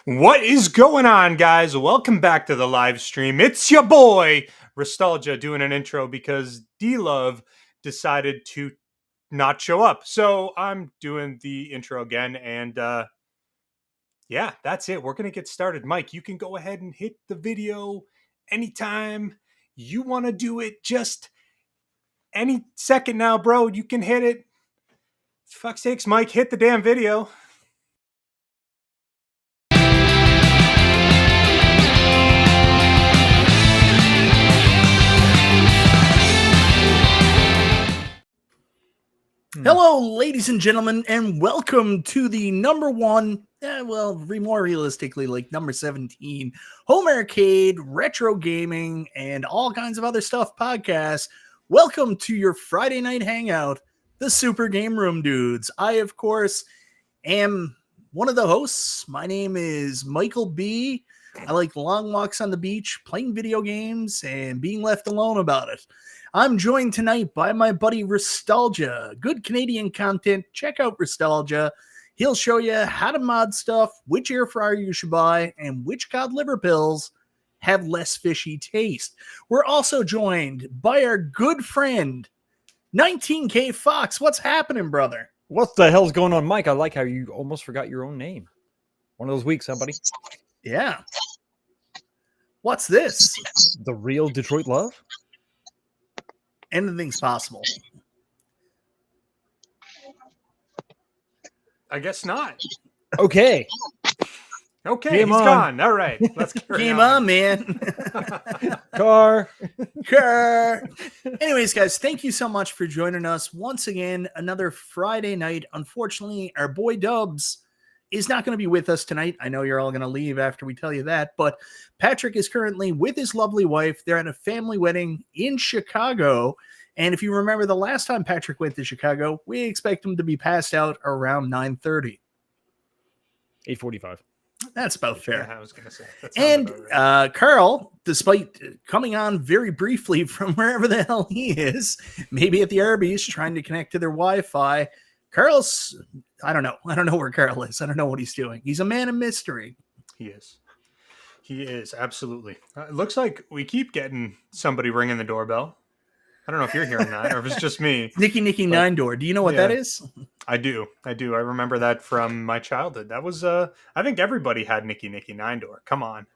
What is going on, guys? Welcome back to the live stream. It's your boy, Restalgia, doing an intro because D-Love decided to not show up. So I'm doing the intro again, and yeah, that's it. We're going to get started. Mike, you can go ahead and hit the video anytime you want to do it. Just any second now, bro. You can hit it. Fuck's sakes, Mike, hit the damn video. Hello, ladies and gentlemen, and welcome to the number one, more realistically, like number 17, home arcade, retro gaming, and all kinds of other stuff podcast. Welcome to your Friday night hangout, the Super Game Room Dudes. I, of course, am one of the hosts. My name is Michael B. I like long walks on the beach, playing video games, and being left alone about it. I'm joined tonight by my buddy Restalgia. Good Canadian content. Check out Restalgia. He'll show you how to mod stuff, which air fryer you should buy, and which cod liver pills have less fishy taste. We're also joined by our good friend, 19K Fox. What's happening, brother? What the hell's going on, Mike? I like how you almost forgot your own name. One of those weeks, huh, buddy? Yeah. What's this? The real Detroit Love? Anything's possible. I guess not. Okay. Okay, Game he's on. gone. All right, let's carry Game on, man. Car. Anyways, guys, thank you so much for joining us once again. Another Friday night. Unfortunately, our boy Dubs is not going to be with us tonight. I know you're all going to leave after we tell you that, but Patrick is currently with his lovely wife. They're at a family wedding in Chicago. And if you remember the last time Patrick went to Chicago, we expect him to be passed out around 9:30. 8:45. That's about fair. Yeah, I was going to say. And right. Carl, despite coming on very briefly from wherever the hell he is, maybe at the Arby's trying to connect to their Wi-Fi, Carl's, I don't know where Carl is. I don't know what he's doing. He's a man of mystery. He is, absolutely. It looks like we keep getting somebody ringing the doorbell. I don't know if you're hearing that or if it's just me. Nicky Nine Door. Do you know what that is? I do. I remember that from my childhood. That was, I think everybody had Nicky Nine Door. Come on.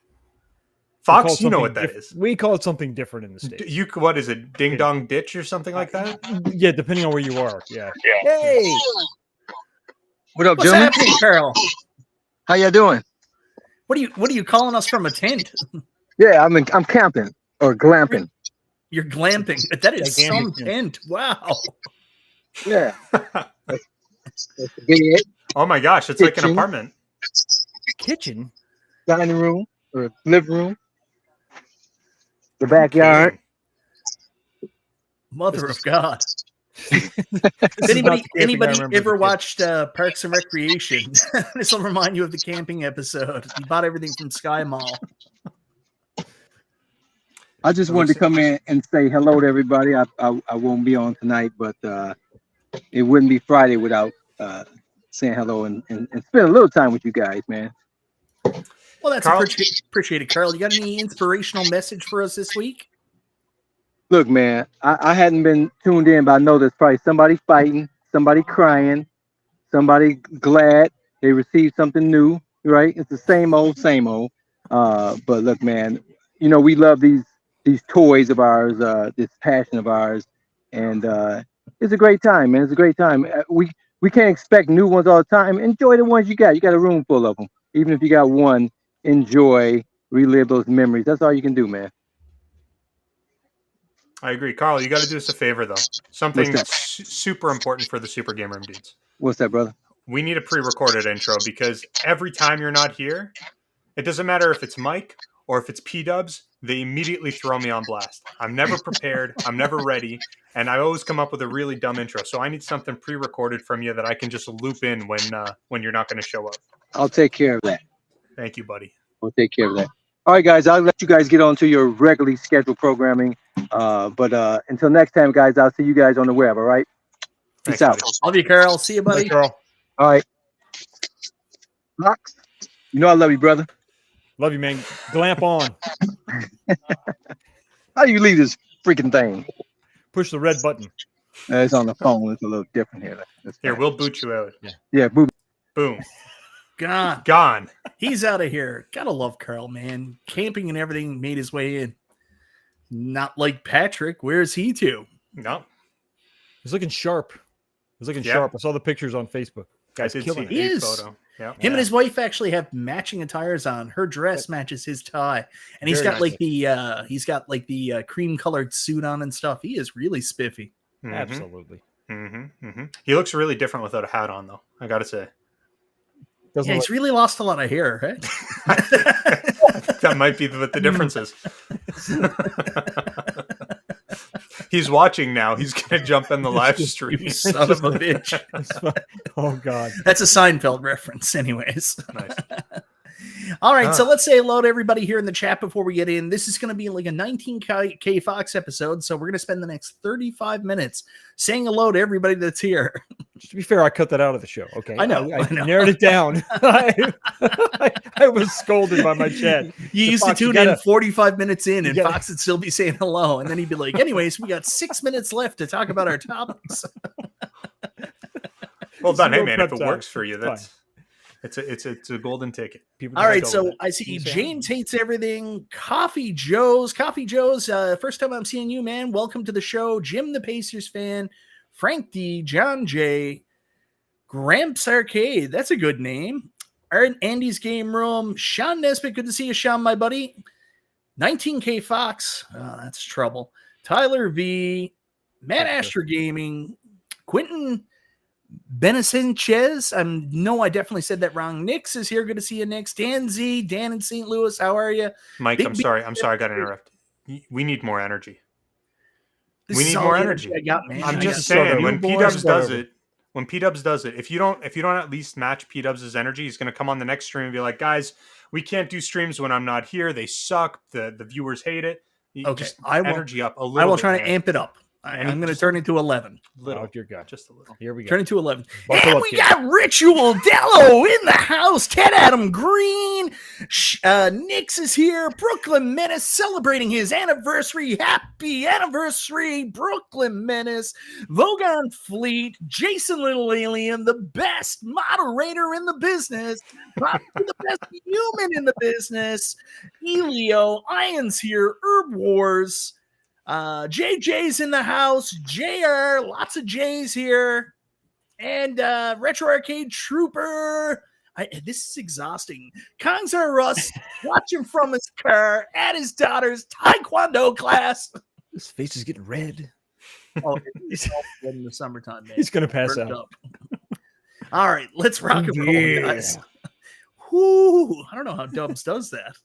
Fox, you know what that is. We call it something different in the States. What is it? Ding Dong Ditch or something like that? Yeah, depending on where you are. Yeah. Hey! What up, What's gentlemen? happening, Carl? How y'all doing? What are you calling us from a tent? Yeah, I'm camping or glamping. You're glamping. That is some tent. Wow. Yeah. That's the bed, Oh my gosh, it's like an apartment. Kitchen? dining room or living room, the backyard. Mother of God. Anybody ever watched Parks and Recreation? This will remind you of the camping episode. You bought everything from Sky Mall. I just wanted to come in and say hello to everybody. I won't be on tonight, but it wouldn't be Friday without saying hello and spend a little time with you guys, man. Well, that's appreciated, Carl. You got any inspirational message for us this week? Look, man, I hadn't been tuned in, but I know there's probably somebody fighting, somebody crying, somebody glad they received something new, right? It's the same old. But look, man, you know, we love these toys of ours, this passion of ours, and it's a great time, man. It's a great time. We can't expect new ones all the time. Enjoy the ones you got. You got a room full of them. Even if you got one, enjoy, relive those memories. That's all you can do, man. I agree. Carl, you got to do us a favor, though. Something super important for the Super Game Room Dudes. What's that, brother? We need a pre-recorded intro because every time you're not here, it doesn't matter if it's Mike or if it's P-Dubs, they immediately throw me on blast. I'm never prepared. I'm never ready. And I always come up with a really dumb intro. So I need something pre-recorded from you that I can just loop in when you're not going to show up. I'll take care of that. Thank you, buddy. I'll take care of that. All right, guys, I'll let you guys get on to your regularly scheduled programming. But until next time, guys, I'll see you guys on the web, all right? Peace out. Love you, Carl. See you, buddy. Bye, Carl. All right. Fox, You know I love you, brother. Love you, man. Glamp on. How do you leave this freaking thing? Push the red button. It's on the phone. It's a little different here. Here, we'll boot you out. Yeah, boom. Boom. Gone. He's out of here. Gotta love Carl, man. Camping and everything made his way in. Not like Patrick. Where's he to? No. He's looking sharp. He's looking sharp. I saw the pictures on Facebook. Guy's killing it. He is. Photo. Yeah. Him and his wife actually have matching attires on. Her dress matches his tie, and he's got like the cream colored suit on and stuff. He is really spiffy. Mm-hmm. Absolutely. Mm-hmm. Mm-hmm. He looks really different without a hat on, though. I gotta say. He's really lost a lot of hair. Right? I think that might be what the difference is. He's watching now. He's gonna jump in the live stream. You son of a bitch. Oh God. That's a Seinfeld reference, anyways. Nice. All right, so let's say hello to everybody here in the chat before we get in. This is going to be like a 19K Fox episode, so we're going to spend the next 35 minutes saying hello to everybody that's here. Just to be fair, I cut that out of the show. Okay, I know. I narrowed it down. I was scolded by my chat. You used to tune in 45 minutes in, and Fox would still be saying hello, and then he'd be like, anyways, we got 6 minutes left to talk about our topics. Well done. Hey, man, if it works for you, that's... It's a golden ticket. People all right, so I see James hates everything. Coffee Joe's, first time I'm seeing you, man. Welcome to the show. Jim the Pacers fan, Frank D, John J, Gramps Arcade. That's a good name. Andy's Game Room, Sean Nesbitt. Good to see you, Sean, my buddy. 19K Fox. Oh, that's trouble. Tyler V, Matt Astor Gaming, Quentin Benasanchez. I definitely said that wrong. Nix is here. Good to see you, Nix. Dan Z, Dan in St. Louis. How are you? Mike, I'm sorry. I got interrupted. We need more energy. We need more energy. I got, man. I'm just saying, when P-Dubs does it, if you don't at least match P-Dubs' energy, he's going to come on the next stream and be like, guys, we can't do streams when I'm not here. They suck. The viewers hate it. Okay, energy up a little. I will try to amp it up. I'm going to turn it to 11. Little, dear God, just a little. Here we go. Turn it to 11. And we got Ritual Dello in the house. Ted Adam Green. Nix is here. Brooklyn Menace celebrating his anniversary. Happy anniversary, Brooklyn Menace. Vogon Fleet. Jason Little Alien, the best moderator in the business. Probably the best human in the business. Elio. Ian's here. Herb Wars. JJ's in the house. JR, lots of J's here. And Retro Arcade Trooper. This is exhausting. Kongs R Us watching from his car at his daughter's Taekwondo class. His face is getting red. Oh, it's in the summertime, man. He's gonna pass out. All right, let's rock and roll, guys. Whoo, I don't know how Dubs does that.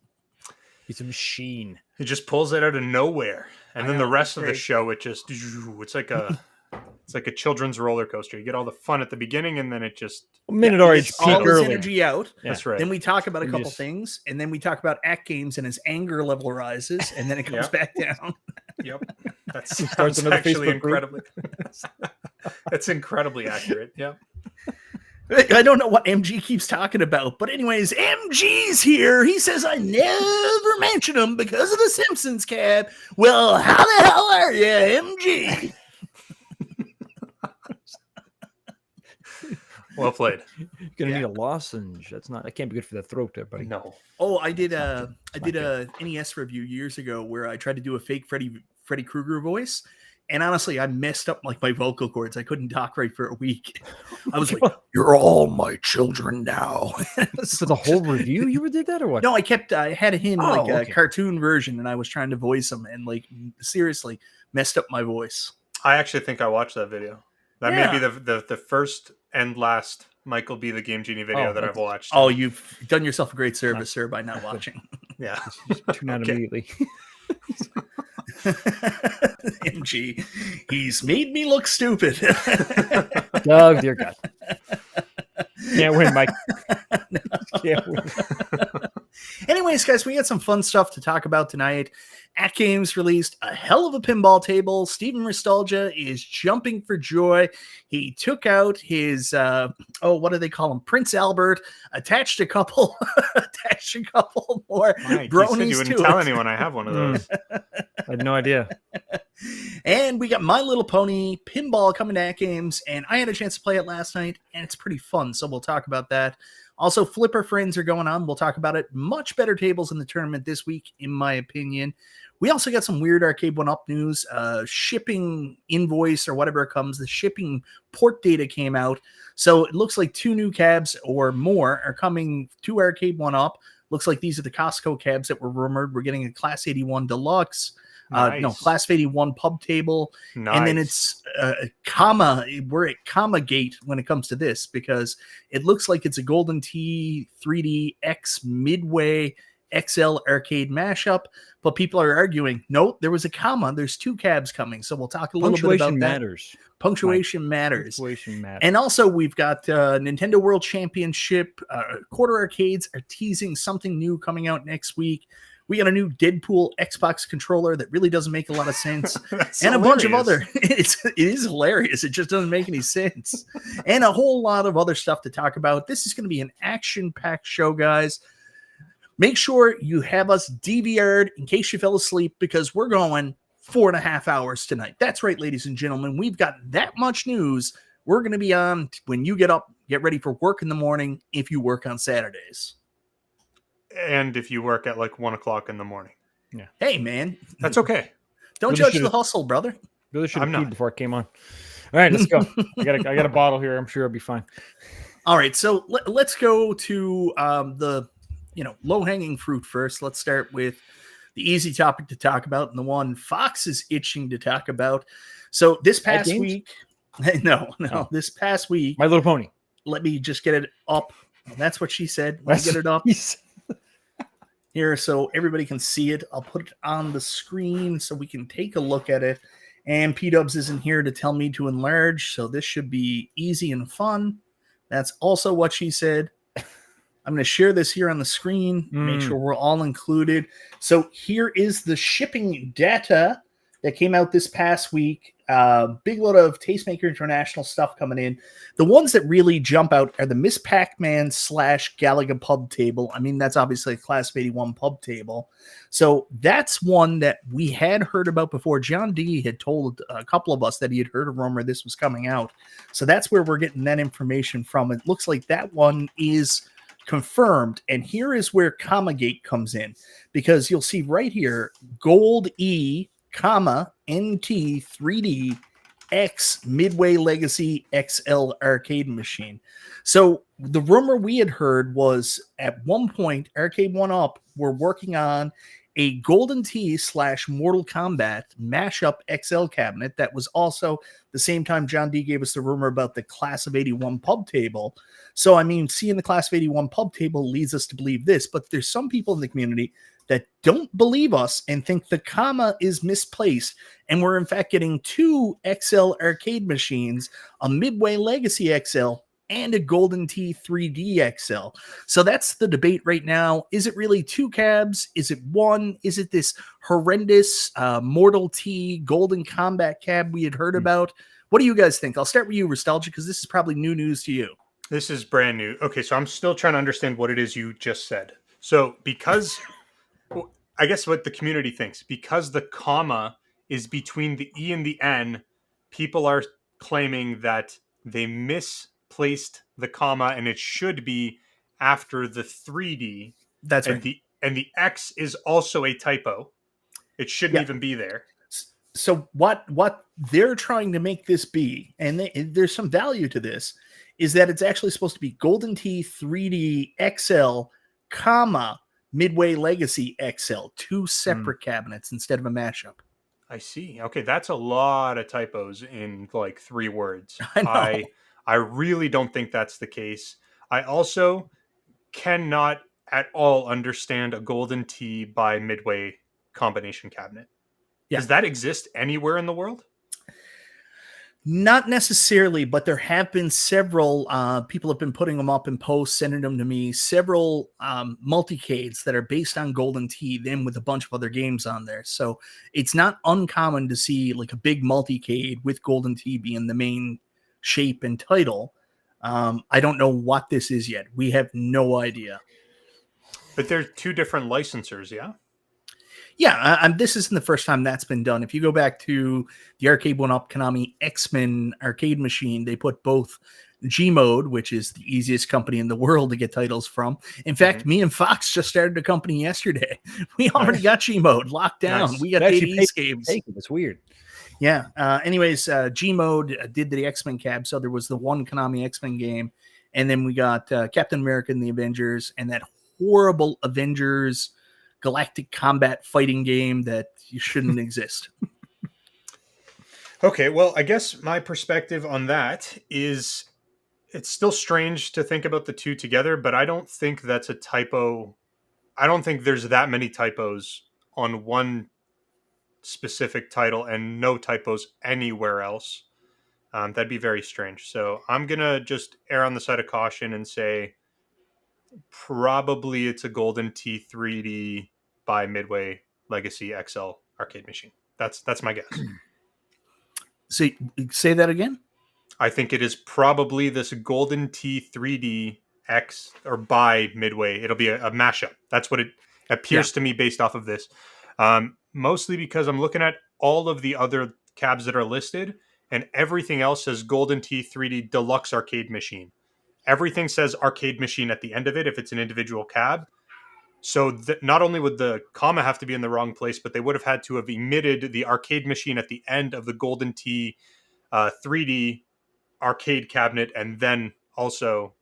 He's a machine. He just pulls it out of nowhere. And then the rest of the show, it's like a children's roller coaster. You get all the fun at the beginning, and then it just minute or it's all his energy out. Yeah. That's right. Then we talk about a couple things, and then we talk about AtGames, and his anger level rises, and then it comes back down. Yep, that's actually incredibly. That's incredibly accurate. Yep. I don't know what MG keeps talking about, but anyways, MG's here. He says, I never mention him because of the Simpsons cab. Well, how the hell are you, MG? Well played. You're gonna need a lozenge. That can't be good for the throat there, buddy. No. Oh, I did a NES review years ago where I tried to do a fake Freddy Krueger voice. And honestly, I messed up like my vocal cords. I couldn't talk right for a week. I was like, "You're all my children now." For the whole review, you did that or what? No, I had him a cartoon version, and I was trying to voice him, and like seriously messed up my voice. I actually think I watched that video. That may be the first and last Michael B. the Game Genie video that I've watched. Oh, you've done yourself a great service, sir, by not watching. Yeah, just tune out immediately. MG, he's made me look stupid. Oh, dear God. Can't win, Mike. No. Can't win. Anyways, guys, we got some fun stuff to talk about tonight. AtGames released a hell of a pinball table. Steven Restalgia is jumping for joy. He took out his what do they call him? Prince Albert, attached a couple more Mike, you said bronies you wouldn't to tell it. anyone I have one of those. I had no idea. And we got My Little Pony pinball coming to AtGames, and I had a chance to play it last night, and it's pretty fun, so we'll talk about that. Also, Flipper Friends are going on. We'll talk about it. Much better tables in the tournament this week, in my opinion. We also got some weird Arcade1Up news. Shipping invoice or whatever it comes, the shipping port data came out. So it looks like 2 new cabs or more are coming to Arcade1Up. Looks like these are the Costco cabs that were rumored. We're getting a Class 81 Deluxe. Nice. Class 81 pub table. Nice. And then it's we're at comma gate when it comes to this, because it looks like it's a Golden Tee 3D X Midway XL arcade mashup, but people are arguing, no, there was a comma. There's 2 cabs coming. So we'll talk a little bit about that. Matters. Punctuation matters. Punctuation matters. And also we've got Nintendo World Championship. Quarter Arcades are teasing something new coming out next week. We got a new Deadpool Xbox controller that really doesn't make a lot of sense. And a bunch of other, it is hilarious. It just doesn't make any sense. And a whole lot of other stuff to talk about. This is going to be an action-packed show, guys. Make sure you have us DVR'd in case you fell asleep, because we're going 4.5 hours tonight. That's right, ladies and gentlemen. We've got that much news. We're going to be on when you get up, get ready for work in the morning if you work on Saturdays. And if you work at like 1 o'clock in the morning. Yeah. Hey, man. That's okay. Don't Really judge the hustle, brother. Really should I'm have not. peed before I came on. All right, let's go. I got a bottle here. I'm sure I'll be fine. All right, so let's go to the low-hanging fruit first. Let's start with the easy topic to talk about, and the one Fox is itching to talk about. So this past week, this past week, My Little Pony. Let me just get it up. That's what she said. Let me get it up here so everybody can see it. I'll put it on the screen so we can take a look at it. And P-Dubs isn't here to tell me to enlarge, so this should be easy and fun. That's also what she said. I'm going to share this here on the screen, make sure we're all included. So here is the shipping data that came out this past week. Big load of Tastemaker International stuff coming in. The ones that really jump out are the Miss Pac-Man / Galaga pub table. I mean, that's obviously a Class of 81 pub table. So that's one that we had heard about before. John D had told a couple of us that he had heard a rumor this was coming out. So that's where we're getting that information from. It looks like that one is confirmed. And here is where Commagate comes in, because you'll see right here, Gold E, NT 3D X Midway Legacy XL arcade machine. So the rumor we had heard was at one point Arcade1Up were working on a Golden Tee / Mortal Kombat Mashup XL cabinet. That was also the same time John D gave us the rumor about the Class of 81 pub table. So, I mean, seeing the Class of 81 pub table leads us to believe this, but there's some people in the community that don't believe us and think the comma is misplaced. And we're in fact getting 2 XL arcade machines, a Midway Legacy XL and a Golden Tee 3D XL. So that's the debate right now. Is it really 2 cabs? Is it 1? Is it this horrendous Mortal Tee Golden Combat cab we had heard about? What do you guys think? I'll start with you, Restalgia, because this is probably new news to you. This is brand new. Okay, so I'm still trying to understand what it is you just said. So because I guess what the community thinks, because the comma is between the E and the N, people are claiming that they misplaced the comma and it should be after the 3D. That's right. And the X is also a typo. It shouldn't even be there. So what they're trying to make this be, and there's some value to this, is that it's actually supposed to be Golden Tee 3D XL, comma, Midway Legacy XL, 2 separate cabinets instead of a mashup. I see. Okay, that's a lot of typos in like 3 words. I know. I really don't think that's the case. I also cannot at all understand a Golden Tee by Midway combination cabinet. Yeah. Does that exist anywhere in the world? Not necessarily, but there have been several people have been putting them up in posts, sending them to me. Several multicades that are based on Golden Tee, then with a bunch of other games on there. So it's not uncommon to see like a big multicade with Golden Tee being the main shape and title. I don't know what this is yet. We have no idea. But they're two different licensors, yeah? Yeah, this isn't the first time that's been done. If you go back to the Arcade1Up Konami X-Men arcade machine, they put both G-Mode, which is the easiest company in the world to get titles from. In fact, me and Fox just started a company yesterday. We already got G-Mode locked down. Nice. We got 80 East games. It's weird. Yeah. Anyways, G-Mode did the X-Men cab, so there was the one Konami X-Men game, and then we got Captain America and the Avengers, and that horrible Avengers galactic combat fighting game that you shouldn't exist. Okay, well, I guess my perspective on that is it's still strange to think about the two together, but I don't think that's a typo. I don't think there's that many typos on one specific title and no typos anywhere else. That'd be very strange. So I'm going to just err on the side of caution and say probably it's a Golden Tee 3D by Midway Legacy XL arcade machine. That's my guess. Say that again? I think it is probably this Golden Tee 3D X or by Midway. It'll be a mashup. That's what it appears to me based off of this. Mostly because I'm looking at all of the other cabs that are listed and everything else says Golden Tee 3D Deluxe Arcade Machine. Everything says arcade machine at the end of it if it's an individual cab. So not only would the comma have to be in the wrong place, but they would have had to have emitted the arcade machine at the end of the Golden Tee 3D arcade cabinet. And then also,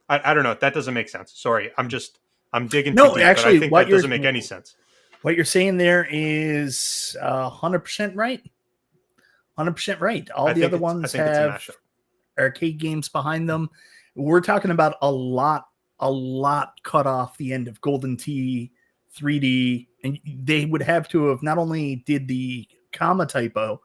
I don't know. That doesn't make sense. Sorry. I'm digging too deep, actually, but I think that doesn't make any sense. What you're saying there is 100% right. 100% right. All the other ones have arcade games behind them. We're talking about a lot cut off the end of Golden Tee 3D, and they would have to have not only did the comma typo,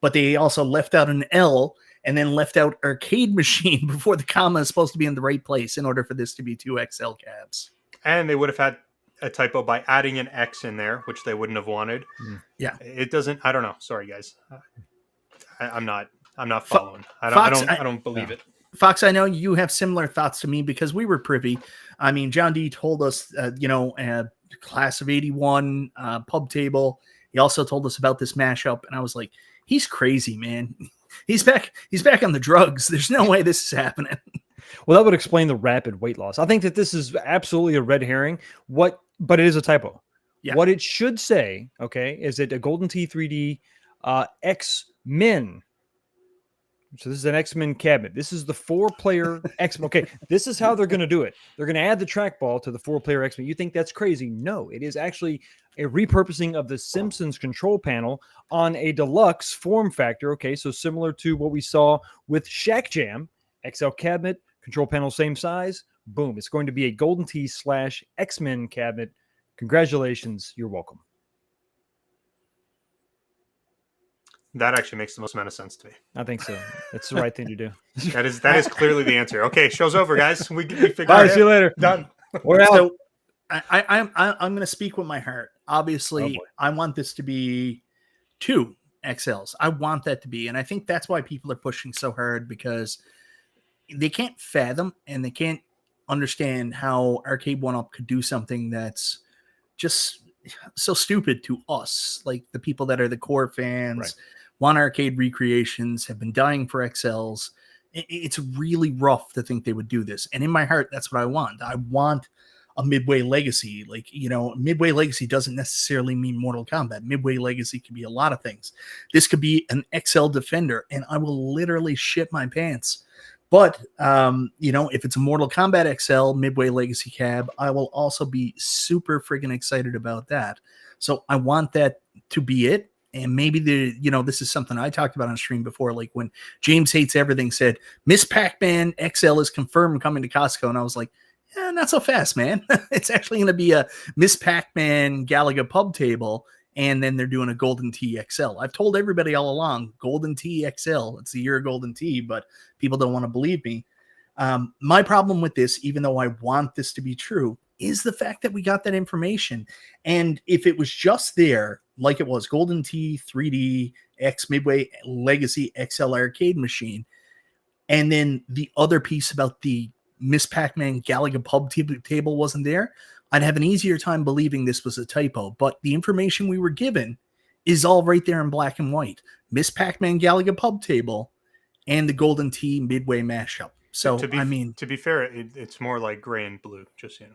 but they also left out an L and then left out arcade machine before the comma is supposed to be in the right place in order for this to be two XL cabs. And they would have had a typo by adding an X in there, which they wouldn't have wanted. Yeah. It doesn't, I don't know. Sorry guys. I'm not following. I don't believe it. Fox, I know you have similar thoughts to me because we were privy. I mean, John D told us, class of 81 pub table. He also told us about this mashup, and I was like, he's crazy, man. He's back on the drugs. There's no way this is happening. Well, that would explain the rapid weight loss. I think that this is absolutely a red herring. But it is a typo. Yeah. What it should say, okay, is that a Golden Tee 3D X-Men. So this is an X-Men cabinet. This is the 4-player X-Men. Okay, this is how they're going to do it. They're going to add the trackball to the 4-player X-Men. You think that's crazy? No, it is actually a repurposing of the Simpsons control panel on a deluxe form factor. Okay, so similar to what we saw with Shack Jam, XL cabinet, control panel same size. Boom, it's going to be a Golden Tee / X-Men cabinet. Congratulations, you're welcome. That actually makes the most amount of sense to me. I think so. It's the right thing to do. That is clearly the answer. Okay, show's over, guys. We figured Bye, see you later. Done. We're out. So I'm going to speak with my heart. Obviously, I want this to be 2 XLs. I want that to be, and I think that's why people are pushing so hard, because they can't fathom and they can't understand how Arcade1Up could do something that's just so stupid to us, like the people that are the core fans. Right. Want arcade recreations, have been dying for XLs. It's really rough to think they would do this. And in my heart, that's what I want. I want a Midway Legacy. Like, Midway Legacy doesn't necessarily mean Mortal Kombat. Midway Legacy could be a lot of things. This could be an XL Defender, and I will literally shit my pants. But, if it's a Mortal Kombat XL Midway Legacy cab, I will also be super friggin' excited about that. So I want that to be it. And maybe this is something I talked about on stream before, like when James Hates Everything said, Miss Pac-Man XL is confirmed coming to Costco. And I was like, yeah, not so fast, man. It's actually going to be a Miss Pac-Man Galaga pub table. and then they're doing a Golden Tee XL. I've told everybody all along, Golden Tee XL, it's the year of Golden Tee, but people don't want to believe me. My problem with this, even though I want this to be true, is the fact that we got that information. And if it was just there, like it was Golden Tee 3D, X Midway Legacy XL arcade machine, and then the other piece about the Miss Pac-Man Galaga pub table wasn't there, I'd have an easier time believing this was a typo. But the information we were given is all right there in black and white. Miss Pac-Man Galaga pub table and the Golden Tee Midway mashup. So, to be fair, it's more like gray and blue, just, you know.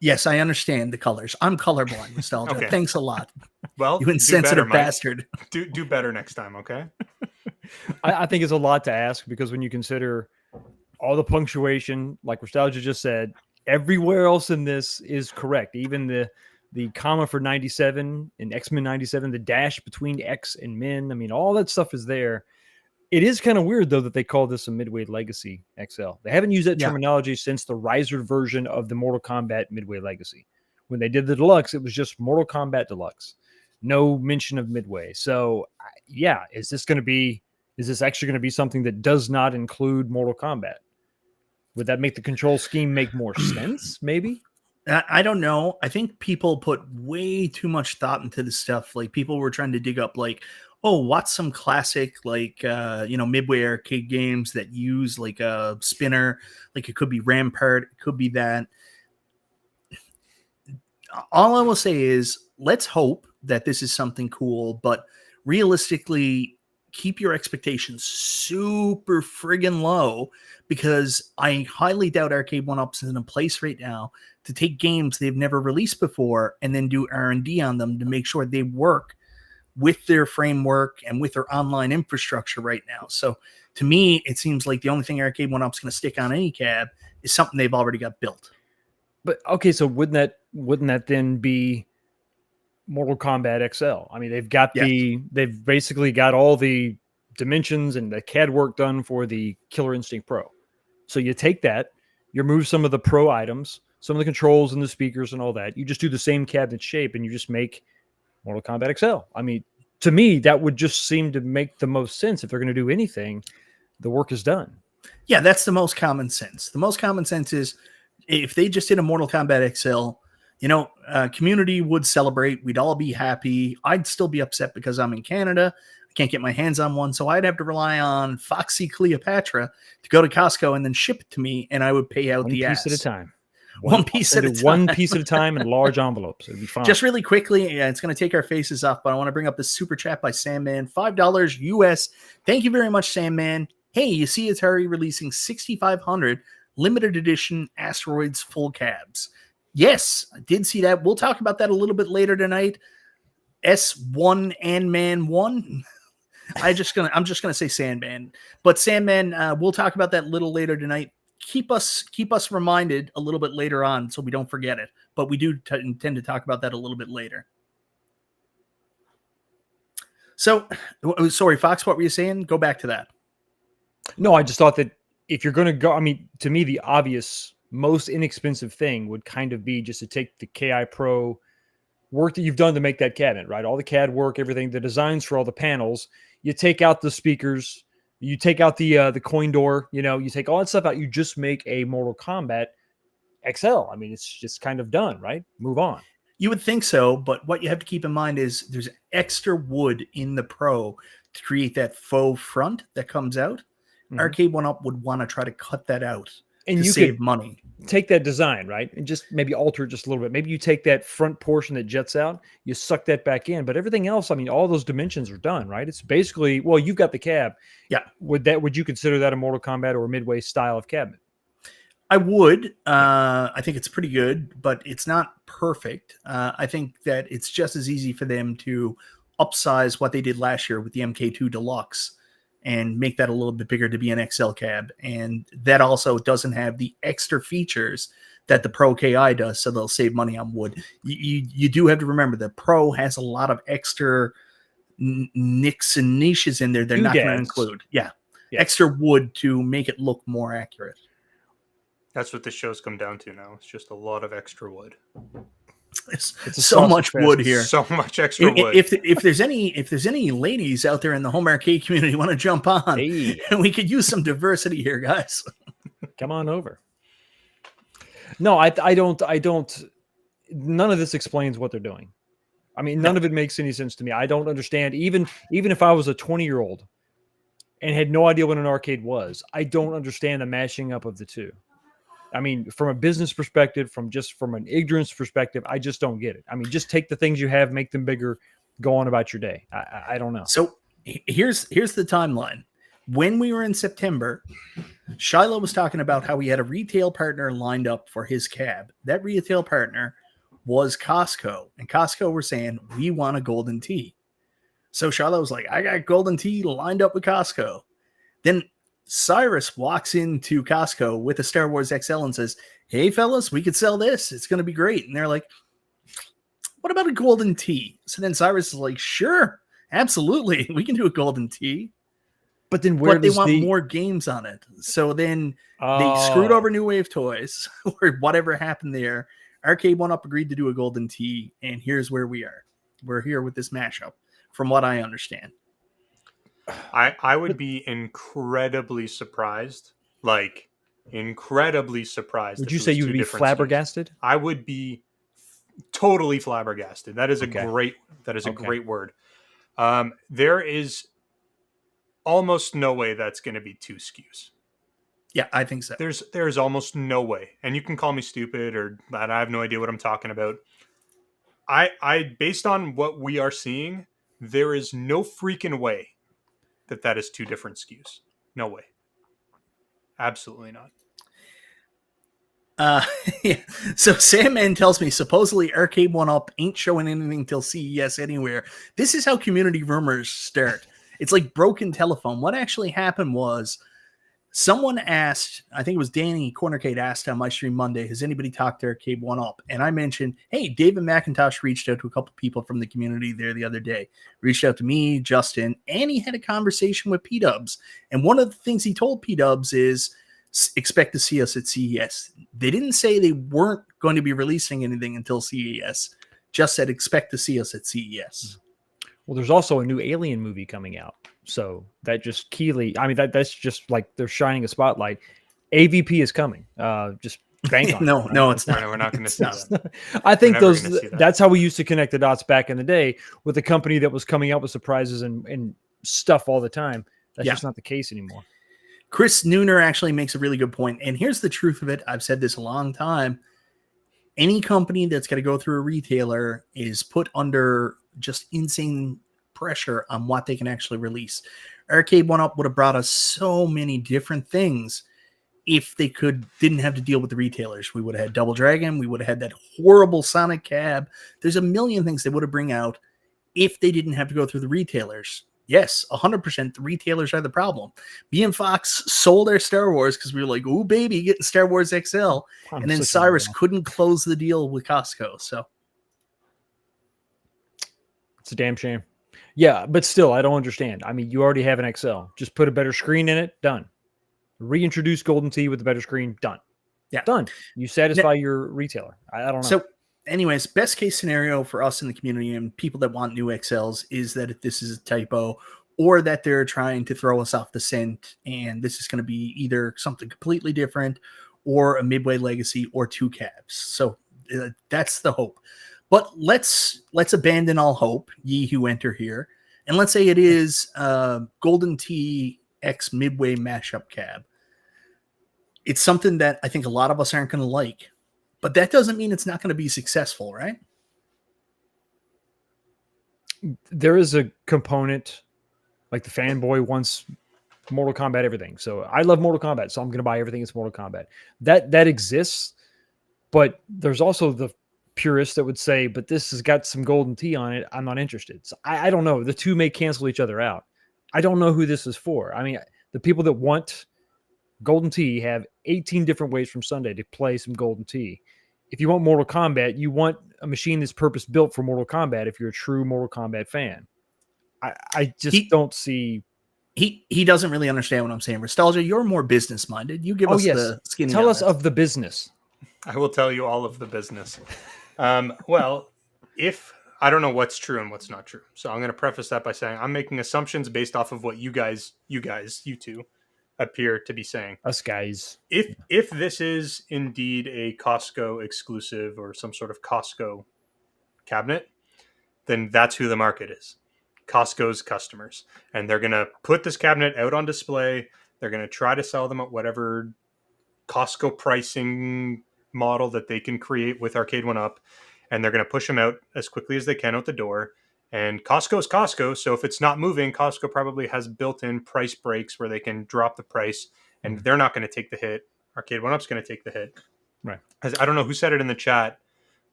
Yes, I understand the colors. I'm colorblind, Nostalgia. Okay. Thanks a lot. Well, you insensitive bastard. Do better next time, okay? I think it's a lot to ask, because when you consider all the punctuation, like Restalgia just said, everywhere else in this is correct. Even the comma for 97 in X-Men 97, the dash between X and Min. I mean, all that stuff is there. It is kind of weird, though, that they call this a Midway Legacy XL. They haven't used that terminology since the riser version of the Mortal Kombat Midway Legacy. When they did the Deluxe, it was just Mortal Kombat Deluxe. No mention of Midway. So, yeah, is this actually going to be something that does not include Mortal Kombat? Would that make the control scheme make more sense, maybe? I don't know. I think people put way too much thought into this stuff. Like, people were trying to dig up, like, oh, what's some classic, like, Midway arcade games that use, like, a spinner? Like, it could be Rampart. It could be that. All I will say is, let's hope that this is something cool, but realistically, keep your expectations super friggin' low, because I highly doubt Arcade1Up's in a place right now to take games they've never released before and then do R&D on them to make sure they work with their framework and with their online infrastructure right now. So to me, it seems like the only thing Arcade1Up's going to stick on any cab is something they've already got built. But okay, so wouldn't that then be Mortal Kombat XL? I mean, they've basically got all the dimensions and the CAD work done for the Killer Instinct Pro. So you take that, you remove some of the Pro items, some of the controls and the speakers and all that. You just do the same cabinet shape and you just make Mortal Kombat XL. I mean, to me, that would just seem to make the most sense. If they're going to do anything, the work is done. Yeah, that's the most common sense. The most common sense is if they just did a Mortal Kombat XL, community would celebrate. We'd all be happy. I'd still be upset because I'm in Canada. I can't get my hands on one. So I'd have to rely on Foxy Cleopatra to go to Costco and then ship it to me. And I would pay out the ass. One piece at a time. One piece at a time. One piece at a time in large envelopes. It'd be fine. Just really quickly, it's going to take our faces off, but I want to bring up the super chat by Sandman. $5 US. Thank you very much, Sandman. Hey, you see Atari releasing 6,500 limited edition Asteroids full cabs. Yes, I did see that. We'll talk about that a little bit later tonight. S1 and Man 1. I'm just gonna say Sandman. But Sandman, we'll talk about that a little later tonight. Keep us reminded a little bit later on so we don't forget it. But we do intend to talk about that a little bit later. So, sorry, Fox, what were you saying? Go back to that. No, I just thought that if you're going to go, I mean, to me, the obvious, most inexpensive thing would kind of be just to take the KI Pro work that you've done to make that cabinet, right? All the CAD work, everything, the designs for all the panels. You take out the speakers, you take out the coin door, you take all that stuff out. You just make a Mortal Kombat XL. I mean, it's just kind of done, right? Move on. You would think so, but what you have to keep in mind is there's extra wood in the Pro to create that faux front that comes out. Mm-hmm. Arcade1Up would want to try to cut that out and to save money. Take that design, right? And just maybe alter it just a little bit. Maybe you take that front portion that jets out, you suck that back in. But everything else, I mean, all those dimensions are done, right? It's basically, well, you've got the cab. Yeah. Would you consider that a Mortal Kombat or a Midway style of cabinet? I would. I think it's pretty good, but it's not perfect. I think that it's just as easy for them to upsize what they did last year with the MK2 Deluxe and make that a little bit bigger to be an XL cab. And that also doesn't have the extra features that the Pro KI does, so they'll save money on wood. You do have to remember the Pro has a lot of extra nicks and niches in there they're not going to include. Yeah. Extra wood to make it look more accurate. That's what the show's come down to now. It's just a lot of extra wood. There's It's a so sausage much fest. wood here. So much extra wood. If there's any ladies out there in the home arcade community want to jump on, Hey, we could use some diversity here, guys. come on over. No, I don't. None of this explains what they're doing. I mean, none of it makes any sense to me. I don't understand. Even if I was a 20-year-old and had no idea what an arcade was, I don't understand the mashing up of the two. I mean, from a business perspective, from an ignorance perspective, I just don't get it. I mean, just take the things you have, make them bigger, go on about your day. I don't know. So here's the timeline. When we were in September, Shiloh was talking about how he had a retail partner lined up for his cab. That retail partner was Costco, and Costco were saying, we want a Golden Tee. So Shiloh was like, I got Golden Tee lined up with Costco. Then Cyrus walks into Costco with a Star Wars XL and says, hey, fellas, we could sell this. It's going to be great. And they're like, what about a Golden Tee? So then Cyrus is like, sure, absolutely. We can do a Golden Tee. But then where they want more games on it. So then they screwed over New Wave Toys or whatever happened there. Arcade1Up agreed to do a Golden Tee, and here's where we are. We're here with this mashup, from what I understand. I would be incredibly surprised. Like, incredibly surprised. Would you say you would be flabbergasted? Schemes. I would be totally flabbergasted. That is a great word. There is almost no way that's going to be 2 SKUs. Yeah, I think so. There's almost no way. And you can call me stupid or I have no idea what I'm talking about. I based on what we are seeing, there is no freaking way that is 2 different SKUs. No way. Absolutely not. Yeah. So Sandman tells me supposedly Arcade1Up ain't showing anything till CES anywhere. This is how community rumors start. It's like broken telephone. What actually happened was someone asked, I think it was Danny Cornercade asked on my stream Monday, has anybody talked to Arcade1Up? And I mentioned, hey, David McIntosh reached out to a couple people from the community there the other day. Reached out to me, Justin, and he had a conversation with P-Dubs. And one of the things he told P-Dubs is, expect to see us at CES. They didn't say they weren't going to be releasing anything until CES. Just said, expect to see us at CES. Well, there's also a new Alien movie coming out. So that just that's just like they're shining a spotlight. AVP is coming. Just bank on no, it. No, it's not. We're not going to see that. I think that's how we used to connect the dots back in the day with a company that was coming out with surprises and stuff all the time. That's just not the case anymore. Chris Nooner actually makes a really good point. And here's the truth of it. I've said this a long time. Any company that's going to go through a retailer is put under just insane pressure on what they can actually release. Arcade1Up would have brought us so many different things if they didn't have to deal with the retailers. We would have had Double Dragon. We would have had that horrible Sonic Cab. There's a million things they would have bring out if they didn't have to go through the retailers. Yes, 100%. The retailers are the problem. Me and Fox sold our Star Wars because we were like, "Ooh, baby, getting Star Wars XL," and then Cyrus couldn't close the deal with Costco. So it's a damn shame. Yeah, but still, I don't understand. I mean, you already have an XL. Just put a better screen in it. Done. Reintroduce Golden Tee with a better screen. Done. Yeah, done. You satisfy your retailer. I don't know. So, anyways, best case scenario for us in the community and people that want new XLs is that if this is a typo or that they're trying to throw us off the scent and this is going to be either something completely different or a Midway legacy or 2 cabs. So that's the hope. But let's abandon all hope, ye who enter here, and let's say it is Golden Tee X Midway mashup cab. It's something that I think a lot of us aren't going to like. But that doesn't mean it's not going to be successful, right? There is a component, like the fanboy wants Mortal Kombat everything. So I love Mortal Kombat, so I'm going to buy everything that's Mortal Kombat. That exists, but there's also the purist that would say, but this has got some Golden Tee on it. I'm not interested. So I don't know. The two may cancel each other out. I don't know who this is for. I mean, the people that want Golden Tee have 18 different ways from Sunday to play some Golden Tee. If you want Mortal Kombat, you want a machine that's purpose built for Mortal Kombat. If you're a true Mortal Kombat fan, I just don't see. He doesn't really understand what I'm saying. Restalgia, you're more business minded. You give us the skinny. Tell us of the business. I will tell you all of the business. Well, if I don't know what's true and what's not true, so I'm going to preface that by saying I'm making assumptions based off of what you two, appear to be saying. Us guys. If this is indeed a Costco exclusive or some sort of Costco cabinet, then that's who the market is. Costco's customers. And they're going to put this cabinet out on display. They're going to try to sell them at whatever Costco pricing model that they can create with Arcade1Up. And they're going to push them out as quickly as they can out the door. And Costco is Costco. So if it's not moving, Costco probably has built-in price breaks where they can drop the price. And they're not going to take the hit. Arcade1Up's going to take the hit. Right. I don't know who said it in the chat,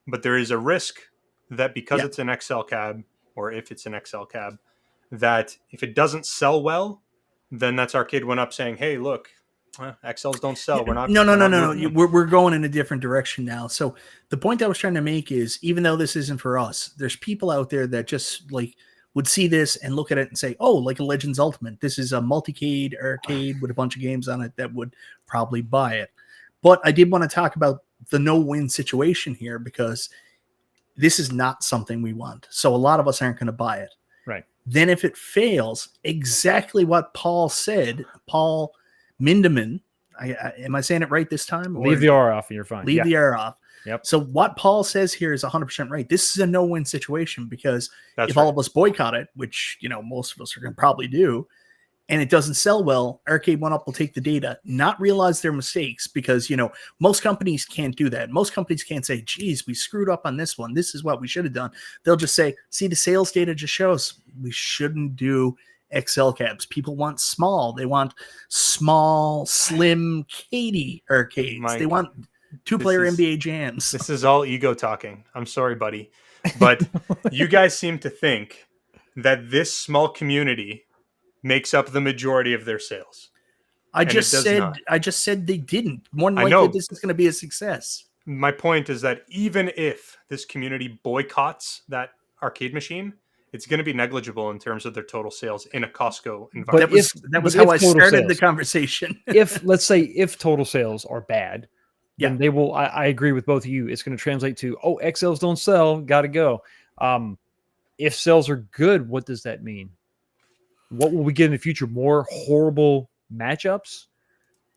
but there is a risk that because it's an XL cab, or if it's an XL cab, that if it doesn't sell well, then that's Arcade1Up saying, hey, look, XLs don't sell. We're not. No. We're going in a different direction now. So the point I was trying to make is, even though this isn't for us, there's people out there that just like would see this and look at it and say, oh, like a Legends Ultimate. This is a multicade arcade with a bunch of games on it that would probably buy it. But I did want to talk about the no-win situation here, because this is not something we want. So a lot of us aren't going to buy it. Right. Then if it fails, exactly what Paul said, Paul Mindeman, am I saying it right this time? Leave the R off and you're fine. Leave the R off. Yep. So what Paul says here is 100% right. This is a no-win situation, because That's if right. all of us boycott it, which, you know, most of us are going to probably do, and it doesn't sell well, Arcade1Up will take the data, not realize their mistakes, because, you know, most companies can't do that. Most companies can't say, geez, we screwed up on this one. This is what we should have done. They'll just say, see, the sales data just shows we shouldn't do XL cabs. People want small. They want small, slim, Katie arcades. Mike, they want two-player is- NBA jams. This is all ego talking. I'm sorry, buddy. But you guys seem to think that this small community makes up the majority of their sales. I And just it does said not. I just said they didn't. More than I likely, know. this is going to be a success. My point is that even if this community boycotts that arcade machine, it's going to be negligible in terms of their total sales in a Costco environment. That was but how if I total started sales- the conversation. If let's say if total sales are bad, then Yeah. they will. I agree with both of you. It's going to translate to, oh, XLs don't sell, got to go. If sales are good, what does that mean? What will we get in the future? More horrible matchups?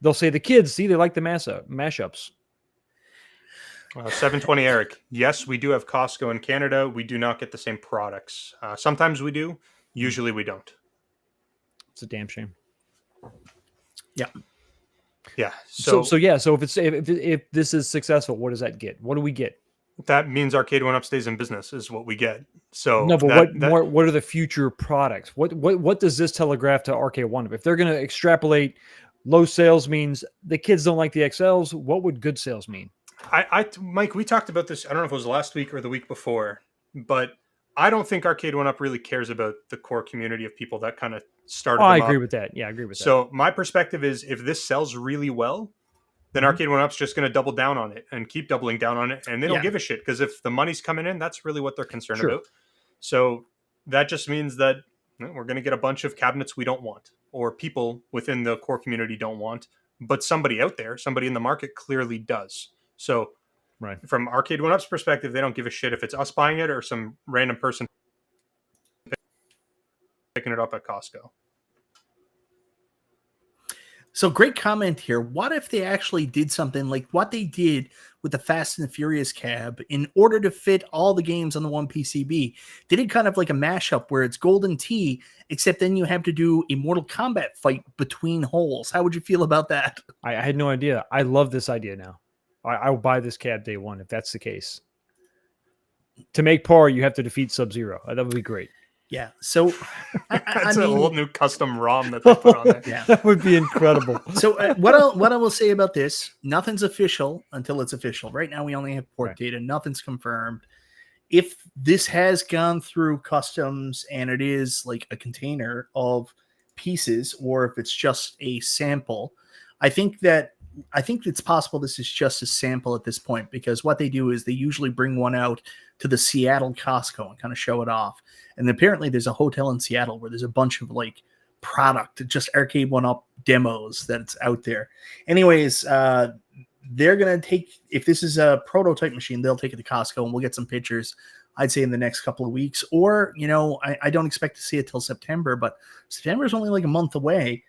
They'll say the kids, see, they like the mashups. 720 Eric. Yes, we do have Costco in Canada. We do not get the same products. Sometimes we do. Usually we don't. It's a damn shame. Yeah. So if this is successful, what does that get? What do we get? That means Arcade1Up stays in business is what we get. So No, but what are the future products? What does this telegraph to Arcade1Up? If they're going to extrapolate low sales means the kids don't like the XLs, what would good sales mean? Mike, we talked about this. I don't know if it was last week or the week before, but I don't think Arcade1Up really cares about the core community of people that kind of started. I agree with that. Yeah, I agree with that. So my perspective is, if this sells really well, then Arcade1Up's just going to double down on it and keep doubling down on it, and they don't give a shit, because if the money's coming in, that's really what they're concerned about. So that just means that we're going to get a bunch of cabinets we don't want, or people within the core community don't want, but somebody out there, somebody in the market clearly does. So from Arcade1Up's perspective, they don't give a shit if it's us buying it or some random person picking it up at Costco. So great comment here. What if they actually did something like what they did with the Fast and the Furious cab in order to fit all the games on the one PCB? Did it kind of like a mashup where it's Golden Tee, except then you have to do a Mortal Kombat fight between holes? How would you feel about that? I had no idea. I love this idea now. I will buy this cab day one if that's the case. To make par, you have to defeat Sub-Zero. That would be great. Yeah. So that's a whole new custom ROM that they put on there. Yeah, that would be incredible. So what I will say about this, nothing's official until it's official. Right now, we only have port data. Nothing's confirmed. If this has gone through customs and it is like a container of pieces, or if it's just a sample, I think it's possible this is just a sample at this point, because what they do is they usually bring one out to the Seattle Costco and kind of show it off. And apparently there's a hotel in Seattle where there's a bunch of like product, just Arcade1Up demos that's out there. Anyways, they're going to take, if this is a prototype machine, they'll take it to Costco and we'll get some pictures, I'd say in the next couple of weeks. Or, I don't expect to see it till September, but September is only like a month away.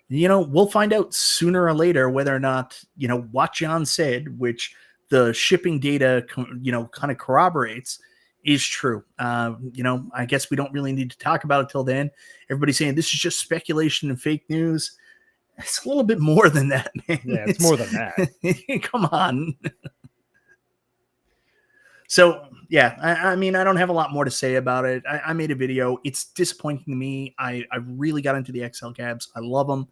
We'll find out sooner or later whether or not, what John said, which the shipping data, kind of corroborates, is true. I guess we don't really need to talk about it till then. Everybody's saying this is just speculation and fake news. It's a little bit more than that, man. Yeah, it's more than that. Come on. So, yeah, I mean, I don't have a lot more to say about it. I made a video. It's disappointing to me. I really got into the XL cabs. I love them.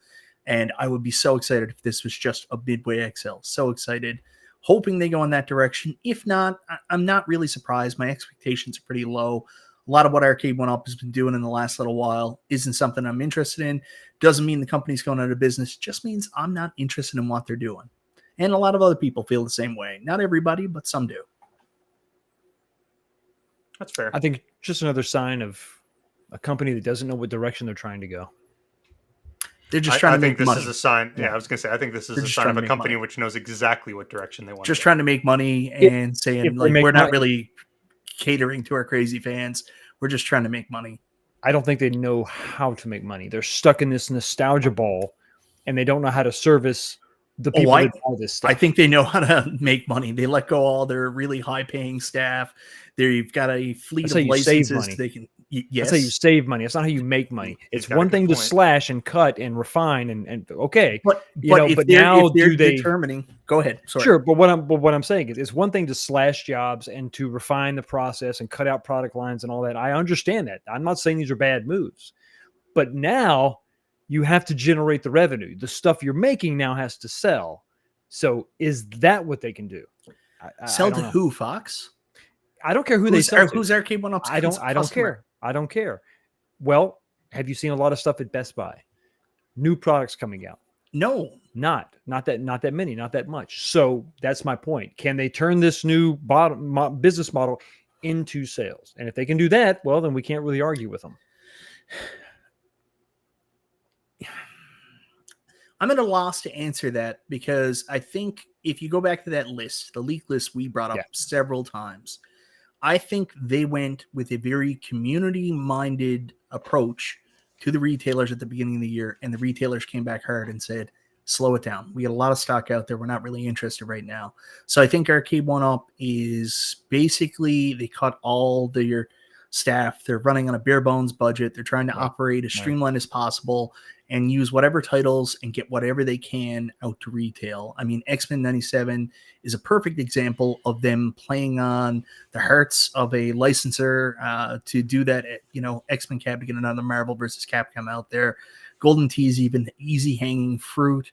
And I would be so excited if this was just a Midway XL. So excited. Hoping they go in that direction. If not, I'm not really surprised. My expectations are pretty low. A lot of what Arcade1Up has been doing in the last little while isn't something I'm interested in. Doesn't mean the company's going out of business. Just means I'm not interested in what they're doing. And a lot of other people feel the same way. Not everybody, but some do. That's fair. I think just another sign of a company that doesn't know what direction they're trying to go. They're just trying to make money. I think this is a sign. Yeah, I was going to say, I think this is a sign of a company which knows exactly what direction they want. Just trying to make money and saying, like, we're not really catering to our crazy fans. We're just trying to make money. I don't think they know how to make money. They're stuck in this nostalgia ball, and they don't know how to service the people that buy this stuff. I think they know how to make money. They let go all their really high-paying staff. They've got a fleet of licenses. They can. Yes. That's how you save money. It's not how you make money. It's one thing to slash and cut and refine and okay. But now they're determining. Go ahead. Sorry. Sure, but what I'm saying is, it's one thing to slash jobs and to refine the process and cut out product lines and all that. I understand that. I'm not saying these are bad moves, but now you have to generate the revenue. The stuff you're making now has to sell. So is that what they can do? Sell to who, Fox? I don't care who they sell to. Who's Arcade1Up? I don't care. I don't care. Well, have you seen a lot of stuff at Best Buy? New products coming out? No, not that many, not that much. So that's my point. Can they turn this new business model into sales? And if they can do that, well, then we can't really argue with them. I'm at a loss to answer that, because I think if you go back to that list, the leak list we brought up several times, I think they went with a very community-minded approach to the retailers at the beginning of the year, and the retailers came back hard and said, slow it down. We got a lot of stock out there. We're not really interested right now. So I think Arcade1Up is basically, they cut all their staff. They're running on a bare bones budget. They're trying to operate as streamlined as possible and use whatever titles and get whatever they can out to retail. I mean, X-Men 97 is a perfect example of them playing on the hearts of a licensor to do that. X-Men Cap to get another Marvel versus Capcom out there. Golden Tee is even easy hanging fruit.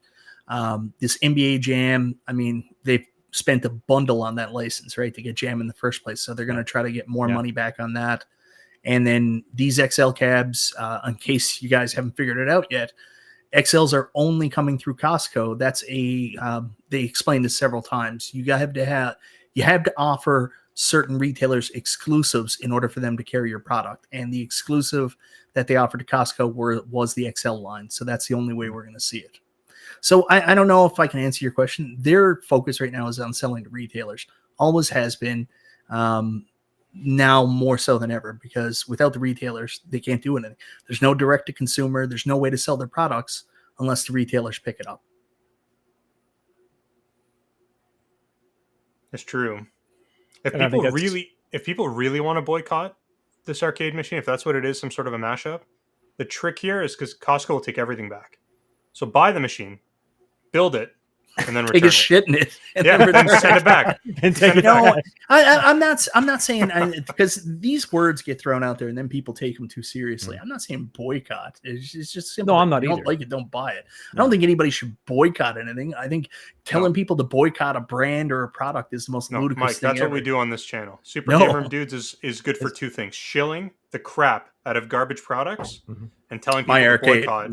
This NBA Jam, I mean, they've spent a bundle on that license, right, to get Jam in the first place. So they're going to try to get more money back on that. And then these XL cabs, in case you guys haven't figured it out yet, XLs are only coming through Costco. That's they explained this several times. You have to offer certain retailers exclusives in order for them to carry your product. And the exclusive that they offered to Costco was the XL line. So that's the only way we're going to see it. So I don't know if I can answer your question. Their focus right now is on selling to retailers. Always has been. Now more so than ever, because without the retailers, they can't do anything. There's no direct to consumer. There's no way to sell their products unless the retailers pick it up. That's true. If people really want to boycott this arcade machine, if that's what it is, some sort of a mashup, the trick here is because Costco will take everything back. So buy the machine, build it, and then take a shit in it, and then send it back. And take it back. I'm not saying, because these words get thrown out there and then people take them too seriously. I'm not saying boycott. It's just simple. No, I'm not either. Don't like it, don't buy it. I don't think anybody should boycott anything. I think telling people to boycott a brand or a product is the most ludicrous Mike, thing that's ever. what we do on this channel. Super Gamer Dudes is good for two things: shilling the crap out of garbage products and telling people to boycott.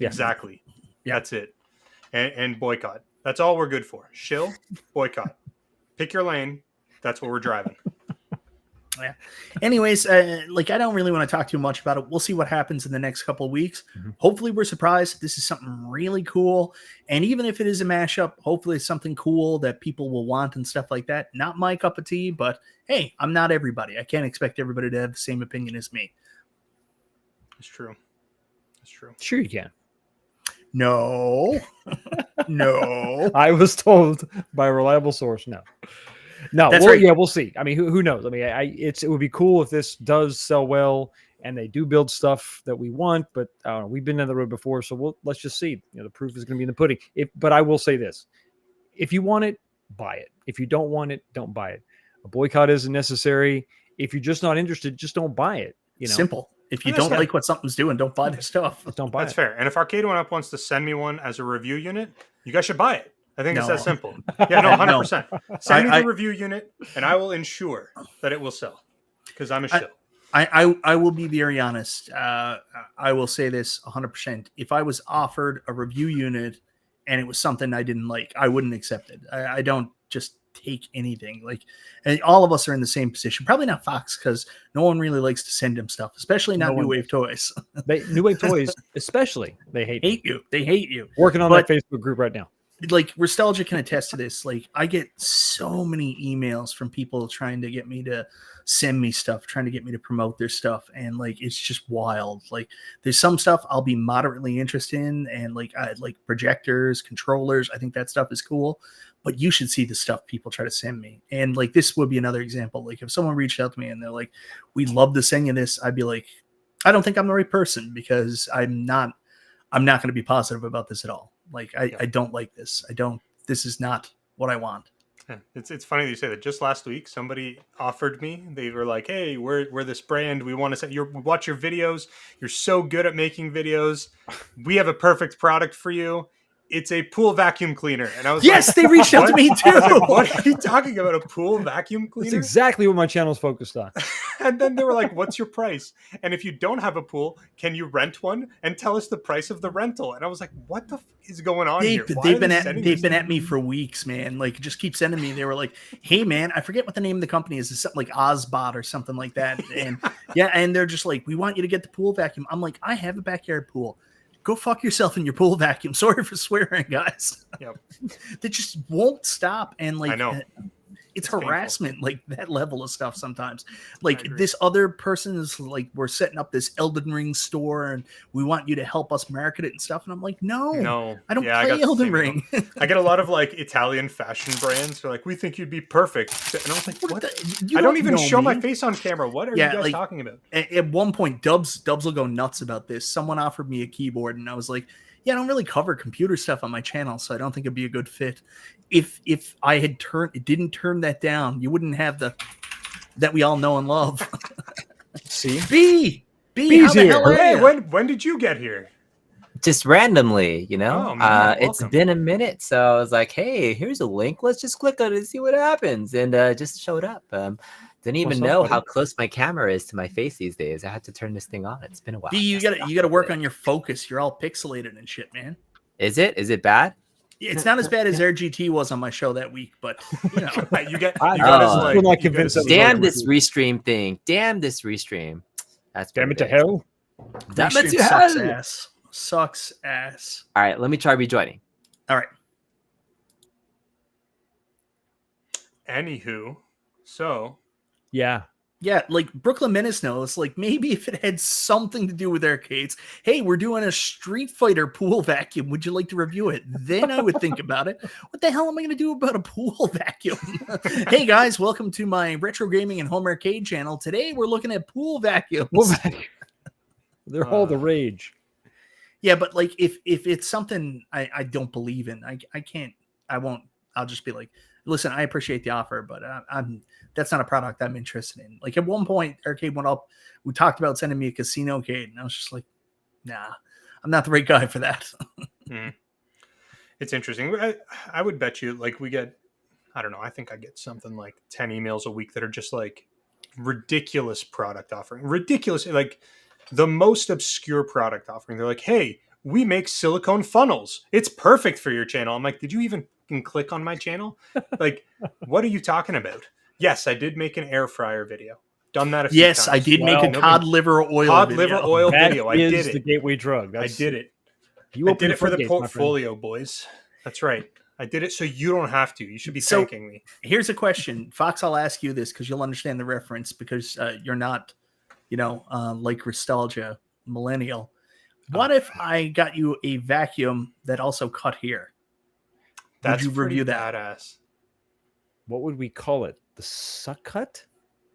Exactly. That's it. And boycott. That's all we're good for. Shill, boycott. Pick your lane. That's what we're driving. Yeah. Anyways, like I don't really want to talk too much about it. We'll see what happens in the next couple of weeks. Mhm. Hopefully, we're surprised. This is something really cool, and even if it is a mashup, hopefully it's something cool that people will want and stuff like that. Not my cup of tea, but hey, I'm not everybody. I can't expect everybody to have the same opinion as me. It's true. It's true. Sure, you can. No, no. I was told by a reliable source. No. That's right. Yeah, we'll see. I mean, who knows? I mean, it would be cool if this does sell well and they do build stuff that we want. But we've been down the road before, so let's just see. The proof is going to be in the pudding. But I will say this: if you want it, buy it. If you don't want it, don't buy it. A boycott isn't necessary. If you're just not interested, just don't buy it. Simple. If you don't like what something's doing, don't buy the stuff. Don't buy it. That's fair. And if Arcade1Up wants to send me one as a review unit, you guys should buy it. I think it's that simple. Yeah, no, 100%. Send me the review unit, and I will ensure that it will sell because I'm a shill. I will be very honest. I will say this 100%. If I was offered a review unit and it was something I didn't like, I wouldn't accept it. I don't just take anything. Like, and all of us are in the same position. Probably not Fox because no one really likes to send him stuff, especially not New Wave Toys. New Wave Toys, especially, they hate you. They hate you. Working on that Facebook group right now. Like Restalgia can attest to this. Like I get so many emails from people trying to get me to send me stuff, trying to get me to promote their stuff. And like, it's just wild. Like there's some stuff I'll be moderately interested in. And like, I like projectors, controllers. I think that stuff is cool, but you should see the stuff people try to send me. And like, this would be another example. Like if someone reached out to me and they're like, we'd love to send you this. I'd be like, I don't think I'm the right person because I'm not going to be positive about this at all. Like, I don't like this. This is not what I want. Yeah, it's funny that you say that. Just last week, somebody offered me, they were like, hey, we're this brand. We want to say, we watch your videos. You're so good at making videos. We have a perfect product for you. It's a pool vacuum cleaner. And I was yes, they reached out to me too. Like, what are you talking about? A pool vacuum cleaner? That's exactly what my channel's focused on. And then they were like, what's your price? And if you don't have a pool, can you rent one and tell us the price of the rental? And I was like, what the f is going on here? They've been at me for weeks, man. Like just keep sending me. They were like, hey man, I forget what the name of the company is. It's something like Ozbot or something like that. And and they're just like, we want you to get the pool vacuum. I'm like, I have a backyard pool. Go fuck yourself in your pool vacuum. Sorry for swearing, guys. Yep. They just won't stop. And like, I know. It's harassment, painful. Like that level of stuff sometimes. Like this other person is like, we're setting up this Elden Ring store and we want you to help us market it and stuff. And I'm like, no, I don't play Elden Ring. I get a lot of like Italian fashion brands. They're like, we think you'd be perfect. And I was like, what? I don't even show my face on camera. What are you guys talking about? At one point, Dubs will go nuts about this. Someone offered me a keyboard and I was like, yeah, I don't really cover computer stuff on my channel, so I don't think it'd be a good fit. If I had didn't turn that down, you wouldn't have that we all know and love. See, B's here. Hey, when did you get here? Just randomly, Oh, man, it's been a minute, so I was like, hey, here's a link. Let's just click on it and see what happens, and just showed up. Didn't even know how close my camera is to my face these days. I had to turn this thing on. It's been a while. B, you gotta work on your focus. You're all pixelated and shit, man. Is it bad? It's not as bad as RGT was on my show that week, but you know, damn this restream thing. Damn this restream. That's damn it to hell. Damn it to hell. Sucks ass. All right, let me try rejoining. All right. Anywho, so yeah, like Brooklyn Menace knows, like maybe if it had something to do with arcades, hey, we're doing a Street Fighter pool vacuum. Would you like to review it? Then I would think about it. What the hell am I going to do about a pool vacuum? Hey guys, welcome to my retro gaming and home arcade channel. Today we're looking at pool vacuums. They're all the rage. Yeah, but like if it's something I don't believe in, I won't. I'll just be like, listen, I appreciate the offer, but that's not a product I'm interested in. Like at one point, Arcade1Up, we talked about sending me a casino cade, and I was just like, nah, I'm not the right guy for that. It's interesting. I would bet you, like, we get, I don't know, I think I get something like 10 emails a week that are just like ridiculous product offering. Ridiculous, like the most obscure product offering. They're like, hey, we make silicone funnels. It's perfect for your channel. I'm like, did you even click on my channel? Like, what are you talking about? Yes, I did make an air fryer video. done that a few times. Yes, I did make a Wow. cod liver oil Done that a few Did make a times. cod liver oil Cod video. liver oil That video. I did is the it. gateway drug. I did it. You I opened did it for the floodgates, my friend. portfolio, boys. That's right. I did it so you don't have to. You should be So- thanking me. Here's a question. Fox, I'll ask you this because you'll understand the reference because you're not, like Restalgia millennial. What if I got you a vacuum that also cut here? That's you pretty review that? badass. What would we call it? The suck cut?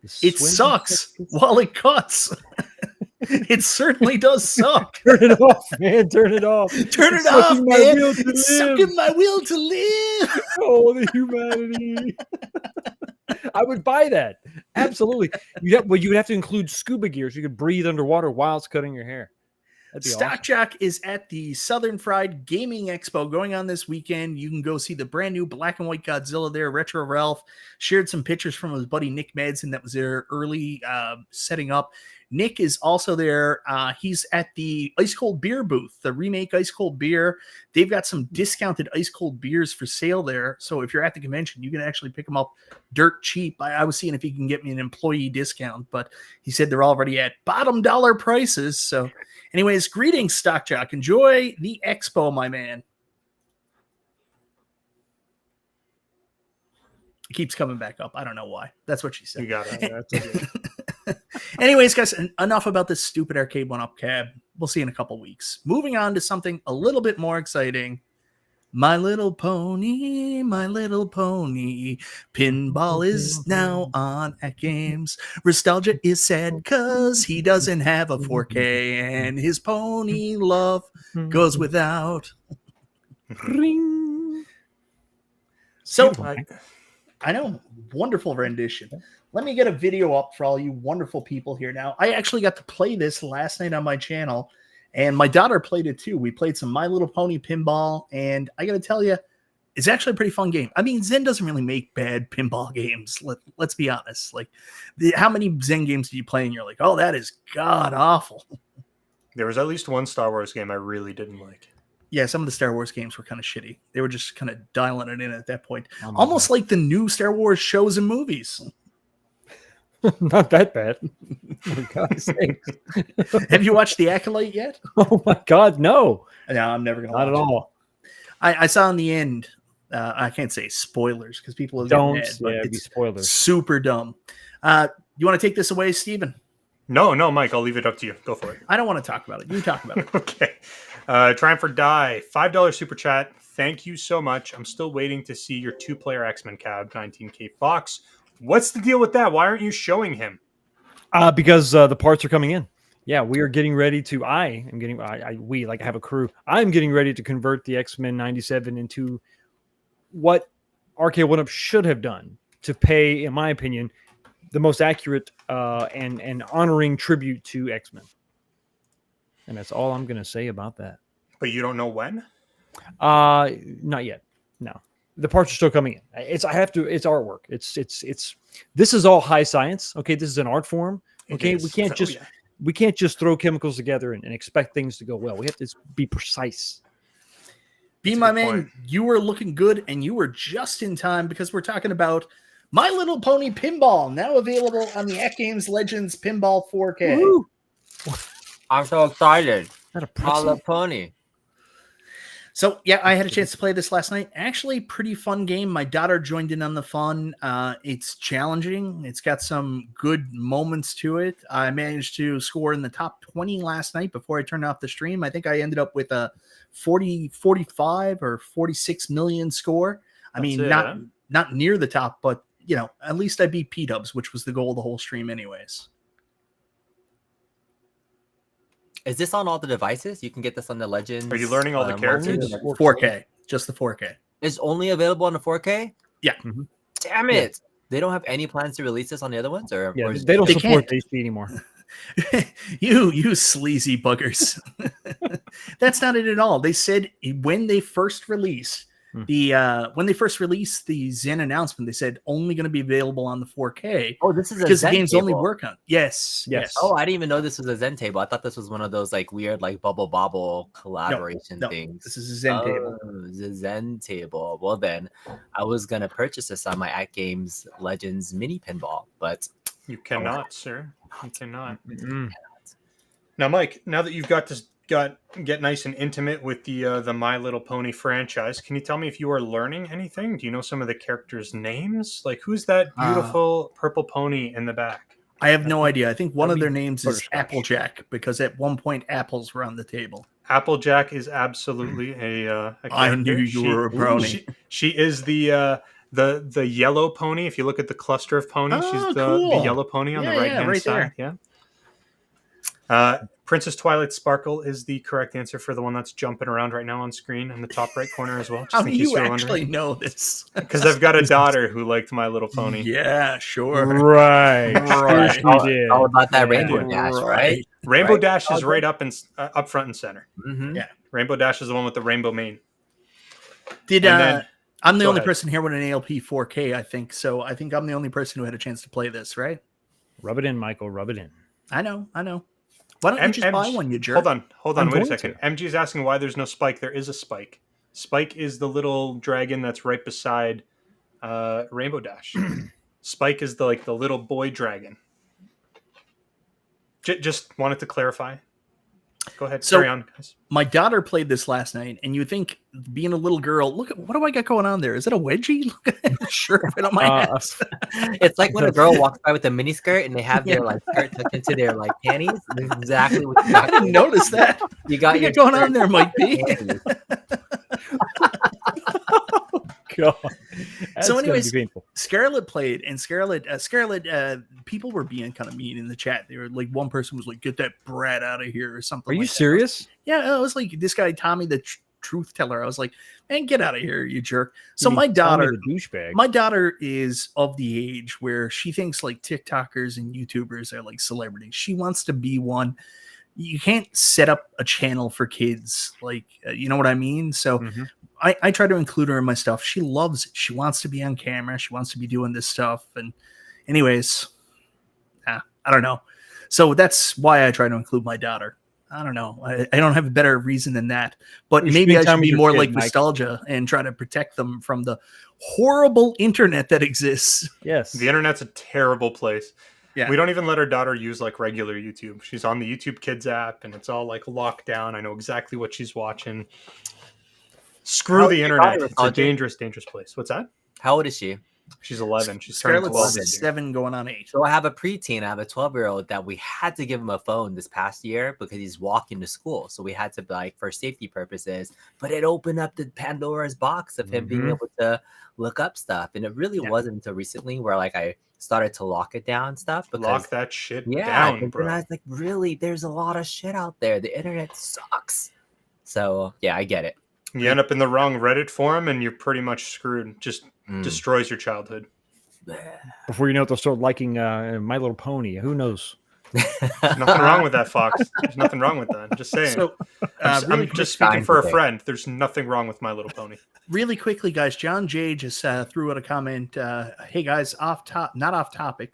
The It swim sucks cut? while it cuts. It certainly does suck. Turn it off, man. Turn it off. Turn it It's off, sucking my man. will to It's live. sucking my will to live. Oh, the humanity. I would buy that. Absolutely. You would have to include scuba gear so you could breathe underwater while it's cutting your hair. That'd be Stock awesome. Jock is at the Southern Fried Gaming Expo going on this weekend. You can go see the brand new black and white Godzilla there. Retro Ralph shared some pictures from his buddy Nick Madsen that was there early setting up. Nick is also there. He's at the Ice Cold Beer booth, the remake Ice Cold Beer. They've got some discounted ice cold beers for sale there. So if you're at the convention, you can actually pick them up dirt cheap. I was seeing if he can get me an employee discount, but he said they're already at bottom dollar prices. So anyways, greetings, Stock Jock. Enjoy the expo, my man. It keeps coming back up. I don't know why. That's what she said. You got it. Anyways, guys, enough about this stupid Arcade1Up cab. We'll see in a couple weeks. Moving on to something a little bit more exciting. My Little Pony, pinball is now on AtGames. Restalgia is sad because he doesn't have a 4K and his pony love goes without. Ring. So, Beautiful. I know, wonderful rendition. Let me get a video up for all you wonderful people here now. I actually got to play this last night on my channel, and my daughter played it too. We played some My Little Pony pinball, and I got to tell you, it's actually a pretty fun game. I mean, Zen doesn't really make bad pinball games. Let's be honest. Like, how many Zen games do you play and you're like, oh, that is god awful? There was at least one Star Wars game I really didn't like. Yeah, some of the Star Wars games were kind of shitty. They were just kind of dialing it in at that point. Oh my Almost like the new Star Wars shows and movies. Not that bad. For God's sake. Have you watched The Acolyte yet? Oh my God, no. No, I'm never going to Not watch at it. all. I saw in the end, I can't say spoilers because people will get Don't. mad, but Yeah, it'd be it's spoilers. super dumb. You want to take this away, Steven? No, Mike, I'll leave it up to you. Go for it. I don't want to talk about it. You talk about it. Okay. Triumph for Die, $5 super chat. Thank you so much. I'm still waiting to see your 2-player X-Men cab, 19K Fox. What's the deal with that? Why aren't you showing him? Because the parts are coming in. Yeah, we are getting ready to. I have a crew. I'm getting ready to convert the X-Men 97 into what Arcade1Up should have done to pay, in my opinion, the most accurate and honoring tribute to X-Men. And that's all I'm going to say about that. But you don't know when? Not yet. No. The parts are still coming in. It's artwork. This is all high science. Okay. This is an art form. Okay. We can't just throw chemicals together and expect things to go well. We have to be precise. Be my man, you were looking good and you were just in time because we're talking about My Little Pony Pinball, now available on the AtGames Legends Pinball 4K. Woo! I'm so excited. Not a My Little Pony. So, yeah, I had a chance to play this last night. Actually, pretty fun game. My daughter joined in on the fun. It's challenging. It's got some good moments to it. I managed to score in the top 20 last night before I turned off the stream. I think I ended up with a 45 or 46 million score. I mean, not near the top, but, at least I beat P-dubs, which was the goal of the whole stream anyways. Is this on all the devices? You can get this on the Legends. Are you learning all the characters? 4K, just the 4K. It's only available on the 4K? Yeah. Mm-hmm. Damn it. They don't have any plans to release this on the other ones? Or They don't They support can't. HD anymore. you sleazy buggers. That's not it at all. They said when they first release the Zen announcement, they said only going to be available on the 4K. Oh, this is because a the Zen games table. only work on. Yes. Oh, I didn't even know this was a Zen table. I thought this was one of those weird Bubble Bobble collaboration no, things. this is a Zen table. It's a Zen table. Well then, I was gonna purchase this on my AtGames Legends mini pinball, but You cannot, sir. You cannot. Mm-mm. Now, Mike, now that you've got get nice and intimate with the My Little Pony franchise, can you tell me if you are learning anything? Do you know some of the characters' names? Like, who's that beautiful purple pony in the back? I have no idea. I think one of their names is Applejack because at one point apples were on the table. Applejack is absolutely a character. I knew you were a brony. She is the yellow pony. If you look at the cluster of ponies, she's the yellow pony on the right hand side. There. Yeah. Princess Twilight Sparkle is the correct answer for the one that's jumping around right now on screen in the top right corner as well. How do you actually know this? Because I've got a daughter who liked My Little Pony. Yeah, sure. Right. All about that Rainbow Dash, right? Rainbow Dash is right up front and center. Mm-hmm. Yeah. Rainbow Dash is the one with the rainbow mane. I'm the only person here with an ALP 4K, I think. So I think I'm the only person who had a chance to play this, right? Rub it in, Michael. Rub it in. I know. Why don't you just buy one, you jerk? Hold on. Wait a second. MG is asking why there's no Spike. There is a Spike. Spike is the little dragon that's right beside Rainbow Dash. Spike is the little boy dragon. Just wanted to clarify. Go ahead. Carry on, guys. My daughter played this last night, and you think, being a little girl, look at what do I got going on there? Is it a wedgie? Look at that shirt fit on my ass. It's like when a girl walks by with a mini skirt and they have their skirt tucked into their panties. This is exactly what you got. I didn't notice that. You got your going on there, Mike P. God. So anyways, Scarlett played, and Scarlett, people were being kind of mean in the chat. They were like, one person was like, "Get that brat out of here" or something. Are you serious? Yeah, it was like this guy Tommy the truth teller. I was like, "Man, get out of here, you jerk." So my daughter is of the age where she thinks like TikTokers and YouTubers are like celebrities. She wants to be one. You can't set up a channel for kids, you know what I mean? So I try to include her in my stuff. She loves it. She wants to be on camera. She wants to be doing this stuff. And anyways, I don't know. So that's why I try to include my daughter. I don't know. I don't have a better reason than that. But maybe I should be more like Restalgia and try to protect them from the horrible internet that exists. Yes. The internet's a terrible place. Yeah. We don't even let our daughter use regular YouTube. She's on the YouTube Kids app and it's all locked down. I know exactly what she's watching. Screw the internet. It's a dangerous, dangerous place. What's that? How old is she? She's 11. She's turning 12. 7 going on 8. So I have a preteen. I have a 12-year-old that we had to give him a phone this past year because he's walking to school. So we had to, for safety purposes. But it opened up the Pandora's box of him being able to look up stuff. And it really wasn't until recently where I started to lock it down stuff. Because, lock that shit down, bro. And I was like, really, there's a lot of shit out there. The internet sucks. So yeah, I get it. You end up in the wrong Reddit forum and you're pretty much screwed. Just destroys your childhood. Before you know it, they'll start liking My Little Pony. Who knows? There's nothing wrong with that, Fox. There's nothing wrong with that. I'm just saying. So, I'm just speaking for a friend. There's nothing wrong with My Little Pony. Really quickly, guys, John J just threw out a comment. Hey, guys, not off topic,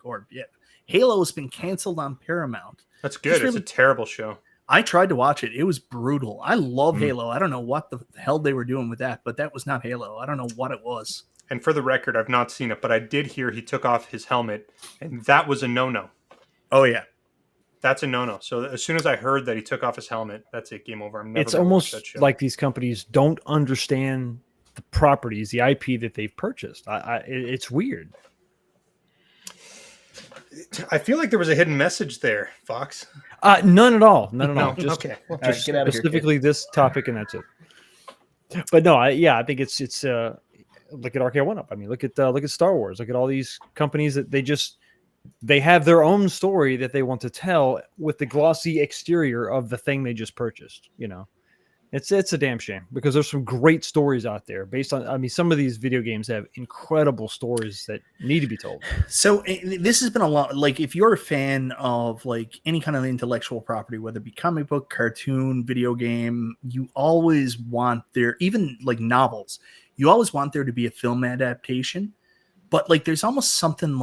Halo has been canceled on Paramount. That's good. It's a terrible show. I tried to watch it. It was brutal. I love Halo. I don't know what the hell they were doing with that, but that was not Halo. I don't know what it was. And for the record, I've not seen it, but I did hear he took off his helmet, and that was a no-no. Oh, yeah. That's a no-no. So as soon as I heard that he took off his helmet, that's it. Game over. It's almost like these companies don't understand the properties, the IP that they've purchased. It's weird. I feel like there was a hidden message there, Fox. None at all. None at all. Just, okay. Well, just get out of specifically here, this topic, and that's it. But no, I think it's look at Arcade1Up. I mean, look at Star Wars. Look at all these companies that they have their own story that they want to tell with the glossy exterior of the thing they just purchased. It's a damn shame because there's some great stories out there based on, some of these video games have incredible stories that need to be told. So this has been a lot. If you're a fan of any kind of intellectual property, whether it be comic book, cartoon, video game, you always want even novels, you always want there to be a film adaptation. But there's almost something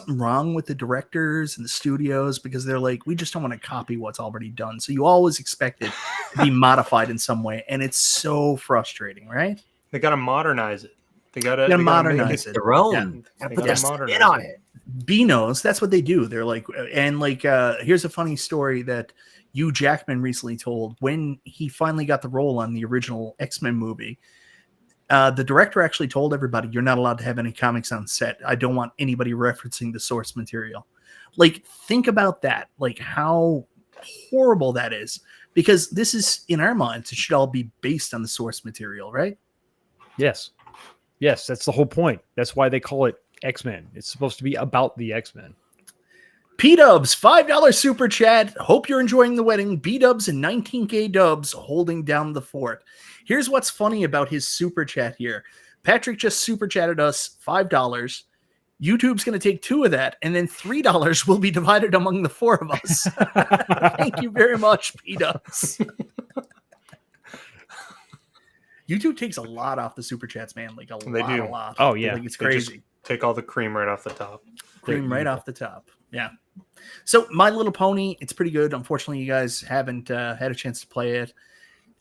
wrong with the directors and the studios because they're we just don't want to copy what's already done. So you always expect it to be modified in some way. And it's so frustrating, right? They got to modernize it. They got to modernize it. Their own. Got to put their spin on it. Beanos, that's what they do. They're like, and like, here's a funny story that Hugh Jackman recently told. When he finally got the role on the original X-Men movie, the director actually told everybody, you're not allowed to have any comics on set. I don't want anybody referencing the source material. Like, think about that. Like, how horrible that is. Because this is, in our minds, it should all be based on the source material, right? Yes. Yes, that's the whole point. That's why they call it X-Men. It's supposed to be about the X-Men. P-Dubs, $5 super chat. Hope you're enjoying the wedding. B-Dubs and 19K Dubs holding down the fort. Here's what's funny about his super chat here. Patrick just super chatted us $5. YouTube's going to take 2 of that, and then $3 will be divided among the 4 of us. Thank you very much, P-Dubs. YouTube takes a lot off the super chats, man. Like a lot. Oh, yeah. Like, it's crazy. Take all the cream right off the top. Cream right off the top. Yeah. So My Little Pony, it's pretty good. Unfortunately, you guys haven't had a chance to play it.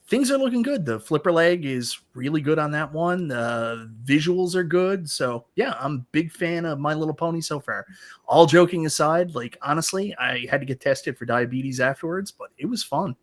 Things are looking good. The flipper leg is really good on that one. Visuals are good. So yeah, I'm a big fan of My Little Pony so far. All joking aside, like honestly, I had to get tested for diabetes afterwards, but it was fun.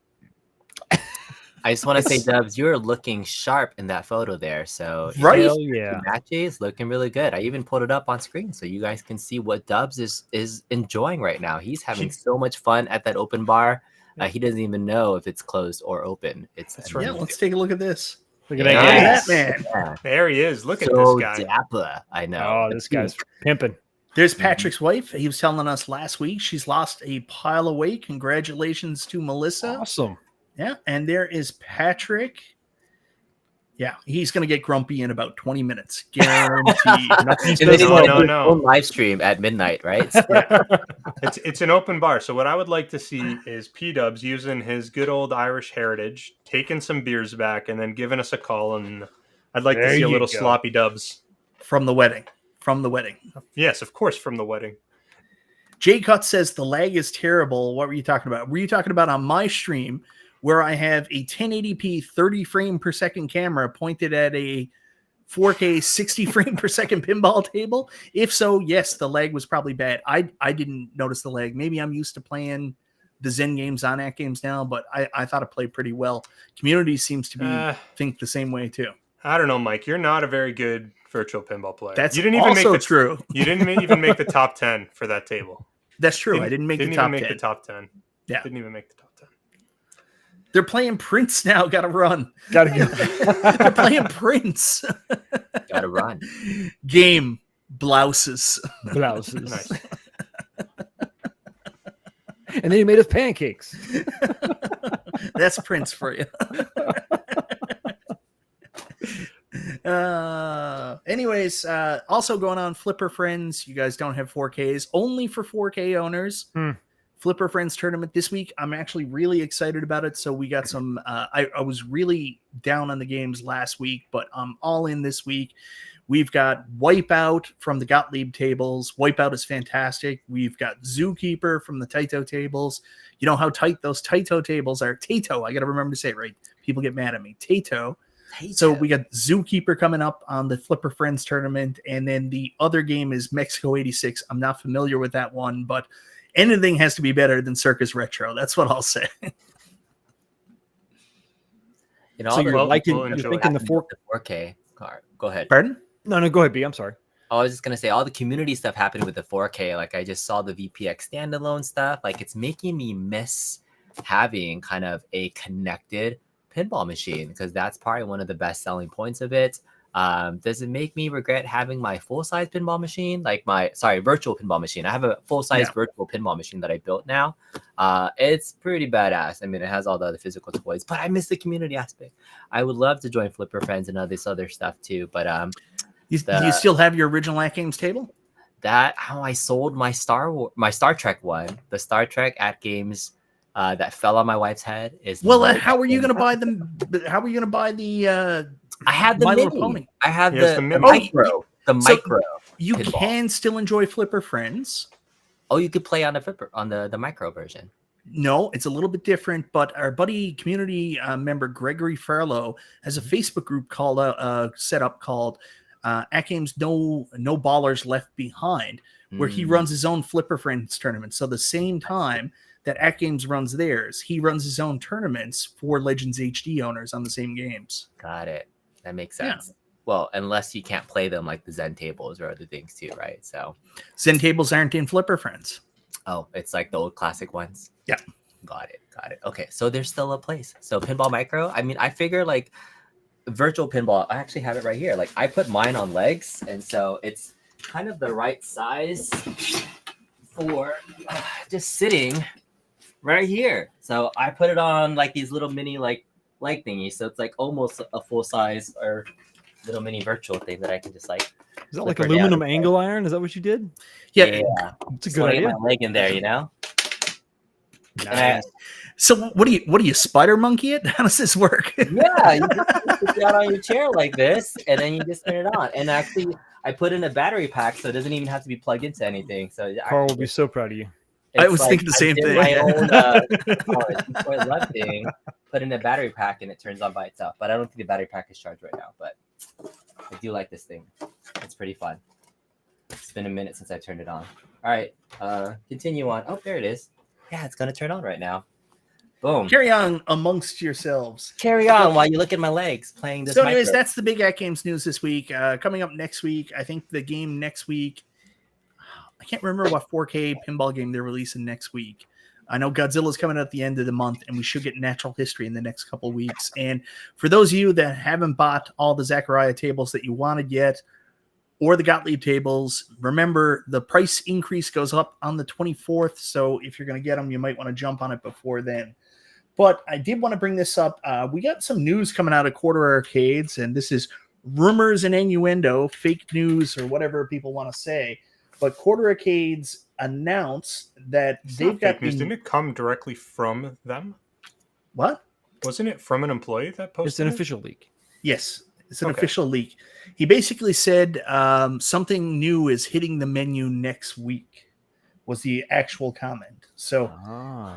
I just want to say, Dubs, you're looking sharp in that photo there. So right, Hell yeah, matches looking really good. I even pulled it up on screen so you guys can see what Dubs is enjoying right now. He's having so much fun at that open bar. He doesn't even know if it's closed or open. That's right. Yeah, let's take a look at this. Look at that That man. Yeah. There he is. Look at so this guy. Dapper, I know. Oh, this guy's pimping. There's Patrick's wife. He was telling us last week she's lost a pile of weight. Congratulations to Melissa. Awesome. Yeah, and there is Patrick. Yeah, he's going to get grumpy in about 20 minutes. Guaranteed. No. Live stream at midnight, right? Yeah. It's an open bar. So what I would like to see is P-Dubs using his good old Irish heritage, taking some beers back, and then giving us a call. And I'd like to see a little sloppy Dubs. From the wedding. Yes, of course, from the wedding. Jay Cut says the lag is terrible. What were you talking about? Were you talking about on my stream where I have a 1080p 30 frame per second camera pointed at a 4K 60 frame per second pinball table? If so, yes, the lag was probably bad. I didn't notice the lag. Maybe I'm used to playing the Zen games on AtGames now, but I thought it played pretty well. Community seems to be think the same way too. I don't know, Mike. You're not a very good virtual pinball player. That's you didn't even even make true. You didn't even make the top 10 for that table. That's true. I didn't make the top 10. The top 10. Yeah. Didn't even make the top 10. They're playing Prince now. Got to run. Gotta go. They're playing Prince. Gotta run. Game blouses. Nice. And then he made us pancakes. That's Prince for you. Anyways, also going on Flipper Friends. You guys don't have 4Ks. Only for 4K owners. Flipper Friends tournament this week. I'm actually really excited about it. So we got some, I was really down on the games last week, but I'm all in this week. We've got Wipeout from the Gottlieb tables. Wipeout is fantastic. We've got Zookeeper from the Taito tables. You know how tight those Taito tables are. Taito, I got to remember to say it right. People get mad at me. Taito. So we got Zookeeper coming up on the Flipper Friends tournament. And then the other game is Mexico 86. I'm not familiar with that one, but anything has to be better than Circus Retro. That's what I'll say. You know, so you're you're thinking the 4K card. Go ahead. Pardon? No, go ahead, B. I'm sorry. I was just going to say all the community stuff happened with the 4K. Like I just saw the VPX standalone stuff. Like it's making me miss having kind of a connected pinball machine because that's probably one of the best selling points of it. Does it make me regret having my full-size pinball machine? Like virtual pinball machine. I have a full-size virtual pinball machine that I built now. It's pretty badass. I mean, it has all the other physical toys, but I miss the community aspect. I would love to join Flipper Friends and all this other stuff too, but do you still have your original AtGames table? I sold my Star Trek one, the Star Trek AtGames that fell on my wife's head. How are you going to buy them? How are you going to buy the? I had the My mini. Little Pony. I have the micro. The micro. You pinball. can still enjoy Flipper Friends. Oh, you could play on the flipper on the micro version. No, it's a little bit different, but our buddy community member Gregory Farlow has a Facebook group called set up called AtGames No Ballers Left Behind, where he runs his own Flipper Friends tournament. So the same time that AtGames runs theirs, he runs his own tournaments for Legends HD owners on the same games. Got it. That makes sense. Yeah. Well, unless you can't play them like the Zen tables or other things too, right? So Zen tables aren't in Flipper Friends. Oh, it's like the old classic ones. Yeah. Got it. Okay, so there's still a place. So Pinball Micro, I mean, I figure like virtual pinball, I actually have it right here. Like I put mine on legs, and so it's kind of the right size for just sitting right here. So I put it on like these little mini like leg thingies. So it's like almost a full size or little mini virtual thing that I can just like. Is that like aluminum angle iron? Is that what you did? Yeah. It's a good idea. Get my leg in there, you know? Nice. So what do you spider monkey it? How does this work? Yeah, you just sit down on your chair like this, and then you just turn it on. And actually, I put in a battery pack, so it doesn't even have to be plugged into anything. So Carl will be so proud of you. I was thinking the same thing. My own love thing, put in a battery pack, and it turns on by itself. But I don't think the battery pack is charged right now. But I do like this thing. It's pretty fun. It's been a minute since I turned it on. All right, continue on. Oh, there it is. Yeah, it's gonna turn on right now. Boom. Carry on amongst yourselves. Carry on while you look at my legs playing this. So, anyways, that's the big AtGames news this week. Coming up next week, I think the game next week. I can't remember what 4K pinball game they're releasing next week. I know Godzilla's coming at the end of the month, and we should get Natural History in the next couple of weeks. And for those of you that haven't bought all the Zachariah tables that you wanted yet, or the Gottlieb tables, remember the price increase goes up on the 24th. So if you're going to get them, you might want to jump on it before then. But I did want to bring this up. We got some news coming out of Quarter Arcades, and this is rumors and innuendo, fake news, or whatever people want to say. But Quarter Arcades announced that they've got news. Didn't it come directly from them? What? Wasn't it from an employee that posted? It's an official leak. Yes, it's an official leak. He basically said something new is hitting the menu next week, was the actual comment. So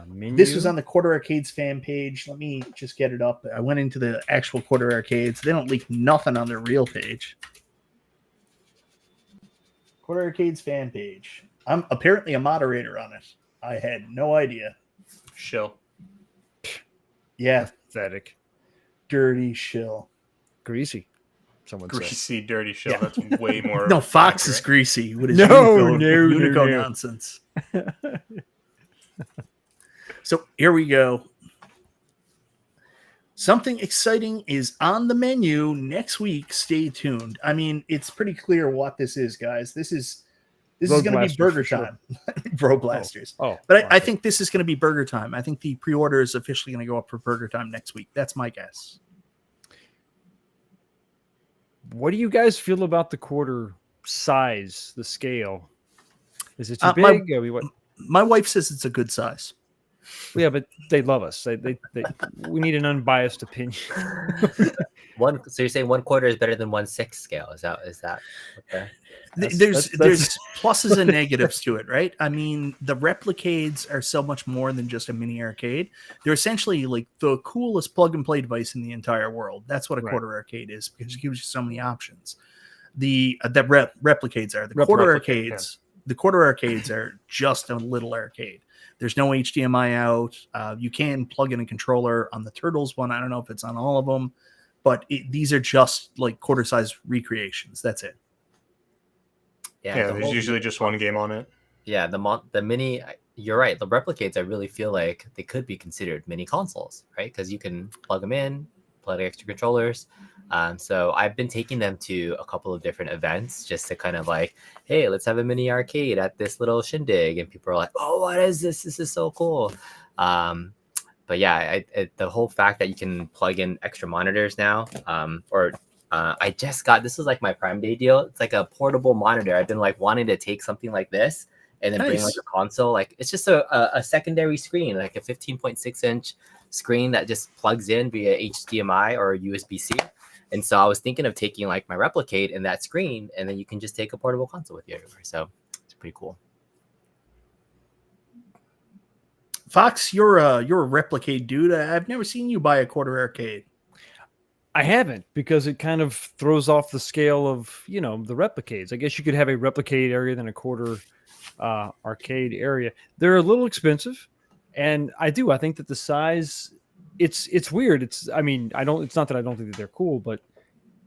this was on the Quarter Arcades fan page. Let me just get it up. I went into the actual Quarter Arcades. They don't leak nothing on their real page. Quarter Arcades fan page. I'm apparently a moderator on it. I had no idea. Shill. Yeah. Pathetic. Dirty shill. Greasy. Someone greasy, say. Dirty shill. Yeah. That's way more. No, Fox is greasy. What is Unico nonsense? So here we go. Something exciting is on the menu next week. Stay tuned. I mean, it's pretty clear what this is, guys. This is going to be burger time. Bro Blasters. But I think this is going to be burger time. I think the pre-order is officially going to go up for burger time next week. That's my guess. What do you guys feel about the quarter size, the scale? Is it too big? My wife says it's a good size. Yeah, but they love us. We need an unbiased opinion. So you're saying 1/4 is better than 1/6 scale? Is that? Okay. There's pluses and negatives to it, right? I mean, the Replicades are so much more than just a mini arcade. They're essentially like the coolest plug and play device in the entire world. That's what a quarter arcade is, because it gives you so many options. The Replicades are the quarter arcades. Yeah. The quarter arcades are just a little arcade. There's no HDMI out. You can plug in a controller on the Turtles one. I don't know if it's on all of them, but these are just like quarter size recreations. That's it. Yeah, there's usually just one game on it. Yeah, the mini. You're right. The Replicades, I really feel like they could be considered mini consoles, right? Because you can plug them in, plug extra controllers. So I've been taking them to a couple of different events just to kind of like, hey, let's have a mini arcade at this little shindig, and people are like, oh, what is this? This is so cool. But yeah, the whole fact that you can plug in extra monitors now, I just got, this was like my Prime Day deal. It's like a portable monitor. I've been like wanting to take something like this and then bring like a console. Like it's just a secondary screen, like a 15.6-inch screen that just plugs in via HDMI or USB-C. And so I was thinking of taking like my Replicate in that screen, and then you can just take a portable console with you everywhere. So it's pretty cool. Fox, you're a Replicate dude. I've never seen you buy a quarter arcade. I haven't, because it kind of throws off the scale of, the replicades. I guess you could have a replicate area than a quarter arcade area. They're a little expensive, and I think that the size, it's weird. It's not that I don't think that they're cool, but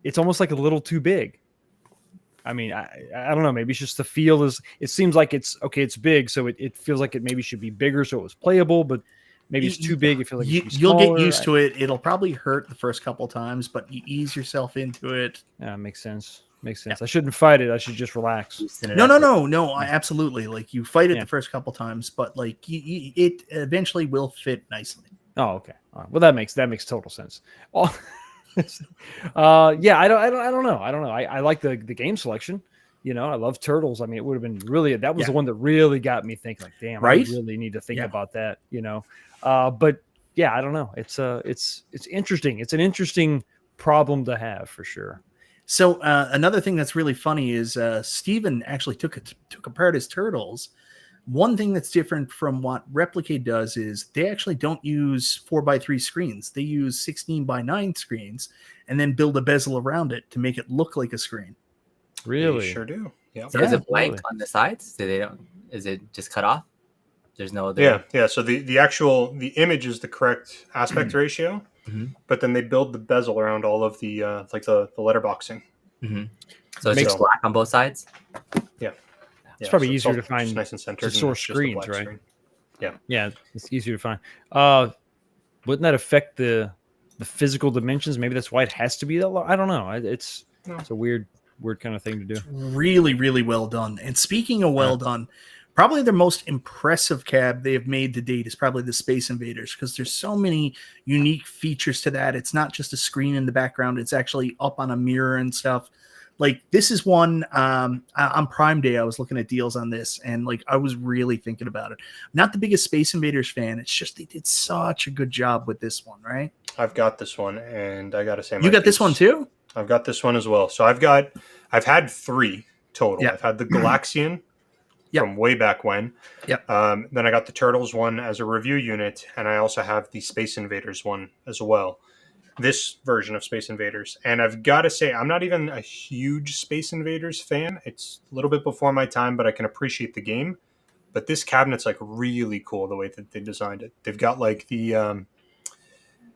it's almost like a little too big. I don't know. Maybe it's just the feel it seems like it's big, so it feels like it maybe should be bigger so it was playable, but maybe it's too big. It feels like you'll get used to it. It'll probably hurt the first couple times, but you ease yourself into it. Yeah, makes sense. Yeah. I shouldn't fight it. I should just relax. No. Absolutely. Like, you fight it the first couple times, but like it eventually will fit nicely. Oh, okay. All right. Well, that makes total sense. Yeah, I don't know. I like the game selection. I love turtles. I mean, it would have been that was the one that really got me thinking, like, damn, right? I really need to think about that, but yeah, I don't know. It's interesting. It's an interesting problem to have, for sure. So another thing that's really funny is Steven actually took apart his turtles. One thing that's different from what Replicate does is they actually don't use 4x3 screens. They use 16x9 screens and then build a bezel around it to make it look like a screen. Really? They sure do. Yeah. So is it blank on the sides? Is it just cut off? There's no other. Yeah. So the image is the correct aspect ratio, but then they build the bezel around all of the the letterboxing. So it's just black on both sides. Yeah. It's probably easier to find nice and centered to source screens, right? Screen. Yeah. Yeah, it's easier to find. Wouldn't that affect the physical dimensions? Maybe that's why it has to be that low. I don't know. It's a weird kind of thing to do. Really, really well done. And speaking of well done, probably the most impressive cab they have made to date is probably the Space Invaders, because there's so many unique features to that. It's not just a screen in the background. It's actually up on a mirror and stuff. Like, this is one on Prime Day, I was looking at deals on this, and like, I was really thinking about it. Not the biggest Space Invaders fan. It's just they did such a good job with this one, right? I've got this one, and I got to say, you got this one too? I've got this one as well. So I've had 3 total. Yeah. I've had the Galaxian from way back when. Yep. Then I got the Turtles one as a review unit, and I also have the Space Invaders one as well. This version of Space Invaders. And I've got to say, I'm not even a huge Space Invaders fan. It's a little bit before my time, but I can appreciate the game. But this cabinet's like really cool the way that they designed it. They've got like the,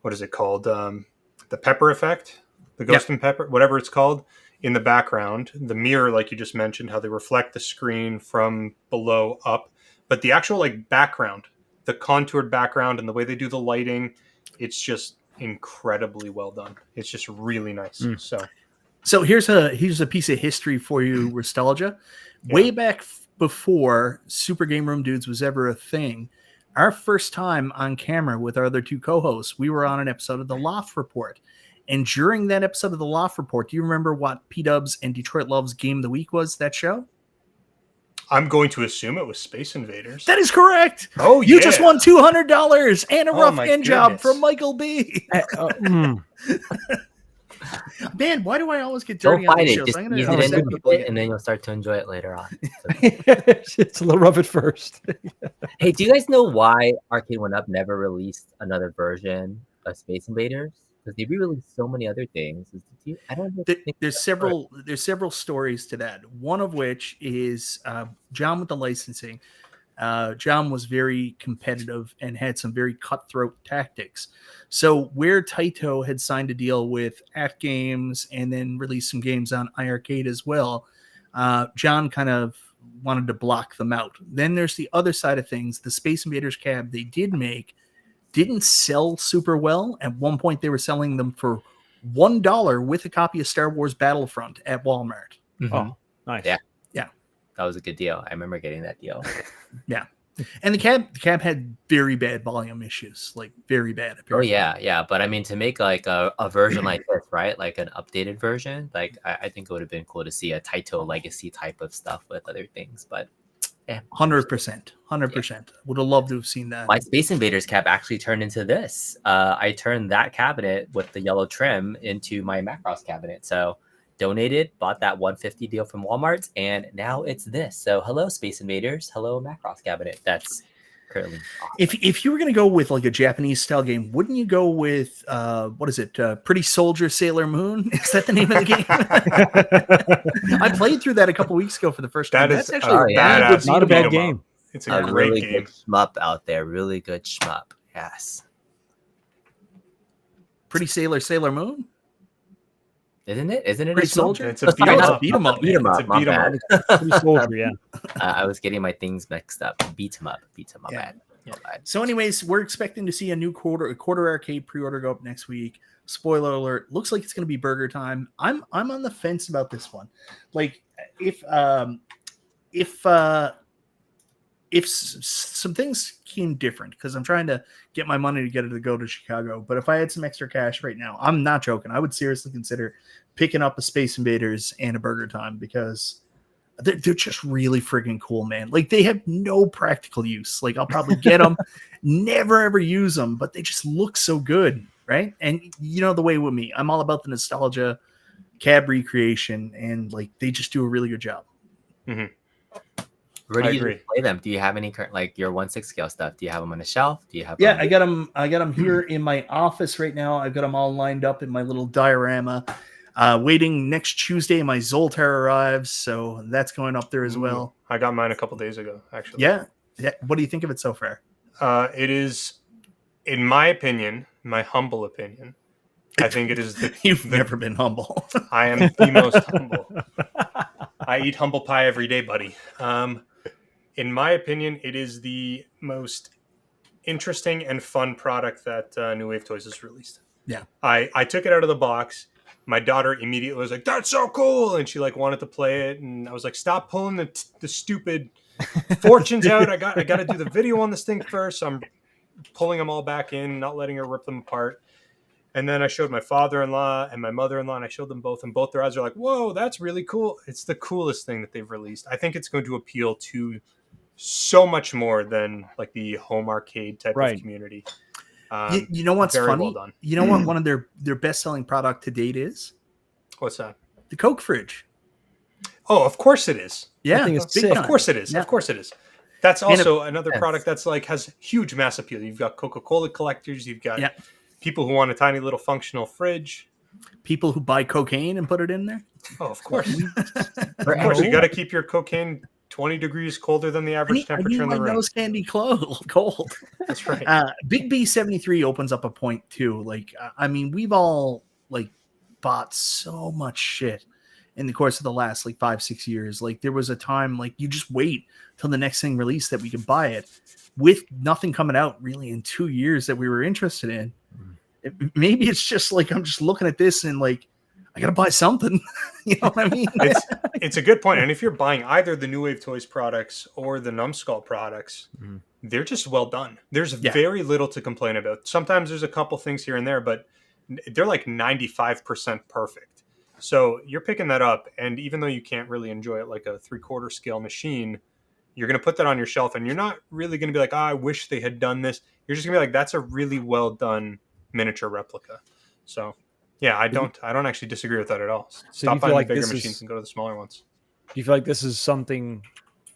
what is it called? The pepper effect, the ghost and pepper, whatever it's called, in the background. The mirror, like you just mentioned, how they reflect the screen from below up. But the actual like background, the contoured background and the way they do the lighting, it's just incredibly well done. It's just really nice. So here's a piece of history for you, Restalgia. Way back before Super Game Room Dudes was ever a thing, our first time on camera with our other 2 co-hosts, we were on an episode of The Loft Report. And during that episode of The Loft Report, do you remember what P-Dubs and Detroit Love's Game of the Week was, that show? I'm going to assume it was Space Invaders. That is correct. Oh, you just won $200 and a rough end job from Michael B. Man, why do I always get dirty on these shows? Just use it and then you'll start to enjoy it later on. It's a little rough at first. Hey, do you guys know why Arcade1Up never released another version of Space Invaders? Because they re-released so many other things. I don't think there's several stories to that. One of which is John with the licensing. John was very competitive and had some very cutthroat tactics. So where Taito had signed a deal with AtGames and then released some games on iArcade as well, John kind of wanted to block them out. Then there's the other side of things. The Space Invaders cab they did make didn't sell super well. At one point, they were selling them for $1 with a copy of Star Wars Battlefront at Walmart. Oh, nice. Yeah. That was a good deal. I remember getting that deal. Yeah. And the cab had very bad volume issues, like very bad. Apparently. Oh, yeah. But I mean, to make like a version like this, right? Like an updated version, like I think it would have been cool to see a Taito legacy type of stuff with other things. But yeah, 100%. Would have loved to have seen that. My Space Invaders cab actually turned into this. I turned that cabinet with the yellow trim into my Macross cabinet. So donated, bought that $150 deal from Walmart, and now it's this. So hello, Space Invaders. Hello, Macross cabinet. That's currently. If you were going to go with like a Japanese style game, wouldn't you go with what is it? Pretty Soldier Sailor Moon? Is that the name of the game? I played through that a couple weeks ago for the first time. That's actually not a bad game. It's a great really game. Good shmup out there. Really good shmup. Yes. Pretty Sailor Moon? Isn't it? Isn't it Pretty a Soldier? It's a beat 'em up. Beat 'em up. Beat 'em up. It's a beat 'em up. Pretty Soldier, yeah. I was getting my things mixed up. Beat 'em up. Yeah. Man. Yeah. So, anyways, we're expecting to see a new quarter arcade pre-order go up next week. Spoiler alert: looks like it's going to be burger time. I'm on the fence about this one. Like, if some things came different, because I'm trying to get my money to get it to go to Chicago, but if I had some extra cash right now, I'm not joking, I would seriously consider picking up a Space Invaders and a Burger Time, because they're just really freaking cool, man. Like, they have no practical use. Like, I'll probably get them, never ever use them, but they just look so good, right? And you know the way with me, I'm all about the nostalgia, cab recreation, and like they just do a really good job. Mm-hmm. Where do you play them? Do you have any current, like your 1/6 scale stuff? Do you have them on a shelf? Do you have? Yeah, I got them here in my office right now. I've got them all lined up in my little diorama. Waiting next Tuesday, my Zoltar arrives, so that's going up there as well. I got mine a couple days ago, actually. Yeah. What do you think of it so far? It is, in my opinion, my humble opinion, I think it is You've never been humble. I am the most humble. I eat humble pie every day, buddy. In my opinion, it is the most interesting and fun product that New Wave Toys has released. Yeah. I took it out of the box. My daughter immediately was like, "That's so cool!" And she like wanted to play it, and I was like, "Stop pulling the stupid fortunes out. I got to do the video on this thing first." So I'm pulling them all back in, not letting her rip them apart. And then I showed my father-in-law and my mother-in-law, and I showed them both, and both their eyes are like, "Whoa, that's really cool!" It's the coolest thing that they've released. I think it's going to appeal to so much more than like the home arcade type of community. You know what's funny? Well done. You know what one of their best-selling product to date is? What's that? The Coke fridge. Oh, of course it is. Yeah, I think it's big sick. time. Of course it is. Yeah. Of course it is. That's also another sense. product that's like has huge mass appeal. You've got Coca-Cola collectors. You've got Yeah. people who want a tiny little functional fridge. People who buy cocaine and put it in there. Oh, of course. Of course, you got to keep your cocaine 20 degrees colder than the average temperature in the my room. nose candy cold. That's right. Big B73 opens up a point too. Like, I mean, we've all like bought so much shit in the course of the last like 5-6 years. Like, there was a time like you just wait till the next thing released that we could buy it, with nothing coming out really in 2 years that we were interested in. Maybe it's just like I'm just looking at this and like I gotta buy something. You know what I mean? It's a good point. And if you're buying either the New Wave Toys products or the Numbskull products, they're just well done. There's very little to complain about. Sometimes there's a couple things here and there, but they're like 95% perfect. So you're picking that up, and even though you can't really enjoy it like a 3/4 scale machine, you're going to put that on your shelf, and you're not really going to be like, I wish they had done this. You're just going to be like, that's a really well done miniature replica. So yeah, I don't actually disagree with that at all. Stop buying the bigger machines and go to the smaller ones. Do you feel like this is something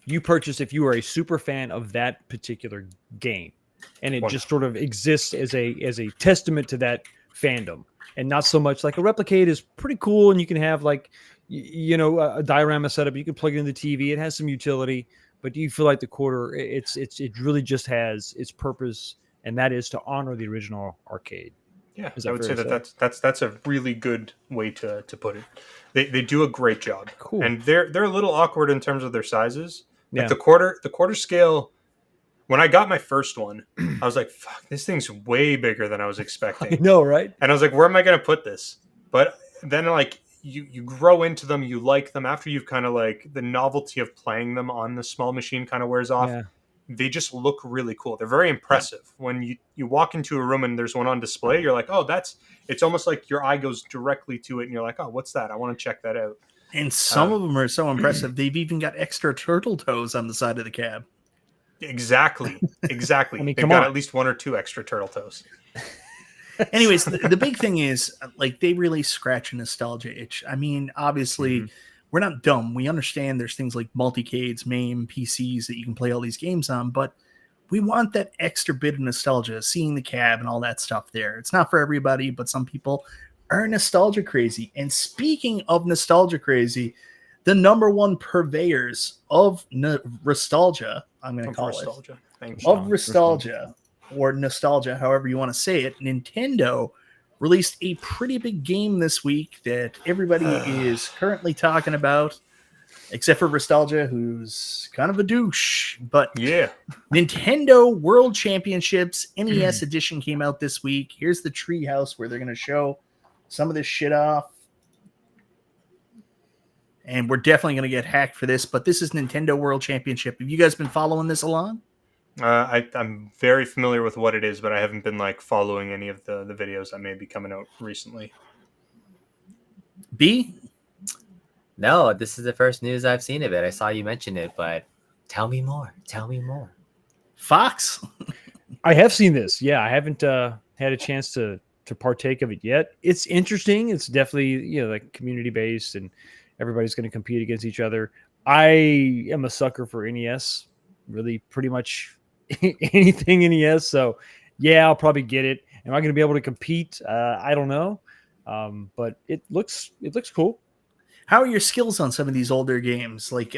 you purchased if you were a super fan of that particular game, and it just sort of exists as a testament to that fandom, and not so much like a Replicate is pretty cool, and you can have like a diorama setup, you can plug it in the TV, it has some utility, but do you feel like the quarter it really just has its purpose, and that is to honor the original arcade? Yeah, I would say that's a really good way to put it. They do a great job. Cool. And they're a little awkward in terms of their sizes. Like Yeah. the quarter scale. When I got my first one, I was like, "Fuck, this thing's way bigger than I was expecting." I know, right? And I was like, "Where am I going to put this?" But then like you grow into them, you like them after you've kind of like the novelty of playing them on the small machine kind of wears off. Yeah. They just look really cool. They're very impressive. When you walk into a room and there's one on display, you're like, oh, it's almost like your eye goes directly to it and you're like, oh, what's that? I want to check that out. And some of them are so impressive. They've even got extra turtle toes on the side of the cab. Exactly. I mean, they've got at least 1 or 2 extra turtle toes. Anyways, the big thing is like they really scratch a nostalgia itch. I mean, obviously, we're not dumb. We understand there's things like multicades, MAME, PCs that you can play all these games on, but we want that extra bit of nostalgia, seeing the cab and all that stuff there. It's not for everybody, but some people are nostalgia crazy. And speaking of nostalgia crazy, the number one purveyors of Restalgia, I'm going to call Restalgia. it, of Restalgia, or nostalgia, however you want to say it, Nintendo released a pretty big game this week that everybody is currently talking about, except for Restalgia, who's kind of a douche. But yeah, Nintendo World Championships NES Edition came out this week. Here's the treehouse where they're going to show some of this shit off. And we're definitely going to get hacked for this, but this is Nintendo World Championship. Have you guys been following this along? I'm very familiar with what it is, but I haven't been like following any of the videos that may be coming out recently. B? No, this is the first news I've seen of it. I saw you mention it, but tell me more. Tell me more. Fox? I have seen this. Yeah, I haven't had a chance to partake of it yet. It's interesting. It's definitely, like community based, and everybody's going to compete against each other. I am a sucker for NES, really pretty much anything NES. So yeah, I'll probably get it. Am I going to be able to compete? I don't know. But it looks cool. How are your skills on some of these older games? Like,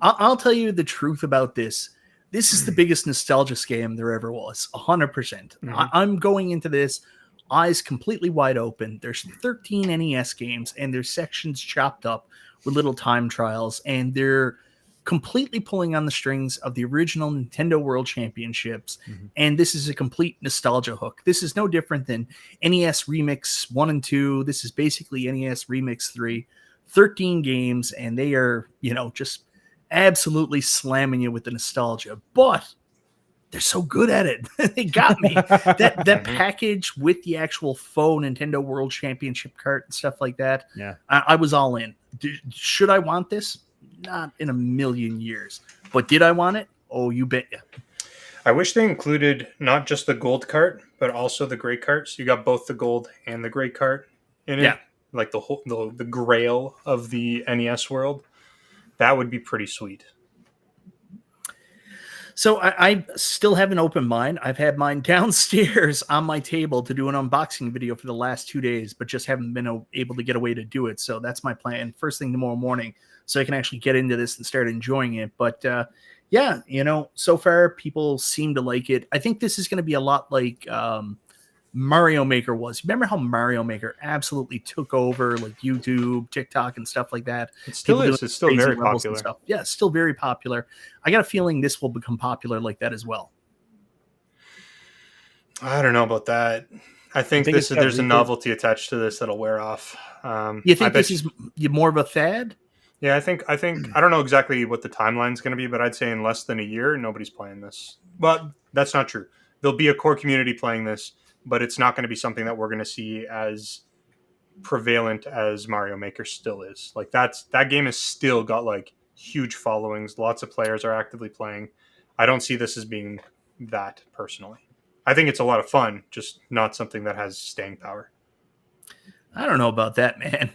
I'll tell you the truth about this. This is the biggest nostalgia scam there ever was. 100%. Mm-hmm. I'm going into this eyes completely wide open. There's 13 NES games, and there's sections chopped up with little time trials, and they're completely pulling on the strings of the original Nintendo World Championships. Mm-hmm. And this is a complete nostalgia hook. This is no different than NES Remix 1 and 2. This is basically NES Remix 3. 13 games, and they are, just absolutely slamming you with the nostalgia. But they're so good at it. They got me. That package with the actual faux Nintendo World Championship cart and stuff like that. Yeah, I was all in. Should I want this? Not in a million years. But did I want it? Oh, you bet. I wish they included not just the gold cart, but also the gray cart. So you got both the gold and the gray cart in it. Yeah. Like the grail of the NES world. That would be pretty sweet. So I still have an open mind. I've had mine downstairs on my table to do an unboxing video for the last 2 days, but just haven't been able to get away to do it. So that's my plan. First thing tomorrow morning, so I can actually get into this and start enjoying it. But yeah, so far people seem to like it. I think this is going to be a lot like Mario Maker was. Remember how Mario Maker absolutely took over like YouTube, TikTok, and stuff like that? It still is. It's still very popular. Yeah, it's still very popular. I got a feeling this will become popular like that as well. I don't know about that. I think there's a novelty attached to this that'll wear off. You think this is more of a fad? Yeah, I think I don't know exactly what the timeline is going to be, but I'd say in less than a year, nobody's playing this. But that's not true. There'll be a core community playing this, but it's not going to be something that we're going to see as prevalent as Mario Maker still is. Like that game has still got like huge followings. Lots of players are actively playing. I don't see this as being that personally. I think it's a lot of fun, just not something that has staying power. I don't know about that, man.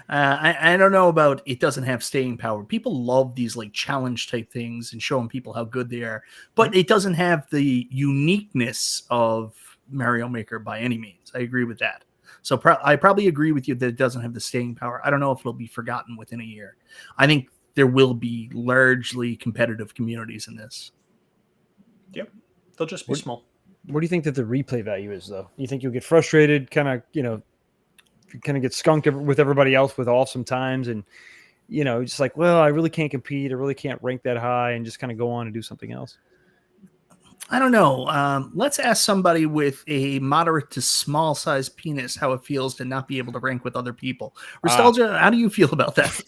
I don't know about it doesn't have staying power. People love these like challenge type things and showing people how good they are, but it doesn't have the uniqueness of Mario Maker by any means. I agree with that. So I probably agree with you that it doesn't have the staying power. I don't know if it'll be forgotten within a year. I think there will be largely competitive communities in this. Yep. They'll just be small. What do you think that the replay value is, though? You think you'll get frustrated, kind of get skunked with everybody else with awesome times, and just like, well, I really can't compete, I really can't rank that high, and just kind of go on and do something else? I don't know. Let's ask somebody with a moderate to small size penis how it feels to not be able to rank with other people. Restalgia, how do you feel about that?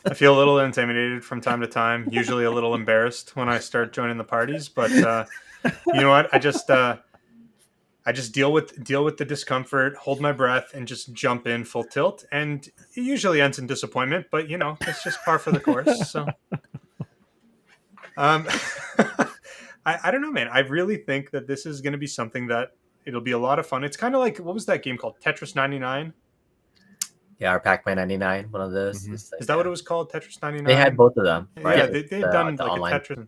I feel a little intimidated from time to time, usually a little embarrassed when I start joining the parties, but you know what? I just deal with the discomfort, hold my breath, and just jump in full tilt. And it usually ends in disappointment, but it's just par for the course. So, I don't know, man. I really think that this is going to be something that it'll be a lot of fun. It's kind of like, what was that game called? Tetris 99? Yeah, or Pac-Man 99, one of those. Mm-hmm. Is that what it was called? Tetris 99? They had both of them. Right? Yeah, they've done like a Tetris.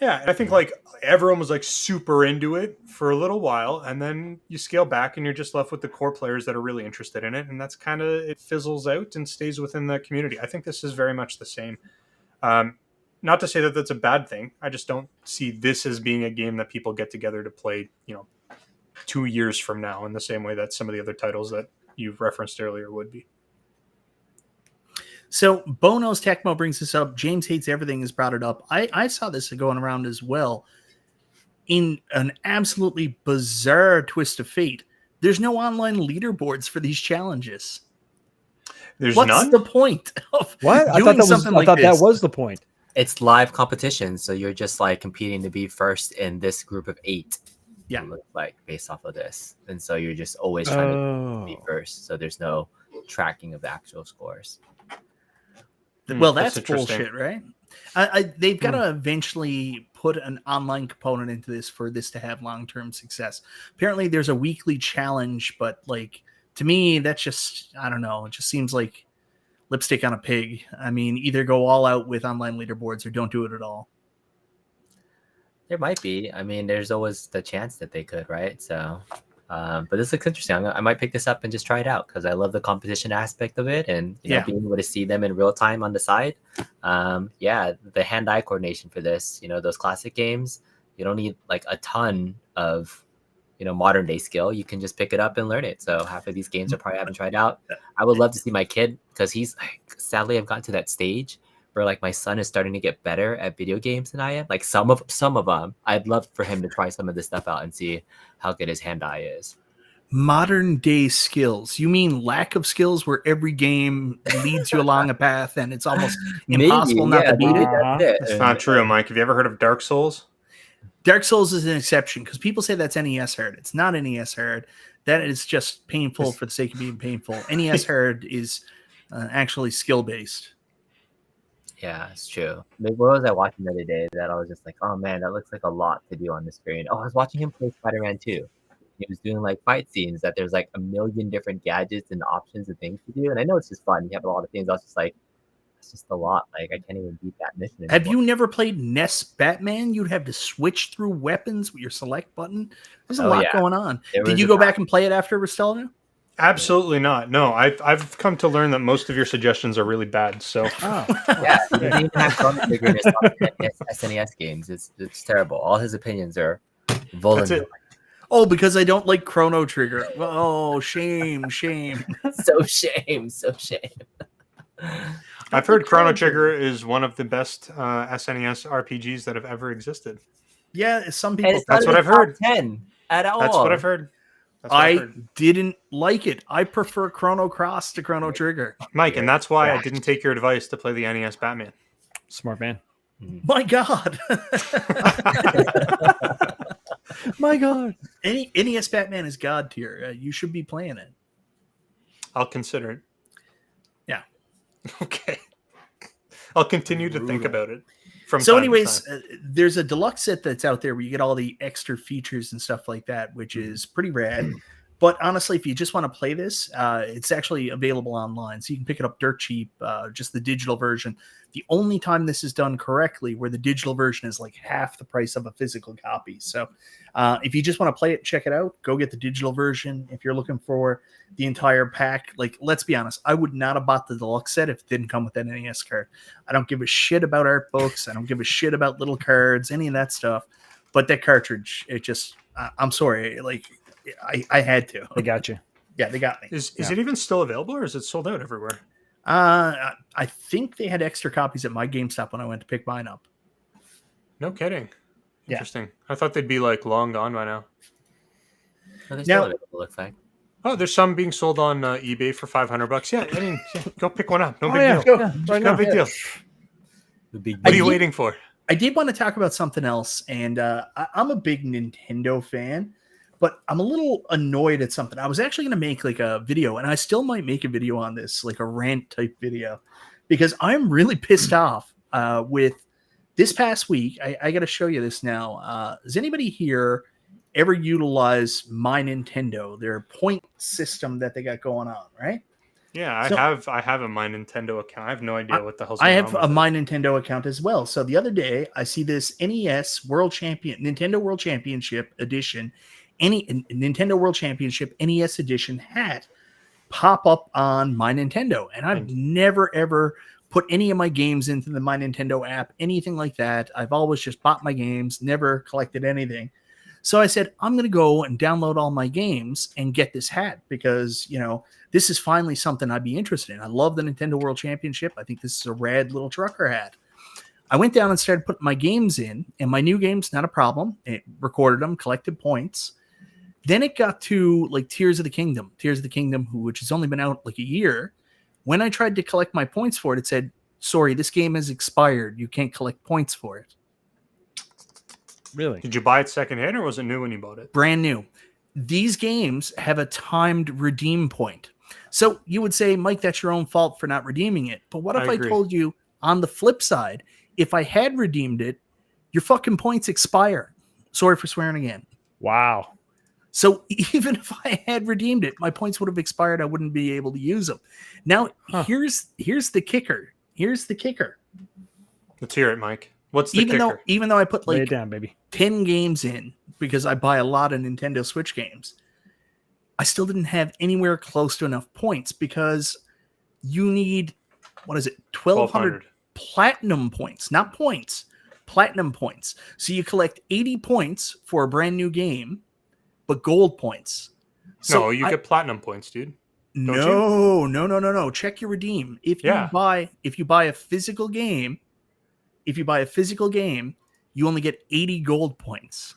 Yeah, and I think like everyone was like super into it for a little while, and then you scale back and you're just left with the core players that are really interested in it, and that's kind of it fizzles out and stays within the community. I think this is very much the same. Not to say that that's a bad thing. I just don't see this as being a game that people get together to play, 2 years from now in the same way that some of the other titles that you've referenced earlier would be. So Bono's Tecmo brings this up. James Hates Everything has brought it up. I saw this going around as well. In an absolutely bizarre twist of fate, there's no online leaderboards for these challenges. What's none? the point of What? I doing thought something like that this? was the point. It's live competition, so you're just like competing to be first in this group of 8. Yeah, like based off of this, and so you're just always trying to be first. So there's no tracking of the actual scores. Well, that's bullshit, right? They've got to eventually put an online component into this for this to have long-term success. Apparently, there's a weekly challenge, but like to me, that's just I don't know. It just seems like lipstick on a pig. I mean, either go all out with online leaderboards or don't do it at all. There might be. I mean, there's always the chance that they could, right? So, but this looks interesting. I might pick this up and just try it out because I love the competition aspect of it, and you know, being able to see them in real time on the side. The hand-eye coordination for this, those classic games, you don't need like a ton of modern day skill. You can just pick it up and learn it. So half of these games I probably haven't tried out. I would love to see my kid, because he's sadly I've gotten to that stage where like my son is starting to get better at video games than I am. Like some of them, I'd love for him to try some of this stuff out and see how good his hand-eye is. Modern day skills. You mean lack of skills where every game leads you along a path and it's almost impossible not to beat it? It's not true, Mike. Have you ever heard of Dark Souls? Dark Souls is an exception because people say that's NES hard. It's not NES hard. That is just painful for the sake of being painful. NES hard is actually skill-based. Yeah, it's true. What was I watching the other day that I was just like, oh man, that looks like a lot to do on the screen. Oh, I was watching him play Spider-Man 2. He was doing like fight scenes that there's like a million different gadgets and options and things to do. And I know it's just fun. You have a lot of things. I was just like, it's just a lot. Like I can't even beat that mission anymore. Have you never played NES Batman? You'd have to switch through weapons with your select button. There's a lot going on. Did you go back and play it after Restalgia? Absolutely not. No, I've come to learn that most of your suggestions are really bad. So yeah, he doesn't even have Chrono Trigger in his SNES games. It's terrible. All his opinions are vulnerable. Oh, because I don't like Chrono Trigger. Oh, shame. So shame. I've heard Chrono Trigger is one of the best SNES RPGs that have ever existed. Yeah, some people. That's what I've heard. 10 at all. That's what I've heard. I didn't like it. I prefer Chrono Cross to Chrono Trigger. Mike, and that's why I didn't take your advice to play the NES Batman. Smart man. My God. My God. NES Batman is God tier. You should be playing it. I'll consider it. Yeah. Okay. I'll continue to think about it. There's a deluxe set that's out there where you get all the extra features and stuff like that, which is pretty rad. But honestly, if you just want to play this, it's actually available online. So you can pick it up dirt cheap, just the digital version. The only time this is done correctly, where the digital version is like half the price of a physical copy. So if you just want to play it, check it out, go get the digital version. If you're looking for the entire pack, like, let's be honest, I would not have bought the deluxe set if it didn't come with that NES card. I don't give a shit about art books. I don't give a shit about little cards, any of that stuff. But that cartridge, it just, I'm sorry, like, I had to. They got you. Yeah, they got me. Is it even still available, or is it sold out everywhere? I think they had extra copies at my GameStop when I went to pick mine up. No kidding. Interesting. Yeah. I thought they'd be like long gone by now. Now, looks like. Oh, there's some being sold on eBay for $500. Yeah, I mean, go pick one up. No big deal. No big deal. What are you waiting for? I did want to talk about something else, and I'm a big Nintendo fan. But I'm a little annoyed at something. I was actually going to make like a video, and I still might make a video on this, like a rant type video, because I'm really pissed off with this past week. I got to show you this now. Does anybody here ever utilize My Nintendo, their point system that they got going on, right? Yeah, I have a My Nintendo account. I have no idea what the hell's I going have on a with My Nintendo account as well. So the other day, I see this Nintendo World Championship edition, Nintendo World Championship NES edition hat pop up on My Nintendo, and I've never ever put any of my games into the My Nintendo app, anything like that. I've always just bought my games, never collected anything. So I said, I'm going to go and download all my games and get this hat because, this is finally something I'd be interested in. I love the Nintendo World Championship. I think this is a rad little trucker hat. I went down and started putting my games in, and my new games, not a problem. It recorded them, collected points. Then it got to like Tears of the Kingdom, which has only been out like a year. When I tried to collect my points for it, it said, sorry, this game has expired. You can't collect points for it. Really? Did you buy it secondhand or was it new when you bought it? Brand new. These games have a timed redeem point. So you would say, Mike, that's your own fault for not redeeming it. But what if I told you on the flip side, if I had redeemed it, your fucking points expire? Sorry for swearing again. Wow. So even if I had redeemed it, my points would have expired. I wouldn't be able to use them. Now, here's the kicker. Here's the kicker. Let's hear it, Mike. What's the kicker? Even though I put Lay like it down, baby. 10 games in because I buy a lot of Nintendo Switch games, I still didn't have anywhere close to enough points because you need, 1,200 platinum points, not points, platinum points. So you collect 80 points for a brand new game, but gold points. So no, you get platinum points, dude. No. Check your redeem. If you buy a physical game, you only get 80 gold points.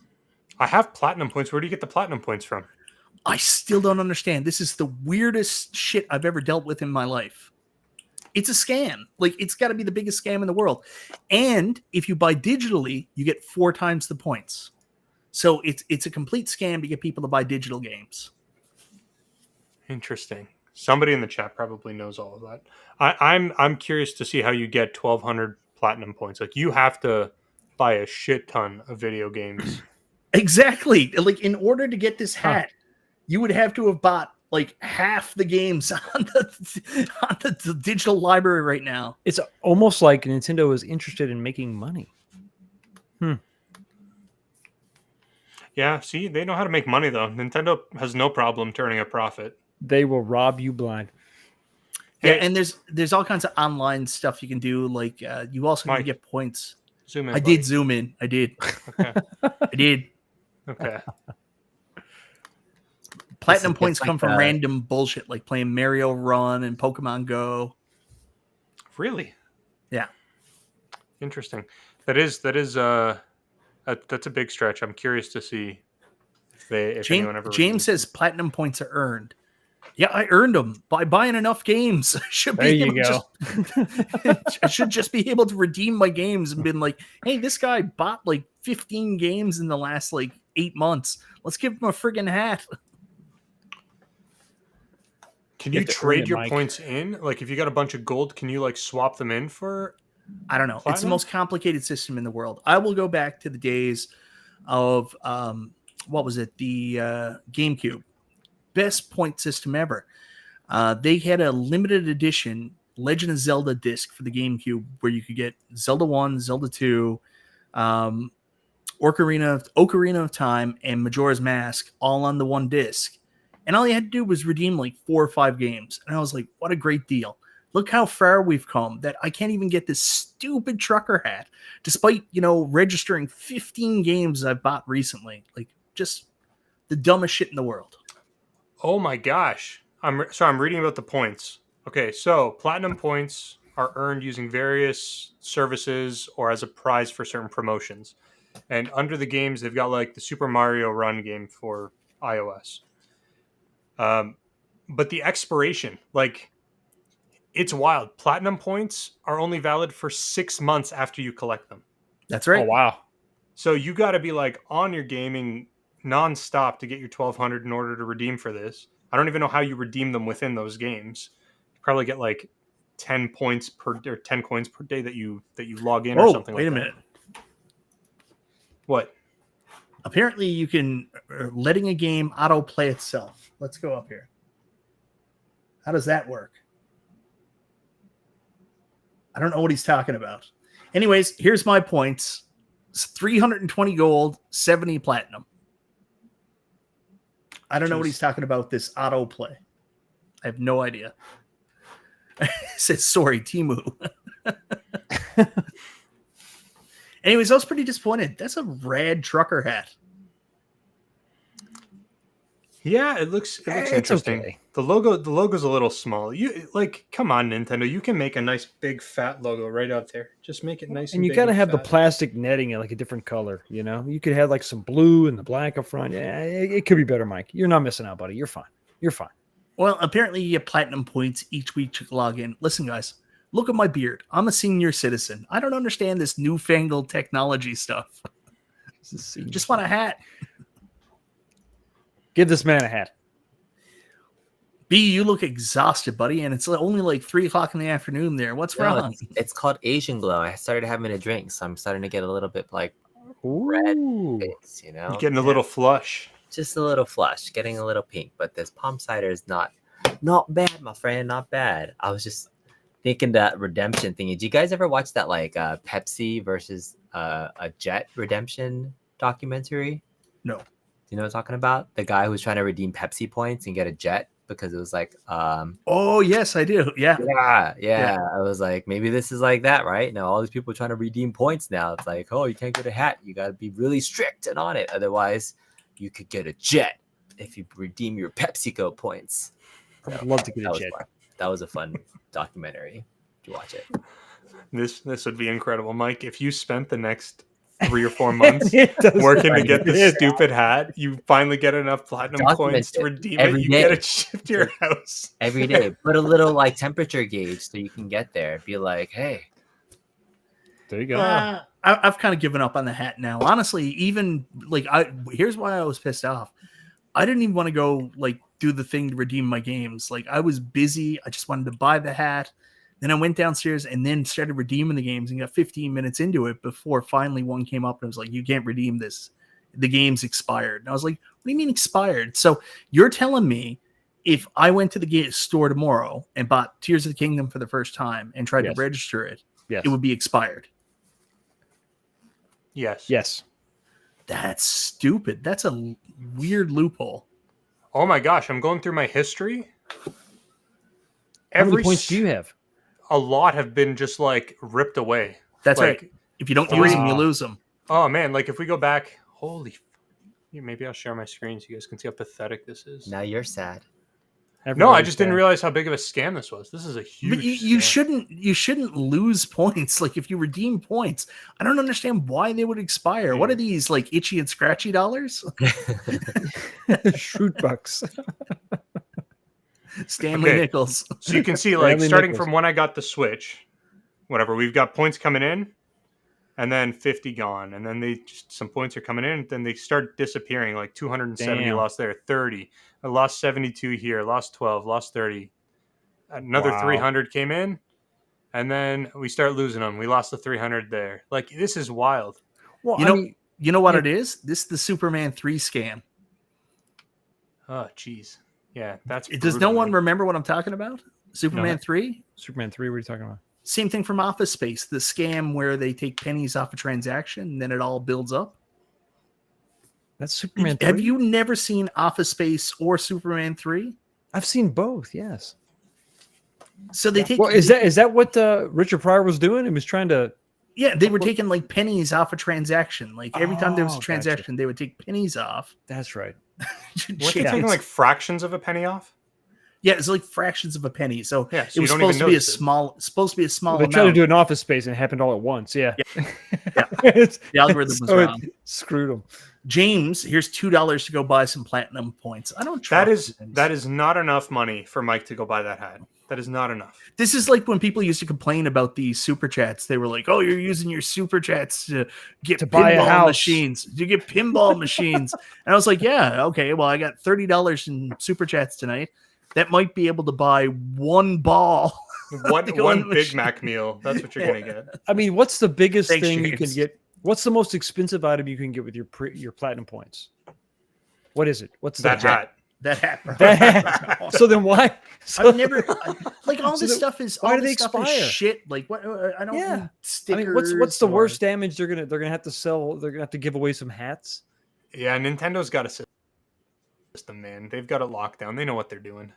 I have platinum points. Where do you get the platinum points from? I still don't understand. This is the weirdest shit I've ever dealt with in my life. It's a scam. Like, it's got to be the biggest scam in the world. And if you buy digitally, you get 4 times the points. So it's a complete scam to get people to buy digital games. Interesting. Somebody in the chat probably knows all of that. I'm curious to see how you get 1,200 platinum points. Like, you have to buy a shit ton of video games. Exactly. Like, in order to get this hat, you would have to have bought like half the games on the digital library right now. It's almost like Nintendo is interested in making money. Yeah, see, they know how to make money though. Nintendo has no problem turning a profit. They will rob you blind. Yeah, and there's all kinds of online stuff you can do. Like you also can get points. Zoom in. I did zoom in. I did. Okay. I did. Okay. Platinum points come from random bullshit like playing Mario Run and Pokemon Go. Really? Yeah. Interesting. That's a big stretch. I'm curious to see if anyone ever. James says platinum points are earned. Yeah, I earned them by buying enough games. I should just be able to redeem my games and been like, hey, this guy bought like 15 games in the last like 8 months. Let's give him a friggin' hat. Can you trade your points in? Like, if you got a bunch of gold, can you like swap them in for? I don't know. Platinum? It's the most complicated system in the world. I will go back to the days of what was it? The GameCube. Best point system ever. They had a limited edition Legend of Zelda disc for the GameCube where you could get Zelda 1, Zelda 2, Ocarina of Time, and Majora's Mask all on the one disc. And all you had to do was redeem like 4 or 5 games. And I was like, what a great deal. Look how far we've come that I can't even get this stupid trucker hat, despite, registering 15 games I've bought recently. Like, just the dumbest shit in the world. Oh my gosh. I'm reading about the points. Okay, so platinum points are earned using various services or as a prize for certain promotions. And under the games, they've got like the Super Mario Run game for iOS. But the expiration, like, it's wild. Platinum points are only valid for 6 months after you collect them. That's right. Oh, wow. So you got to be like on your gaming nonstop to get your 1,200 in order to redeem for this. I don't even know how you redeem them within those games. You probably get like 10 points per or 10 coins per day that you log in or something like that. Wait a minute. What? Apparently you can letting a game auto play itself. Let's go up here. How does that work? I don't know what he's talking about. Anyways, here's my points. It's 320 gold, 70 platinum. I don't know what he's talking about, this autoplay. I have no idea. It says, sorry, Timu. Anyways, I was pretty disappointed. That's a rad trucker hat. Yeah, it looks interesting. Okay. The logo's a little small. You come on, Nintendo. You can make a nice big fat logo right out there. Just make it nice. And you big gotta have the fat. plastic netting in like a different color. You know, you could have like some blue and the black up front. Yeah, it could be better, Mike. You're not missing out, buddy. You're fine. You're fine. Well, apparently you get platinum points each week to log in. Listen, guys, look at my beard. I'm a senior citizen. I don't understand this newfangled technology stuff. Just want a hat. Give this man a hat. B, you look exhausted, buddy, and it's only like 3 o'clock in the afternoon there. What's wrong? It's called Asian glow. I started having a drink, so I'm starting to get a little bit like red face, you know? You're getting a little flush. Just a little flush, getting a little pink. But this palm cider is not bad, my friend, not bad. I was just thinking that redemption thing. Did you guys ever watch that like Pepsi versus a Jet redemption documentary? No. Do you know what I'm talking about? The guy who was trying to redeem Pepsi points and get a Jet because it was like oh yes, I do. Yeah. I was like, maybe this is like that, right? Now all these people are trying to redeem points now. It's like, oh, you can't get a hat. You got to be really strict and on it. Otherwise, you could get a Jet if you redeem your PepsiCo points. I'd love to get a Jet. That was a fun documentary to watch it. This would be incredible, Mike. If you spent the next 3 or 4 months It does working to sound get this good. stupid hat, you finally get enough platinum Document coins to it redeem every it. You day. get it shipped to your house. Every day. Put a little like temperature gauge so you can get there. Be like, hey. There you go. I've kind of given up on the hat now. Honestly, even like here's why I was pissed off. I didn't even want to go like do the thing to redeem my games. Like I was busy. I just wanted to buy the hat. Then I went downstairs and then started redeeming the games and got 15 minutes into it before finally one came up and was like, you can't redeem this. The game's expired. And I was like, what do you mean expired? So you're telling me if I went to the store tomorrow and bought Tears of the Kingdom for the first time and tried to register it, it would be expired. Yes. That's stupid. That's a weird loophole. Oh my gosh, I'm going through my history. How many points do you have? A lot have been just like ripped away. That's like, right. If you don't use them, you lose them. Oh man, like if we go back, maybe I'll share my screen so you guys can see how pathetic this is. Now you're sad. No, I just didn't realize how big of a scam this was. This is a huge. But you shouldn't lose points. Like if you redeem points, I don't understand why they would expire. What are these like itchy and scratchy dollars? Shoot bucks. Stanley Nichols. So you can see like starting from when I got the Switch, whatever, we've got points coming in, and then 50 gone, and then some points are coming in, then they start disappearing. Like 270 lost there, 30. I lost 72 here, lost 12, lost 30. Another 300 came in, and then we start losing them. We lost the 300 there. Like, this is wild. Well, you know what it is? This is the Superman 3 scam. Oh, jeez. Yeah, that's Does no one remember what I'm talking about? Superman 3? Superman 3, what are you talking about? Same thing from Office Space. The scam where they take pennies off a transaction, and then it all builds up. That's Superman 3? Have you never seen Office Space or Superman 3? I've seen both, yes. So they take. Well, is that what Richard Pryor was doing? He was trying to. Yeah, they were taking like pennies off a transaction. Like every time there was a transaction, they would take pennies off. That's right. Weren't they taking like fractions of a penny off? Yeah, it's like fractions of a penny. So, so it was supposed to be a small. They tried to do an Office Space and it happened all at once. Yeah. The algorithm was wrong. Screwed them. James, here's $2 to go buy some platinum points. I don't trust that is not enough money for Mike to go buy that hat. That is not enough. This is like when people used to complain about the super chats. They were like, "Oh, you're using your super chats to buy a house. machines. You get pinball machines." And I was like, "Yeah, okay. Well, I got $30 in super chats tonight. That might be able to buy one ball." One Big Mac meal. That's what you're gonna get. I mean, what's the biggest thing James. you can get? What's the most expensive item you can get with your platinum points? What is it? What's that hat? That hat. That, so then why? So, I've never like all So this then stuff is why all do they this stuff is expire? shit. Like what? I don't Yeah. need I stickers. mean, what's the or- worst damage they're gonna have to sell? They're gonna have to give away some hats. Yeah, Nintendo's got a system, man. They've got it locked down. They know what they're doing.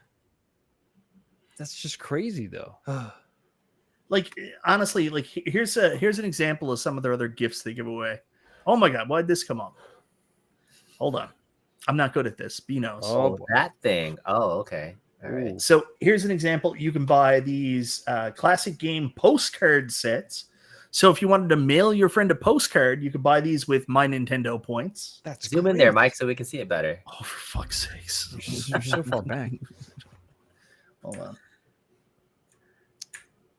That's just crazy, though. Like honestly, like here's an example of some of their other gifts they give away. Oh my god, why'd this come up? Hold on, I'm not good at this. B knows. Oh, Oh, that thing. Oh, okay. All right. Ooh. So here's an example. You can buy these classic game postcard sets. So if you wanted to mail your friend a postcard, you could buy these with My Nintendo points. That's Zoom in there, crazy. Mike, so we can see it better. Oh, for fuck's sakes! You're so far back. Hold on.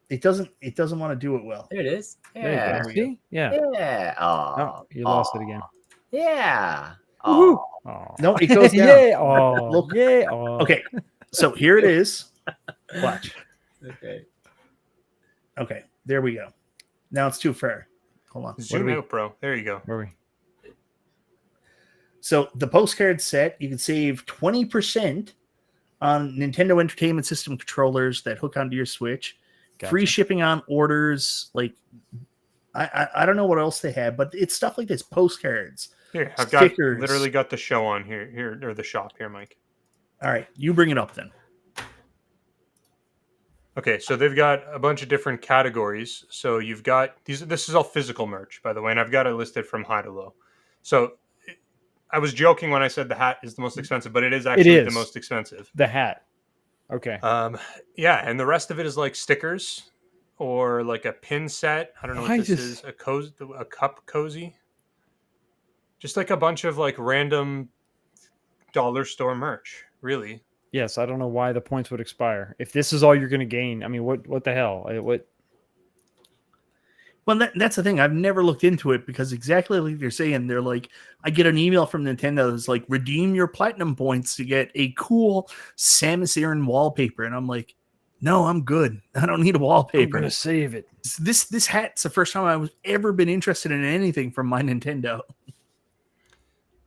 It doesn't want to do it well. There it is. There Yeah. you go. See? Yeah. Yeah. Oh, Oh, you lost it again. Yeah. Woohoo. Oh. Oh. No, it goes down. Yeah. Oh. Look. Yeah. Oh. Okay, so here it is. Watch. Okay. Okay, there we go. Now it's too far. Hold on. Zoom out, bro. There you go. Where are we? So the postcard set, you can save 20% on Nintendo Entertainment System controllers that hook onto your Switch. Gotcha. Free shipping on orders. Like I don't know what else they have, but it's stuff like this: postcards. Here, I've Stickers. literally got the show on here, or the shop here, Mike. All right, you bring it up then. Okay, so they've got a bunch of different categories. So you've got these. This is all physical merch, by the way, and I've got it listed from high to low. So I was joking when I said the hat is the most expensive, but it is actually the is. most expensive. The hat. Okay. Yeah, and the rest of it is like stickers or like a pin set. I don't know Why what this does- is. A cup cozy. Just like a bunch of like random dollar store merch, really. Yes, I don't know why the points would expire. If this is all you're going to gain, I mean, what the hell? What? Well, that's the thing. I've never looked into it because exactly like they're saying, they're like, I get an email from Nintendo that's like, redeem your platinum points to get a cool Samus Aran wallpaper, and I'm like, no, I'm good. I don't need a I'm wallpaper. going to save it. This hat's the first time I've ever been interested in anything from my Nintendo.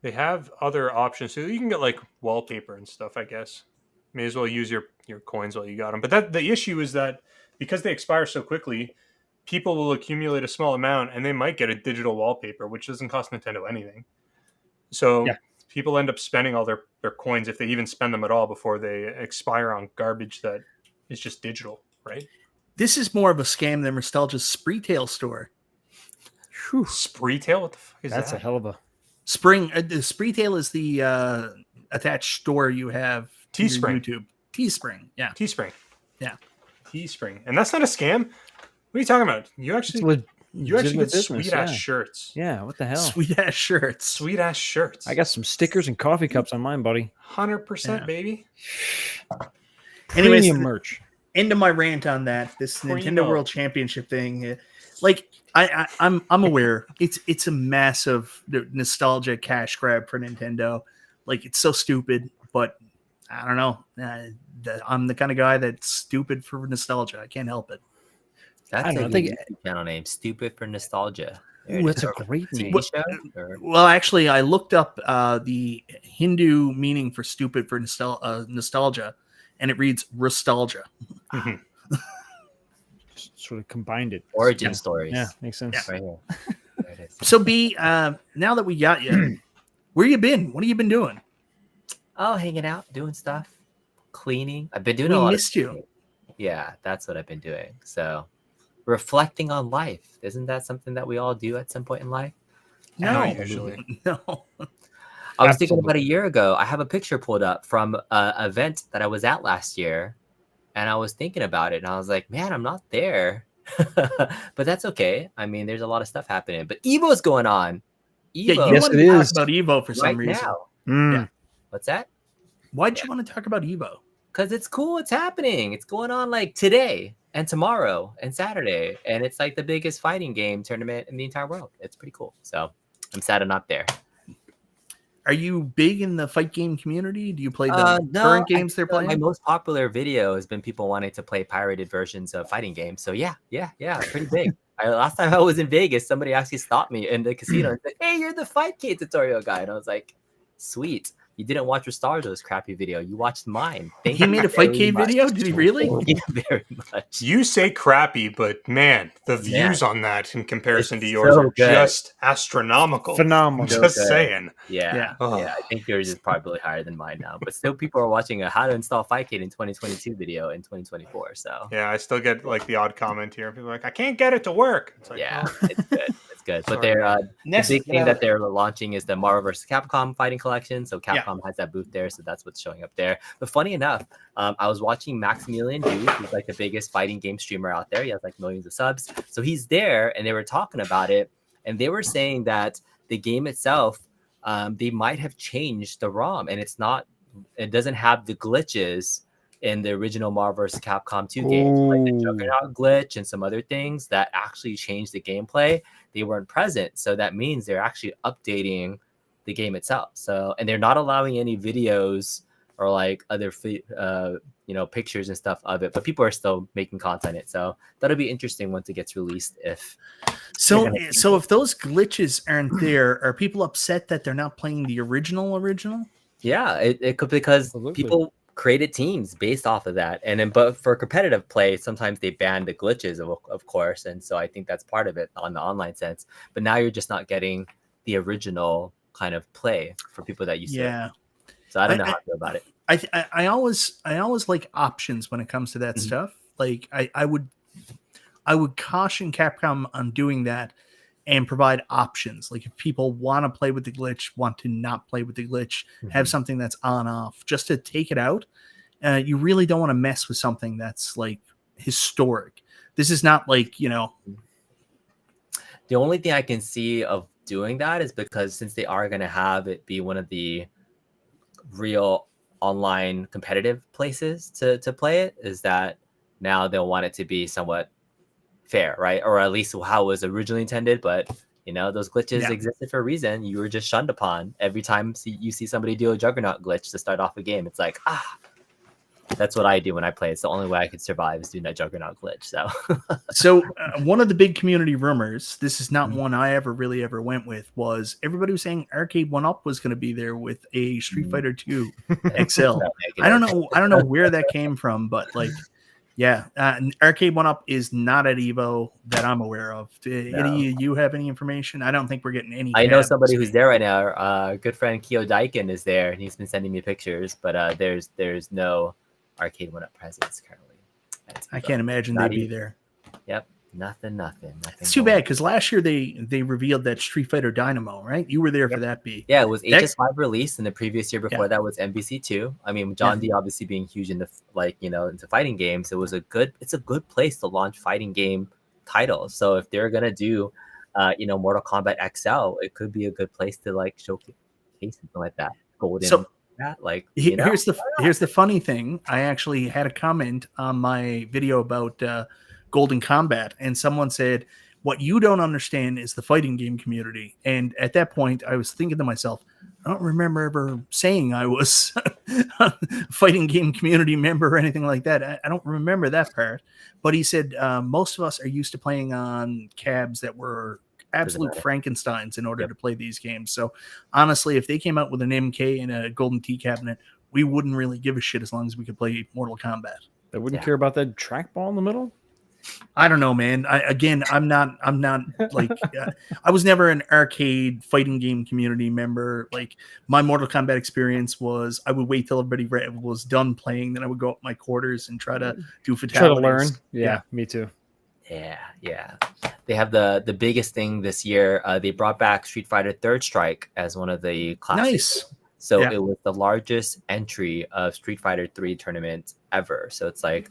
They have other options, so you can get like wallpaper and stuff. I guess may as well use your coins while you got them. But the issue is that because they expire so quickly, people will accumulate a small amount, and they might get a digital wallpaper, which doesn't cost Nintendo anything. So Yeah. people end up spending all their coins, if they even spend them at all, before they expire on garbage that is just digital, right? This is more of a scam than Restalgia's Spreetail store. Whew. Spreetail? What the fuck is That's that? a hell of a. The Spreetail is the attached store you have to your Teespring. YouTube. Teespring, yeah. Teespring. Yeah. Teespring. And that's not a scam. What are you talking about? You actually get legitimate business, sweet ass yeah. shirts. Yeah, what the hell? Sweet ass shirts. Sweet ass shirts. I got some stickers and coffee cups on mine, buddy. 100%, Yeah. baby. Anyways, Premium merch. End of my rant on that. This Primo. Nintendo World Championship thing, like I'm aware it's a massive nostalgia cash grab for Nintendo. Like it's so stupid, but I don't know. I'm the kind of guy that's stupid for nostalgia. I can't help it. That's I don't a know, I think- YouTube channel name. Stupid for nostalgia. Ooh, that's a great TV name. show? Or- Well, actually, I looked up the Hindu meaning for stupid for nostalgia, and it reads Restalgia. Mhm. Just sort of combined it. Origin stories. Yeah, makes sense. Right here. There it is. So, B, now that we got you, where you been? What have you been doing? Oh, hanging out, doing stuff, cleaning. I've been doing We a lot. missed you. Yeah, that's what I've been doing. So, reflecting on life. Isn't that something that we all do at some point in life? No, Not usually. no. I was thinking about Absolutely. a year ago. I have a picture pulled up from an event that I was at last year, and I was thinking about it, and I was like, "Man, I'm not there." But that's okay. I mean, there's a lot of stuff happening. But Evo's going on. Yeah, Evo you Yes, wanted it to talk is. about Evo for some right reason. now. Mm. Yeah. What's that? Why'd you want to talk about Evo? Because it's cool. It's happening. It's going on like today and tomorrow and Saturday, and it's like the biggest fighting game tournament in the entire world. It's pretty cool. So I'm sad I'm not there. Are you big in the fight game community? Do you play the No, current games they're My playing? most popular video has been people wanting to play pirated versions of fighting games. So yeah, pretty big. Last time I was in Vegas, somebody actually stopped me in the casino and said, "Hey, you're the fight kid tutorial guy," and I was like, "Sweet." You didn't watch Restalgia's crappy video. You watched mine. He made a Fightcade video? Did he really? Thank you very much. You say crappy, but man, the views on that in comparison to yours so are good. just astronomical. Phenomenal. I'm just saying. Yeah. I think yours is probably higher than mine now. But still, people are watching a how to install Fightcade in 2022 video in 2024. So yeah, I still get like the odd comment here. People are like, I can't get it to work. It's like, yeah, oh. it's good. It's good. But Sorry. they're the big thing that they're launching is the Marvel vs. Capcom fighting collection. So Capcom has that booth there, so that's what's showing up there. But funny enough, I was watching Maximilian Dude, who's like the biggest fighting game streamer out there. He has like millions of subs. So he's there, and they were talking about it, and they were saying that the game itself, they might have changed the ROM, and it doesn't have the glitches in the original Marvel vs. Capcom 2 games, like the Juggernaut glitch and some other things that actually changed the gameplay. They weren't present, so that means they're actually updating the game itself. So, and they're not allowing any videos or like other pictures and stuff of it, but people are still making content in it. So that'll be interesting once it gets released. If those glitches aren't there, are people upset that they're not playing the original? Yeah, it could, because people created teams based off of that, and then but for competitive play, sometimes they ban the glitches, of course, and so I think that's part of it on the online sense. But now you're just not getting the original kind of play for people that used to. So I don't know how to feel about it. I always like options when it comes to that stuff. Like I would caution Capcom on doing that and provide options. Like if people want to play with the glitch, want to not play with the glitch, have something that's on off, just to take it out. You really don't want to mess with something that's like historic. This is not like, The only thing I can see of doing that is because since they are going to have it be one of the real online competitive places to play it, is that now they'll want it to be somewhat fair, right? Or at least how it was originally intended. But those glitches existed for a reason. You were just shunned upon every time you see somebody do a Juggernaut glitch to start off a game. It's like, that's what I do when I play. It's the only way I could survive is doing that Juggernaut glitch. So one of the big community rumors, this is not one I ever went with, was everybody was saying Arcade1Up was going to be there with a Street Fighter 2 XL. I don't know where that came from, but like, Arcade1Up is not at Evo that I'm aware of. You have any information? I don't think we're getting any. I know somebody who's there right now. Good friend Kyo Daikin is there, and he's been sending me pictures. But there's no Arcade1Up presence currently. I can't imagine they'd be there. Yep, nothing. It's too bad, because last year they revealed that Street Fighter Dynamo, right? You were there for that beat. Yeah, it was HS5 release, and the previous year before that was MVC2. I mean, John D obviously being huge into into fighting games, it's a good place to launch fighting game titles. So if they're gonna do Mortal Kombat XL, it could be a good place to like showcase something like that. Golden. So here's the funny thing. I actually had a comment on my video about Golden Combat, and someone said, what you don't understand is the fighting game community. And at that point I was thinking to myself, I don't remember ever saying I was a fighting game community member or anything like that. I don't remember that part. But he said most of us are used to playing on cabs that were absolute Frankensteins in order to play these games. So honestly, if they came out with an MK and a Golden Tee cabinet, we wouldn't really give a shit as long as we could play Mortal Kombat. They wouldn't care about that trackball in the middle? I don't know, man. I'm not like I was never an arcade fighting game community member. Like my Mortal Kombat experience was I would wait till everybody was done playing, then I would go up my quarters and try to do fatalities. Try to learn. Yeah, me too. Yeah. They have the biggest thing this year. They brought back Street Fighter Third Strike as one of the classics. Nice. So it was the largest entry of Street Fighter 3 tournament ever. So it's like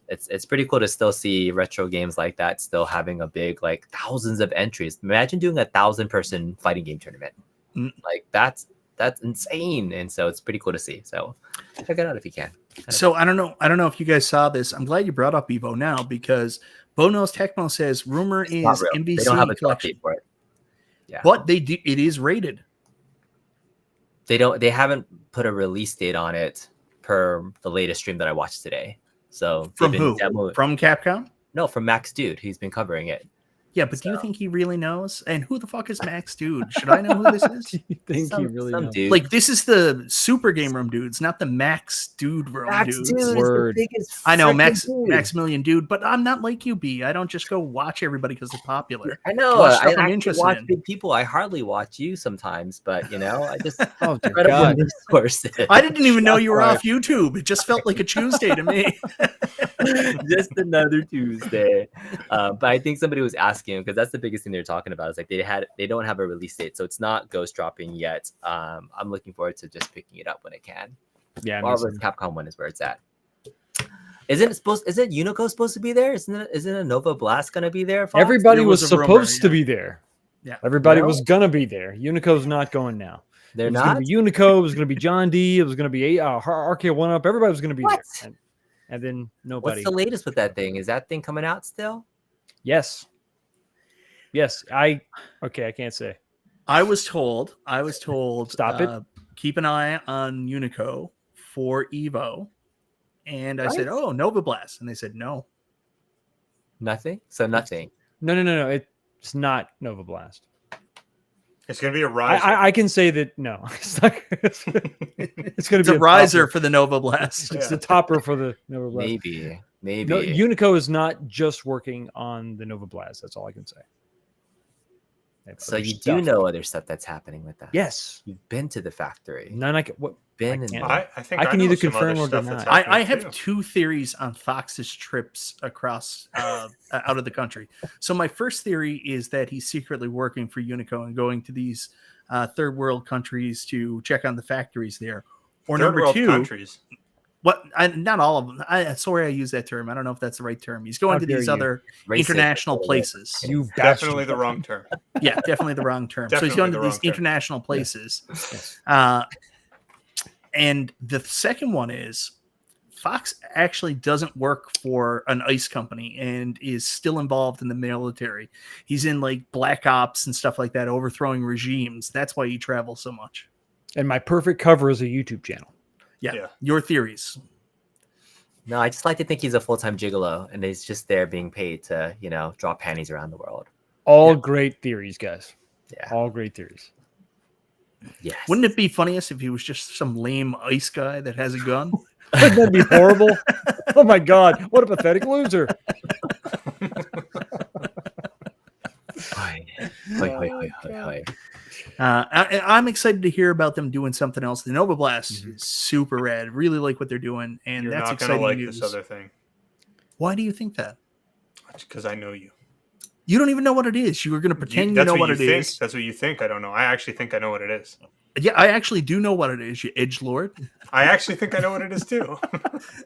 it's pretty cool to still see retro games like that still having a big, like, thousands of entries. Imagine doing 1,000-person fighting game tournament. Like that's insane. And so it's pretty cool to see. So check it out if you can. So I don't know if you guys saw this. I'm glad you brought up Evo now, because Bonos Tecmo says rumor is MVC they don't have a collection for it. Yeah, but they do. It is rated. They haven't put a release date on it per the latest stream that I watched today. So from who? From Capcom? No, from Max Dude. He's been covering it. Yeah, but do you think he really knows? And who the fuck is Max Dude? Should I know who this is? You think he really knows? dude. Like, this is the Super Game Room dudes, not the Max Dude Room Max dudes. Dude Word. is the biggest. I know, freaking dude. Maximilian Dude, but I'm not like you, B. I don't just go watch everybody because they're popular. I know. Watch stuff I I'm actually interested watch in. big people. I hardly watch you sometimes, but I just Oh, dear incredible God. resources. I didn't even know you were off YouTube. It just felt like a Tuesday to me. Just another Tuesday. But I think somebody was asking, because that's the biggest thing they're talking about, is like they don't have a release date, so it's not ghost dropping yet. I'm looking forward to just picking it up when it can. Yeah, Marvel's Capcom 1 is where it's at. Isn't Unico supposed to be there? Isn't a Nova Blast gonna be there? Fox? everybody There was was a rumor, supposed to yeah. be there. Yeah. Everybody No? was gonna be there. Unico's not going now. They're It was not. gonna be Unico. It was gonna be John D. It was gonna be Arcade1Up. Everybody was gonna be What? there, and then What's nobody. the latest with that thing? Is that thing coming out still? Yes. I can't say. I was told. Stop it. Keep an eye on Unico for Evo, and I What? said, "Oh, Nova Blast," and they said, "No." Nothing. So nothing. No. It's not Nova Blast. It's going to be a riser. I can say that no. It's not. It's going to It's be a riser topper. for the Nova Blast. It's the topper for the Nova Blast. Maybe. No, Unico is not just working on the Nova Blast. That's all I can say. They have So other you do stuff. know other stuff that's happening with that. Yes. You've been to the factory. None. I can. What? Been I in can't. there. I think I can know either some other confirm or stuff that's deny. happening I have too. two theories on Fox's trips across out of the country. So my first theory is that he's secretly working for Unico and going to these third world countries to check on the factories there. Or Third number world two, countries. not all of them. Sorry, I use that term. I don't know if that's the right term. He's going How to dare these you. other Racist. international places. You Definitely bastard. the wrong term. Yeah, definitely the wrong term. So he's Definitely going the to wrong these term. international places. Yes. And the second one is Fox actually doesn't work for an ice company and is still involved in the military. He's in like Black Ops and stuff like that, overthrowing regimes. That's why he travels so much. And my perfect cover is a YouTube channel. Yeah. Your theories. No, I just like to think he's a full-time gigolo and he's just there being paid to, drop panties around the world. All great theories, guys. Yeah. All great theories. Yes. Wouldn't it be funniest if he was just some lame ice guy that has a gun? Wouldn't that be horrible? Oh my God. What a pathetic loser. Hoi, hoi, hoi. I'm excited to hear about them doing something else. The Nova Blast is super rad. Really like what they're doing, and You're that's not going exciting to like news. this other thing. Why do you think that? Because I know you. You don't even know what it is. You were going to pretend you know what it think. is. That's what you think. I don't know. I actually think I know what it is. Yeah, I actually do know what it is, you edgelord. I actually think I know what it is too.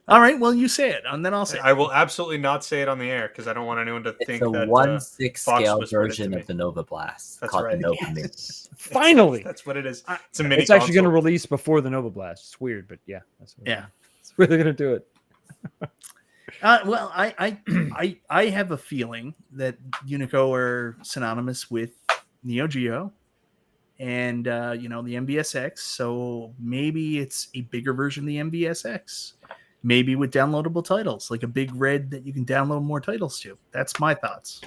All right, well, you say it, and then I'll say it. I will absolutely not say it on the air because I don't want anyone to It's think a that 1/6 Fox scale whispered it to version me. of the Nova Blast. That's called right. the Nova Mini. Finally. That's what it is. It's a mini. It's actually going to console. release before the Nova Blast. It's weird, but yeah. That's what Yeah. It's really going to do it. Well, I have a feeling that Unico are synonymous with Neo Geo and the MVSX. So maybe it's a bigger version of the MVSX. Maybe with downloadable titles, like a big red that you can download more titles to. That's my thoughts.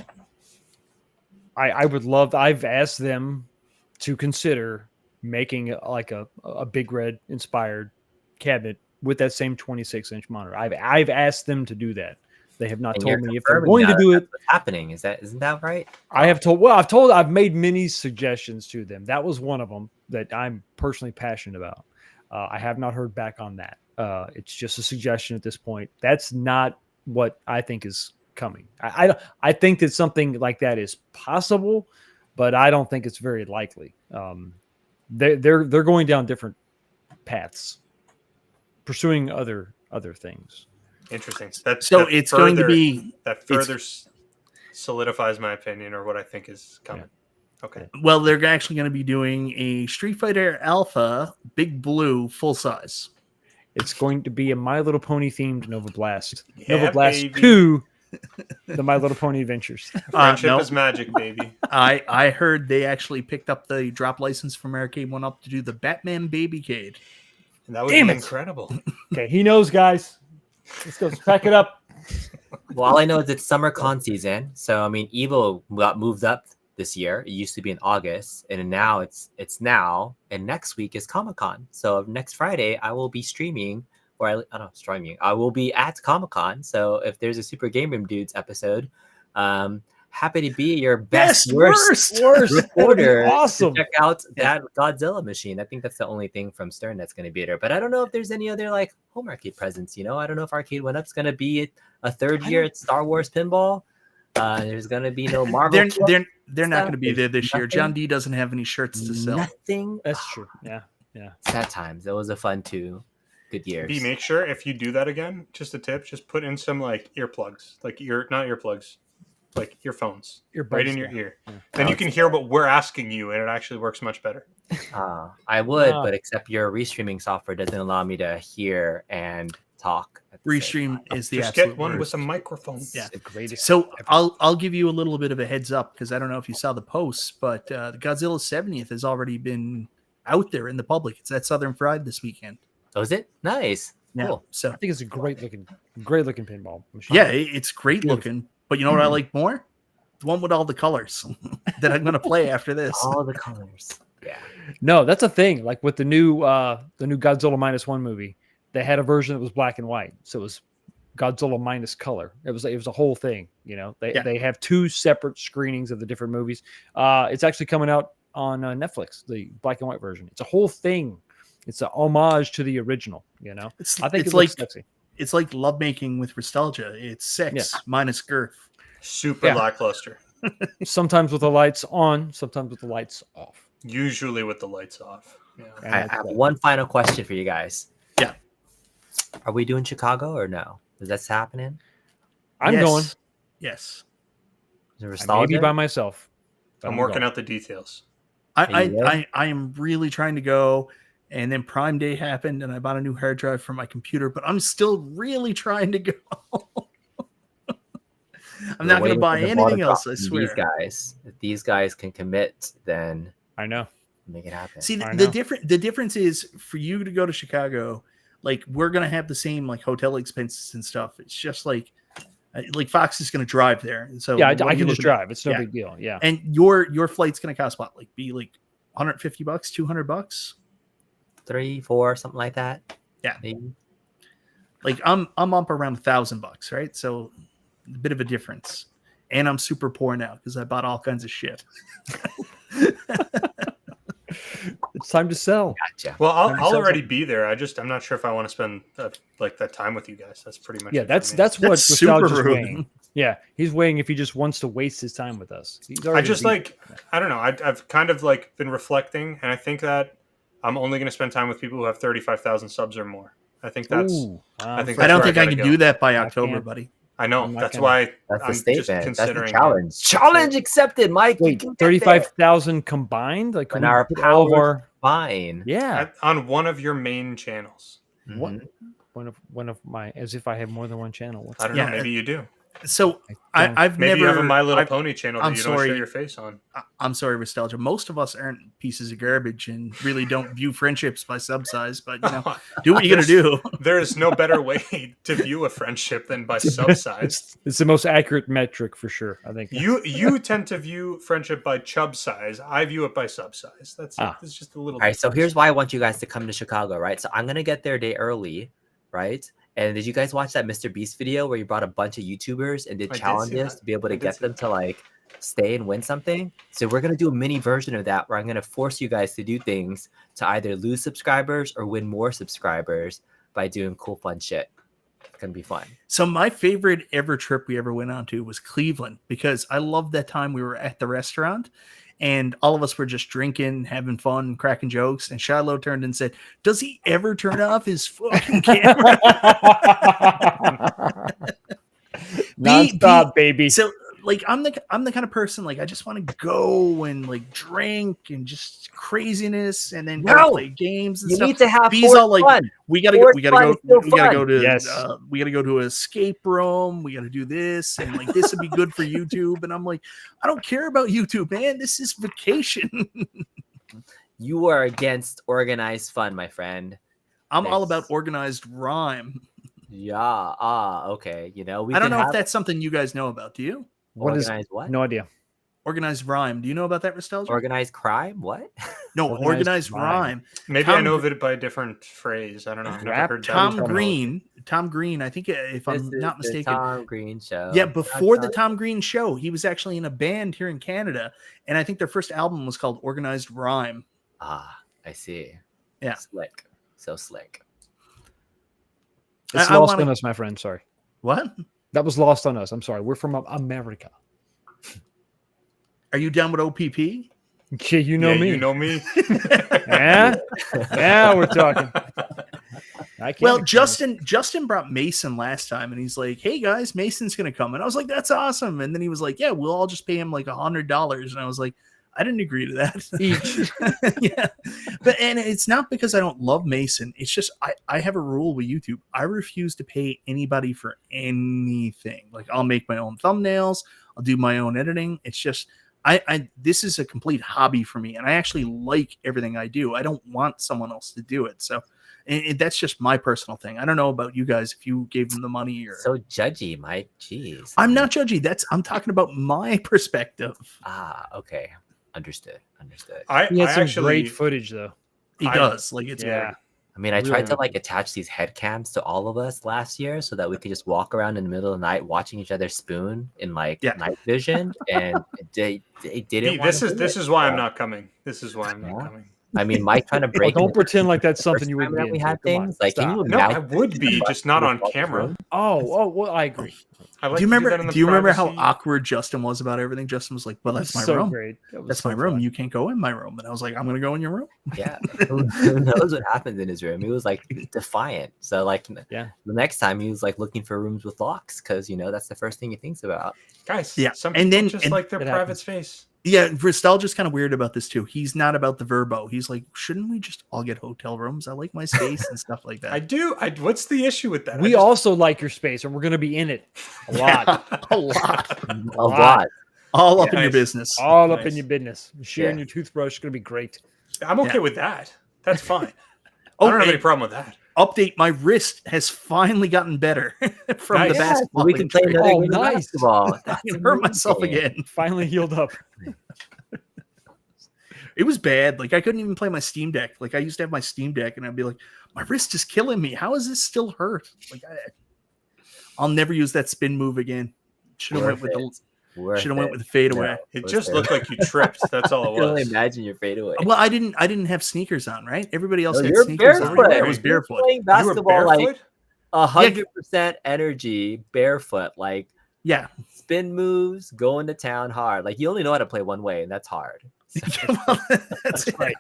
I would love. I've asked them to consider making like a Big Red inspired cabinet with that same 26-inch monitor. I've asked them to do that. They have not And told you're me if they're confirming going to that do it. that's what's happening. Isn't that right? I've made many suggestions to them. That was one of them that I'm personally passionate about. I have not heard back on that. It's just a suggestion at this point. That's not what I think is coming. I think that something like that is possible, but I don't think it's very likely. They're going down different paths, pursuing other things. Interesting. It's going to be that further solidifies my opinion or what I think is coming. Yeah. Okay. Well, they're actually going to be doing a Street Fighter Alpha Big Blue full size. It's going to be a My Little Pony themed Nova Blast. Yeah, Nova Blast baby. 2, the My Little Pony Adventures. Friendship no. is magic, baby. I heard they actually picked up the drop license from Arcade1Up to do the Batman Babycade. And that would Damn be it. incredible. Okay, he knows, guys. Let's go pack it up. Well, all I know is it's summer con season. So I mean, Evo got moved up this year. It used to be in August, and now it's now. And next week is Comic Con. So next Friday, I will be streaming, or I don't know, streaming. I will be at Comic Con. So if there's a Super Game Room Dudes episode, happy to be your best worst reporter. Awesome. To check out that Godzilla machine. I think that's the only thing from Stern that's going to be there. But I don't know if there's any other like home arcade presence. You know, I don't know if Arcade1Up's going to be a third year at Star Wars Pinball. There's going to be no Marvel. They're not going to be there this year. John D doesn't have any shirts to sell. Nothing. That's true. Yeah. Sad times. It was a fun 2 good years. B, make sure if you do that again, just a tip, just put in some like earplugs, like not earplugs, like earphones, right in your ear. Yeah. Then you can hear what we're asking you, and it actually works much better. I would, but except your restreaming software doesn't allow me to hear and talk. Restream is the just absolute get one worst. with a microphone. Yeah. The greatest. So I'll give you a little bit of a heads up because I don't know if you saw the posts, but the Godzilla 70th has already been out there in the public. It's at Southern Fried this weekend. Oh, is it? Nice. Yeah. Cool. So I think it's a great looking pinball machine. yeah, it's great looking. But you know what I like more? The one with all the colors that I'm going to play after this. All the colors. Yeah. No, that's a thing. Like with the new Godzilla -1 movie, they had a version that was black and white, so it was Godzilla minus color. It was a whole thing. You know, they have 2 separate screenings of the different movies. It's actually coming out on Netflix, the black and white version. It's a whole thing. It's an homage to the original. You know, I think it's like sexy. It's like lovemaking with Restalgia. It's sex minus girth. Super lackluster. Sometimes with the lights on, sometimes with the lights off. Usually with the lights off. Yeah. I have one final question for you guys. Yeah. Are we doing Chicago or no? Is that happening? I'm going. Yes. Is it I may be Restalgia? by myself. but I'm working going. out the details. I am really trying to go, and then Prime Day happened, and I bought a new hard drive for my computer, but I'm still really trying to go. I'm not going to buy anything else, I swear. If these guys can commit, then I know. make it happen. See, the difference is for you to go to Chicago, like we're going to have the same like hotel expenses and stuff. It's just like Fox is going to drive there. And so Yeah, I can just drive. It's no big deal. Yeah. And your flight's going to cost what? Like be like $150, $200? 3, 4, something like that. Yeah. Maybe. Like I'm up around $1,000, right? So a bit of a difference. And I'm super poor now because I bought all kinds of shit. It's time to sell. Gotcha. Well, I'll already be there. I'm not sure if I want to spend that time with you guys. That's pretty much it That's for me. what That's super Nostalgia's rude. weighing. Yeah, he's weighing if he just wants to waste his time with us. I just I don't know. I've kind of like been reflecting, and I think that I'm only going to spend time with people who have 35,000 subs or more. I think that's. I think I don't think I gotta can go. do that by October, can't. buddy. I know. I'm not That's gonna- why That's I'm the statement. just That's the considering. challenge. Challenge accepted, Mike. Wait, 35,000 combined? Like When can we our put all of power's our fine. yeah. On one of your main channels. What? Mhm. One of my, as if I have more than one channel. What's I don't Yeah. know. Maybe you do. So I've Maybe never. you have a My Little I've- Pony channel I'm that you don't sorry. show your face on. I'm sorry, Restalgia. Most of us aren't pieces of garbage and really don't view friendships by sub size, but you know, do what you got to do. There is no better way to view a friendship than by sub size. It's the most accurate metric for sure. I think You tend to view friendship by chub size. I view it by sub size. That's it's just a little. All right, so here's why I want you guys to come to Chicago, right? So I'm gonna get there a day early, right? And did you guys watch that Mr. Beast video where he brought a bunch of YouTubers and did I did see challenges that. to be able I to did get see them that. to like stay and win something? So we're gonna do a mini version of that where I'm gonna force you guys to do things to either lose subscribers or win more subscribers by doing cool, fun shit. It's gonna be fun. So my favorite ever trip we ever went on to was Cleveland because I loved that time we were at the restaurant and all of us were just drinking, having fun, cracking jokes. And Shiloh turned and said, "Does he ever turn off his fucking camera?" non-stop, baby. So like I'm the kind of person like I just want to go and like drink and just craziness and then go play games and You stuff. need to have B's all like fun. we gotta Forced go fun is still we gotta go fun. to Yes. we gotta go to an escape room, we gotta do this and like this would be good for YouTube. And I'm like, I don't care about YouTube, man. This is vacation. You are against organized fun, my friend. I'm all Thanks. about organized rhyme. Yeah. Okay. You know, we I don't can know if have that's something you guys know about. Do you? organized what? No idea. Organized rhyme. Do you know about that, Restalgia? Organized crime? What? No, Organized organized rhyme. rhyme. Maybe I know of it by a different phrase. I don't know. I've never Rap heard that. Tom terminology. Green. I think if This I'm is not the mistaken. Tom Green show. Yeah, before the Tom Green show, he was actually in a band here in Canada, and I think their first album was called Organized Rhyme. Ah, I see. Yeah. Slick. So slick. It's I lost wanna- on us, my friend. Sorry. What? That was lost on us. I'm sorry. We're from America. Are you down with OPP? Okay, you know Yeah, me. You know me. Yeah? Yeah, we're talking. I can't Well, explain Justin brought Mason last time, and he's like, "Hey guys, Mason's gonna come," and I was like, "That's awesome." And then he was like, "Yeah, we'll all just pay him like $100," and I was like, "I didn't agree to that." Each. Yeah, and it's not because I don't love Mason. It's just I have a rule with YouTube. I refuse to pay anybody for anything. Like I'll make my own thumbnails. I'll do my own editing. It's just I this is a complete hobby for me, and I actually like everything I do. I don't want someone else to do it. So. And that's just my personal thing. I don't know about you guys if you gave them the money or So judgy, Mike. Jeez. I'm not judgy. I'm talking about my perspective. Okay. Understood. He had some actually great footage, though. He does. Like it's Yeah. I mean, I Really tried to good. like attach these head cams to all of us last year so that we could just walk around in the middle of the night watching each other spoon in like night vision, and they didn't. This is why I'm not coming. This is why I'm not coming. I mean, Mike trying to break. Don't pretend like that's something you First would time be that we into. had Come on, things like, can stop. you No, imagine? I would be, just not on camera. Well, I agree. I like Do you to remember? that in the Do you remember how privacy. awkward Justin was about everything? Justin was like, "Well, that's my so room. great. That was That's so my room. fun. You can't go in my room." And I was like, "I'm going to go in your room." Yeah, who knows what happens in his room? He was like defiant. So like, Yeah. the next time he was like looking for rooms with locks because that's the first thing he thinks about. Guys? Yeah, Some and people then- just and- like their It private happens. space. Yeah, Restalgia's kind of weird about this too. He's not about the verbo. He's like, "Shouldn't we just all get hotel rooms? I like my space and stuff like that." I do. What's the issue with that? We also like your space, and we're going to be in it a lot. a lot, A lot. all up in your Nice. business. All up in Nice. your business. Sharing Yeah. your toothbrush is going to be great. I'm okay Yeah. with that. That's fine. Oh, I don't have and any problem with that. update: my wrist has finally gotten better from Nice. the Yeah, basketball. we can play injury. another Oh, game of nice. basketball. I That's can hurt myself amazing. again. Finally healed up. It was bad. Like I couldn't even play my Steam Deck. Like I used to have my Steam Deck, and I'd be like, "My wrist is killing me. How is this still hurt?" Like I'll never use that spin move again. Should have went with the fadeaway. It just looked like you tripped. That's all I it can only was. imagine your fadeaway. Well, I didn't have sneakers on, right? Everybody else No, had you're sneakers on. barefoot. I was You're barefoot. playing You were basketball like barefoot? 100% energy, barefoot, like Yeah. spin moves, going to town hard. Like you only know how to play one way, and that's hard. Well, that's right.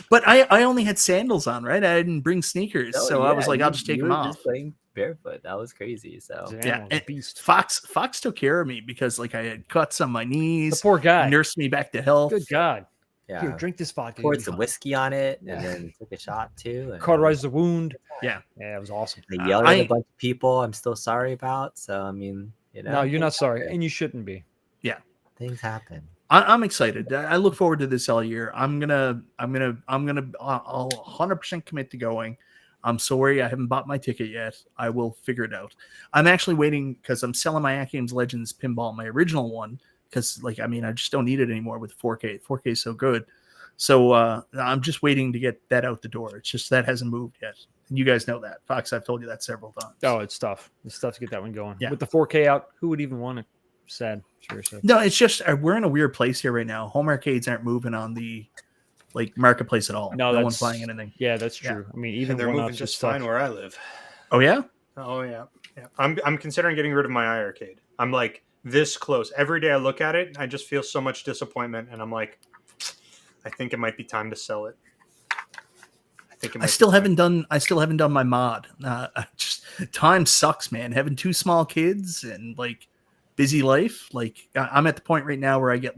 But I only had sandals on, right? I didn't bring sneakers, No, so I was yeah, like, I'll just take you them were off. Just playing barefoot. That was crazy. So Damn, Yeah, the and beast. Fox took care of me because like I had cuts on my The knees, poor guy. nursed me back to health. Good God. yeah, Here, drink this vodka. poured you'll be some fine. whiskey on it, Yeah. and then took a shot too. And Cauterized the wound. Yeah. Yeah, it was awesome. I yelled at I- a bunch of people. I'm still sorry about. So I mean, No, you're not things sorry, happen. and you shouldn't be. Things happen. I'm excited. I look forward to this all year. I'm gonna 100% commit to going. I'm sorry I haven't bought my ticket yet. I will figure it out. I'm actually waiting because I'm selling my AtGames Legends Pinball, my original one, because I just don't need it anymore with 4K. 4K is so good. So I'm just waiting to get that out the door. It's just that hasn't moved yet. And you guys know that. Fox, I've told you that several times. Oh, it's tough. It's tough to get that one going. Yeah. With the 4K out, who would even want it? Sad. Seriously. No, it's just we're in a weird place here right now. Home arcades aren't moving on the marketplace at all. No, No one's that's- buying anything. Yeah, that's Yeah. true. I mean, even And they're one-offs moving is just tough. fine where I live. Oh yeah? Oh yeah. I'm considering getting rid of my iArcade. I'm like this close. Every day I look at it, I just feel so much disappointment, and I'm like, I think it might be time to sell it. I still haven't done my mod. Just time sucks, man. Having two small kids and busy life. I'm at the point right now where I get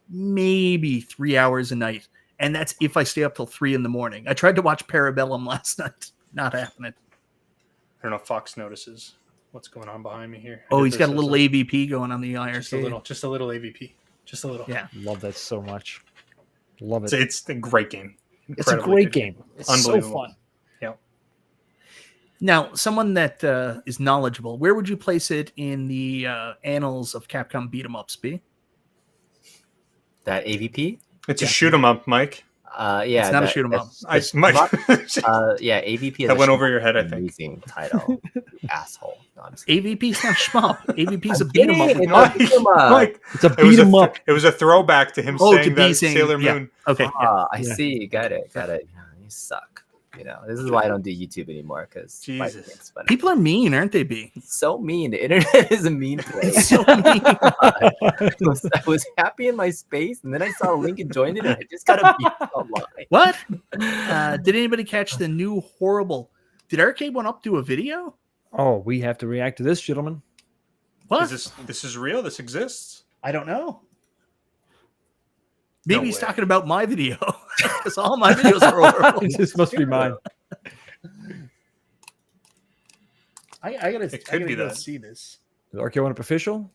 maybe 3 hours a night, and that's if I stay up till 3 a.m. I tried to watch Parabellum last night. Not happening. I don't know if Fox notices what's going on behind me here. Oh, he's got a little AVP going on the IRC. just a little AVP, just a little. Yeah. Love that so much. Love it. It's a great game. It's a Incredibly great good game. It's so Unbelievable. fun. Yep. Now, someone that is knowledgeable, where would you place it in the annals of Capcom beat 'em ups? B. That AVP? It's Yeah. a shoot 'em up, Mike. Yeah, It's not a shoot 'em up. Mike. Yeah, AVP. Is That a went over your head, I think. amazing title, you asshole. No, I'm just kidding. AVP's not shmup. AVP's a I'm beat 'em up. kidding. Mike, Mike, It's a it was beat 'em up. it was a throwback to him Oh, to saying be that saying- Sailor yeah. Moon. Okay. I Yeah. see. Got it. Yeah, you suck. You know, this is why I don't do YouTube anymore because Jesus. People are mean, aren't they, B? It's so mean. The internet is a mean place. It's so mean. I was happy in my space, and then I saw a link and joined it, and I just got abused online. What? Did anybody catch the new horrible? Did Arcade1Up do a video? Oh, we have to react to this, gentlemen. What? This is real? This exists? I don't know. No Maybe he's way. talking about my video because all my videos are horrible. This must be mine. I gotta be go that. see this. Is Arcade1Up official?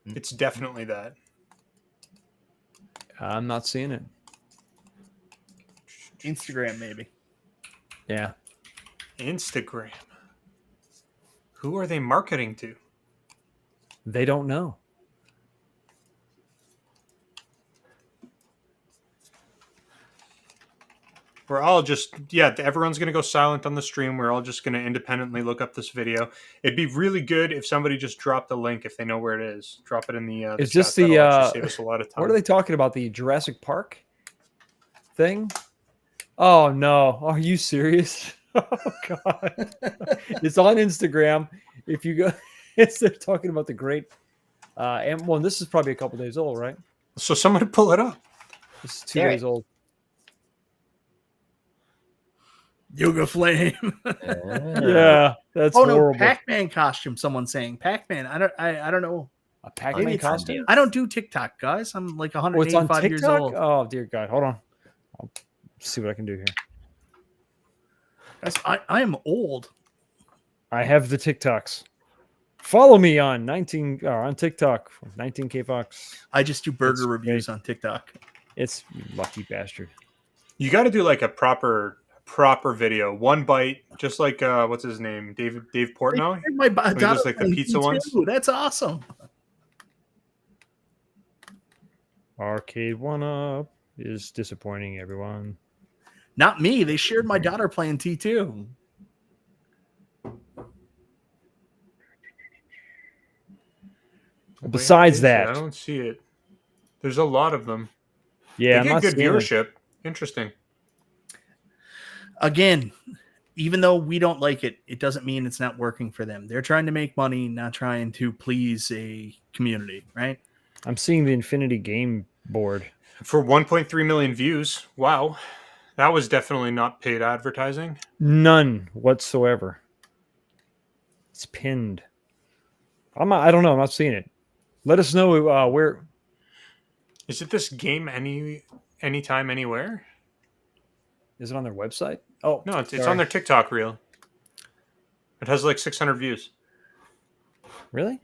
It's definitely that. I'm not seeing it. Instagram, maybe. Yeah. Instagram. Who are they marketing to? They don't know. We're all just, everyone's going to go silent on the stream. We're all just going to independently look up this video. It'd be really good if somebody just dropped the link if they know where it is. Drop it in the Is chat. this That'll the, actually save us a lot of time. What are they talking about? The Jurassic Park thing? Oh, no. Are you serious? Oh, God. It's on Instagram. If you go, they're talking about the great, and well, this is probably a couple days old, right? So somebody pull it up. This is 2 There. days old. Yoga Flame. Yeah, that's Oh no, horrible. Pac-Man costume. Someone's saying Pac-Man. I don't know. A Pac-Man Maybe it's costume? I don't do TikTok, guys. I'm like Oh, it's on 185 years TikTok? old. Oh, dear God. Hold on. I'll see what I can do here. Guys, I am old. I have the TikToks. Follow me on on TikTok. 19K Fox. I just do burger That's reviews great. on TikTok. It's you lucky bastard. You got to do like a proper video. One bite, just like what's his name, Dave Portnoy. My When he does, like, the pizza ones? That's awesome. Arcade1Up is disappointing everyone. Not me. They shared my daughter playing T2. Besides Wait, I that, don't see it. There's a lot of them. yeah, I'm They not get good seeing it. viewership. Interesting. Again, even though we don't like it, it doesn't mean it's not working for them. They're trying to make money, not trying to please a community, right? I'm seeing the Infinity Game board. For 1.3 million views. Wow. That was definitely not paid advertising. None whatsoever. It's pinned. I don't know. I'm not seeing it. Let us know where. Is it this game anytime, anywhere? Is it on their website? Oh, No, it's sorry. on their TikTok reel. It has like 600 views. Really?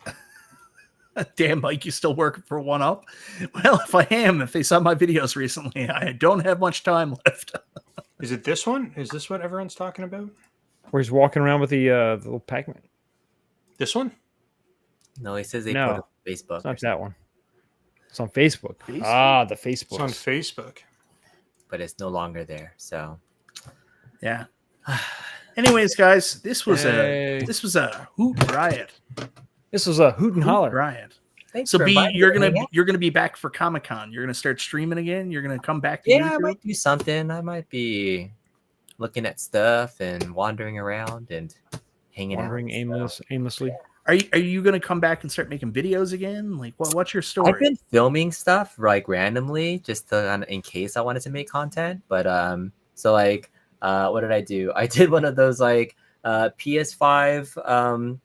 Damn, Mike, you still working for 1UP? Well, if they saw my videos recently, I don't have much time left. Is it this one? Is this what everyone's talking about? Where he's walking around with the little Pac-Man. This one? No, he says they No. put it on Facebook. It's not that one. It's on Facebook. Facebook? Ah, the Facebook. It's on Facebook. But it's no longer there. So Yeah. Anyways, guys, this was Hey. a hoot riot. This was a hoot and Hoot holler. riot. thanks So for B, inviting you're me. gonna be back for Comic-Con. You're gonna start streaming again. You're gonna come back to Yeah, I YouTube? might do something. I might be looking at stuff and wandering around and hanging Wandering out. aimlessly. Are you gonna come back and start making videos again? Like what's your story? I've been filming stuff like randomly just to, in case I wanted to make content. But so like what did I do? I did one of those like PS5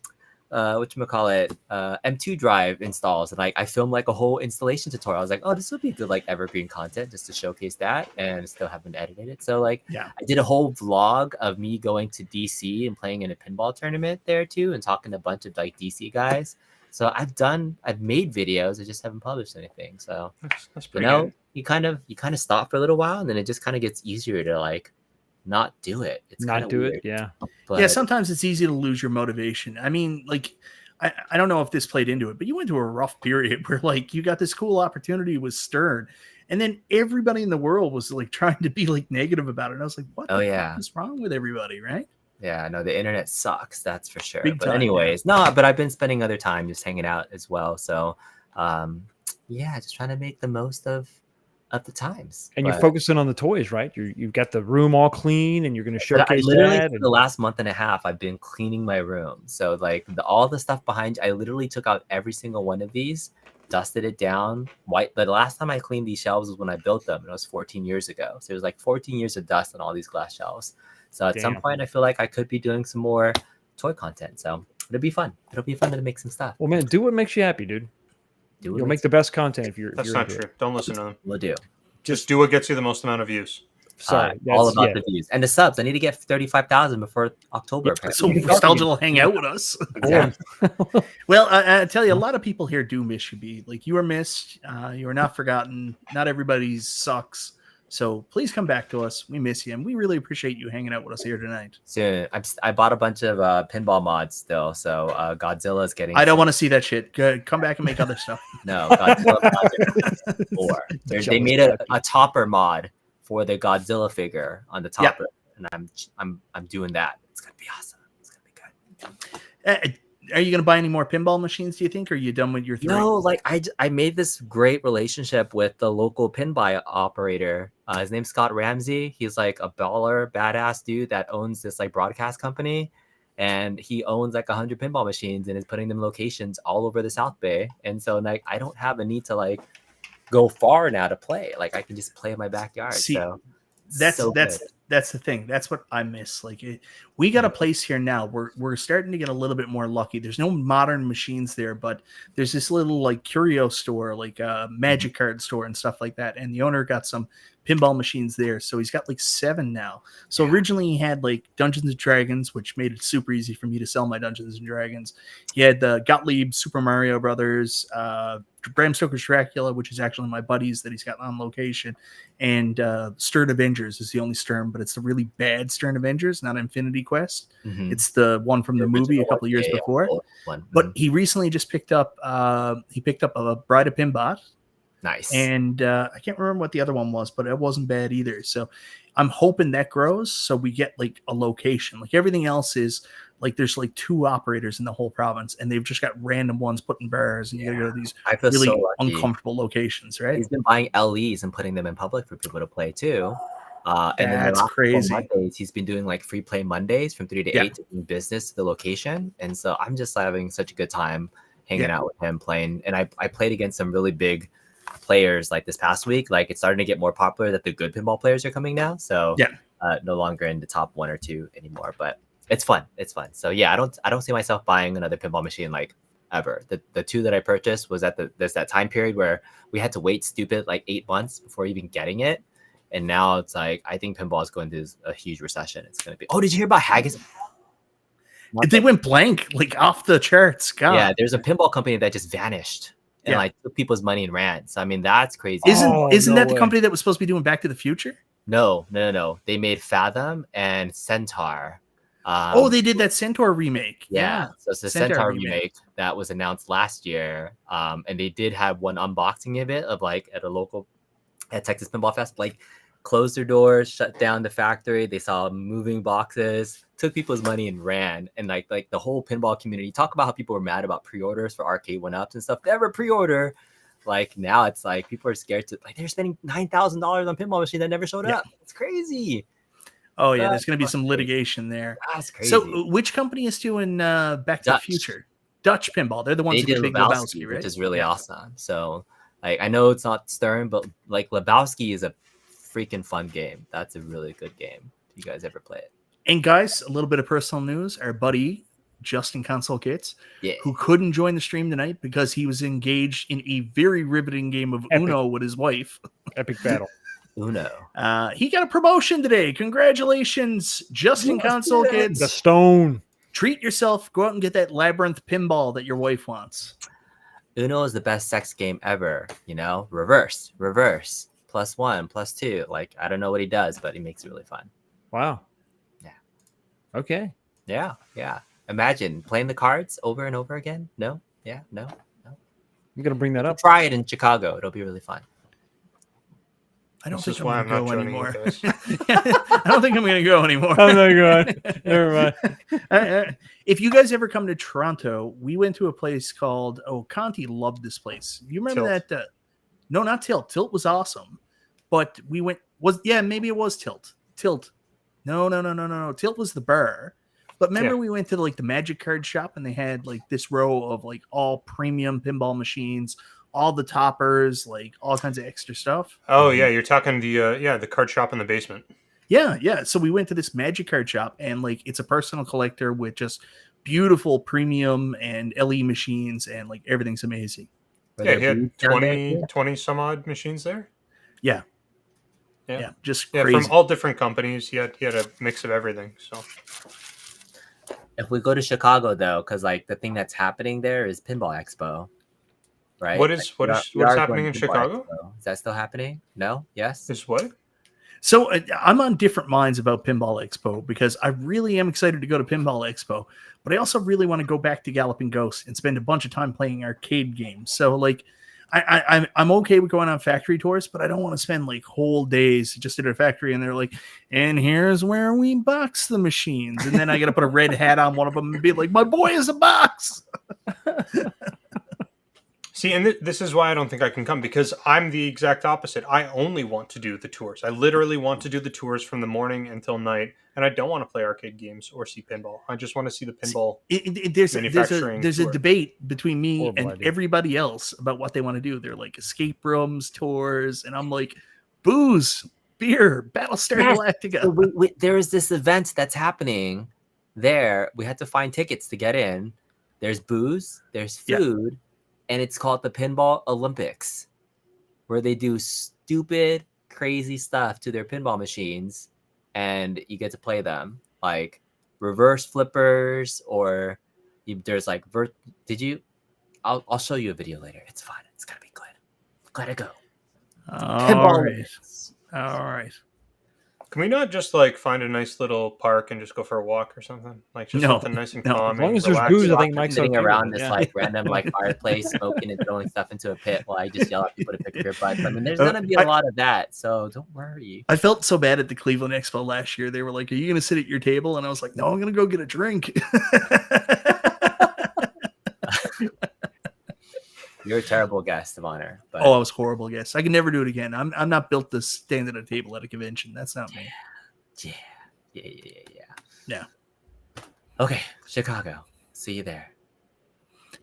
whatchamacallit, M2 drive installs, and like I filmed like a whole installation tutorial. I was like, oh, this would be good like evergreen content just to showcase that, and still haven't edited it. So like Yeah. I did a whole vlog of me going to DC and playing in a pinball tournament there too, and talking to a bunch of like DC guys. So I've made videos, I just haven't published anything. So That's you pretty know, good. you kind of stop for a little while, and then it just kind of gets easier to like not do it. It's Not do weird. it. Yeah. But Yeah, sometimes it's easy to lose your motivation. I mean, like, I don't know if this played into it, but you went through a rough period where, like, you got this cool opportunity with Stern, and then everybody in the world was like trying to be like negative about it. And I was like, what the fuck is wrong with everybody, right? Yeah, no, the internet sucks, that's for sure. Big But time, anyways, no, but I've been spending other time just hanging out as well. So yeah, just trying to make the most of the times. And you're focusing on the toys, right? You've got the room all clean, and you're going to showcase that. The last month and a half, I've been cleaning my room. So like all the stuff behind, I literally took out every single one of these, dusted it down. The last time I cleaned these shelves was when I built them. It was 14 years ago. So it was like 14 years of dust on all these glass shelves. So at some point, I feel like I could be doing some more toy content. So it'll be fun. It'll be fun to make some stuff. Well, man, do what makes you happy, dude. You'll make the best content if you're. That's not true. Don't listen to them. We'll do. Just do what gets you the most amount of views. Sorry, all about the views and the subs. I need to get 35,000 before October. So Restalgia will hang out with us. Yeah. Well, I tell you, a lot of people here do miss you, B. Like, you are missed. You are not forgotten. Not everybody sucks. So please come back to us. We miss you, and we really appreciate you hanging out with us here tonight. Soon. I bought a bunch of pinball mods still, so Godzilla's getting. I don't want to see that shit. Good. Come back and make other stuff. No, Godzilla more. They made a topper mod for the Godzilla figure on the topper, and I'm doing that. It's gonna be awesome. It's gonna be good. Are you going to buy any more pinball machines, do you think? Or are you done with your 3? No, like I made this great relationship with the local pinball operator. His name's Scott Ramsey. He's like a baller, badass dude that owns this like broadcast company. And he owns like 100 pinball machines and is putting them locations all over the South Bay. And so like I don't have a need to like go far now to play. Like I can just play in my backyard. See, so that's the thing. That's what I miss. Like, we got a place here now. We're starting to get a little bit more lucky. There's no modern machines there, but there's this little like curio store, like a magic card store and stuff like that. And the owner got some pinball machines there, so he's got like 7 now. So originally he had like Dungeons and Dragons, which made it super easy for me to sell my Dungeons and Dragons. He had the Gottlieb Super Mario Brothers, Bram Stoker's Dracula, which is actually my buddies that he's got on location, and Stern Avengers is the only Stern, but it's the really bad Stern Avengers, not Infinity Quest. It's the one from the movie a couple of years before. But he recently just picked up a Bride of Pinbot. Nice. And I can't remember what the other one was, but it wasn't bad either. So I'm hoping that grows so we get like a location. Like everything else is like there's like 2 operators in the whole province, and they've just got random ones putting bars, and you gotta go to these really uncomfortable locations, right? He's been buying LEs and putting them in public for people to play too. And then that's crazy. Mondays, he's been doing like free play Mondays from 3 to 8 to bring business to the location. And so I'm just having such a good time hanging out with him playing. And I played against some really big players like this past week. Like it's starting to get more popular that the good pinball players are coming now. So no longer in the top 1 or 2 anymore, but it's fun. It's fun. So yeah, I don't see myself buying another pinball machine like ever. The 2 that I purchased was there's that time period where we had to wait stupid like 8 months before even getting it. And now it's like, I think pinball is going through a huge recession. It's going to be, did you hear about Haggis? They went blank, like off the charts. God. Yeah, there's a pinball company that just vanished and like took people's money and ran. So I mean, that's crazy. Isn't that the company that was supposed to be doing Back to the Future? No. They made Fathom and Centaur. They did that Centaur remake. Yeah. So it's the Centaur remake that was announced last year. And they did have one unboxing of it at Texas Pinball Fest. Like closed their doors, shut down the factory. They saw moving boxes, took people's money and ran. And like the whole pinball community, talk about how people were mad about pre-orders for Arcade1Ups and stuff. Never pre-order. Like now it's like people are scared to they're spending $9,000 on pinball machine that never showed up. It's crazy. Oh yeah, there's going to be some litigation there. That's crazy. So which company is doing Back to the Future? Dutch Pinball. They're the ones they who did did Lebowski, right? Which is really awesome. So like I know it's not Stern, but like Lebowski is a freaking fun game. That's a really good game. If you guys ever play it. And guys, a little bit of personal news. Our buddy Justin Console Kits, who couldn't join the stream tonight because he was engaged in a very riveting game of Uno with his wife. Epic battle. Uno. He got a promotion today. Congratulations, Justin Console Kits. The Stone. Treat yourself. Go out and get that Labyrinth pinball that your wife wants. Uno is the best sex game ever. You know, reverse, +1, +2. Like I don't know what he does, but he makes it really fun. Wow. Yeah. Okay. Yeah. Imagine playing the cards over and over again. No. Yeah. No. I'm gonna bring that up. Try it in Chicago. It'll be really fun. I don't This think is I'm why going I'm to not go joining you anymore. guys. I don't think I'm going to go anymore. I'm not going. Never mind. If you guys ever come to Toronto, we went to a place called Conti loved this place. You remember Tilt. that? No, not Tilt. Tilt was awesome, but we went maybe it was Tilt. Tilt. No. Tilt was the bar. But remember, we went to like the Magic Card shop and they had like this row of like all premium pinball machines, all the toppers, like all kinds of extra stuff. Oh yeah, you're talking the card shop in the basement. Yeah. So we went to this Magic Card shop and like it's a personal collector with just beautiful premium and LE machines and like everything's amazing. Yeah, he had 20 some odd machines there. Yeah, just crazy. From all different companies. He had a mix of everything. So if we go to Chicago though, because like the thing that's happening there is Pinball Expo, right? What is happening in Chicago? Expo. Is that still happening? No? Yes? Is what? So I'm on different minds about Pinball Expo because I really am excited to go to Pinball Expo, but I also really want to go back to Galloping Ghost and spend a bunch of time playing arcade games. So like I'm okay with going on factory tours, but I don't want to spend like whole days just at a factory and they're like, and here's where we box the machines. And then I got to put a red hat on one of them and be like, my boy is a box. See, and this is why I don't think I can come, because I'm the exact opposite. I only want to do the tours. I literally want to do the tours from the morning until night, and I don't want to play arcade games or see pinball. I just want to see the pinball manufacturing. There's a debate between me and everybody else about what they want to do. They're like escape rooms, tours, and I'm like, booze, beer, Battlestar Galactica. So there is this event that's happening there. We had to find tickets to get in. There's booze, there's food. Yeah. And it's called the Pinball Olympics, where they do stupid, crazy stuff to their pinball machines, and you get to play them, like reverse flippers, or there's like I'll show you a video later. It's fun. It's gonna be good. Gotta go. All right. Can we not just like find a nice little park and just go for a walk or something? Like just something nice and calm. As long as there's booze, I think Mike's sitting around this like random like fireplace, smoking and throwing stuff into a pit while I just yell at people to pick your butts. I mean, there's gonna be a lot of that, so don't worry. I felt so bad at the Cleveland Expo last year. They were like, "Are you gonna sit at your table?" And I was like, "No, I'm gonna go get a drink." You're a terrible guest of honor. But... I was a horrible guest. I can never do it again. I'm not built to stand at a table at a convention. That's not me. Yeah. Okay, Chicago. See you there.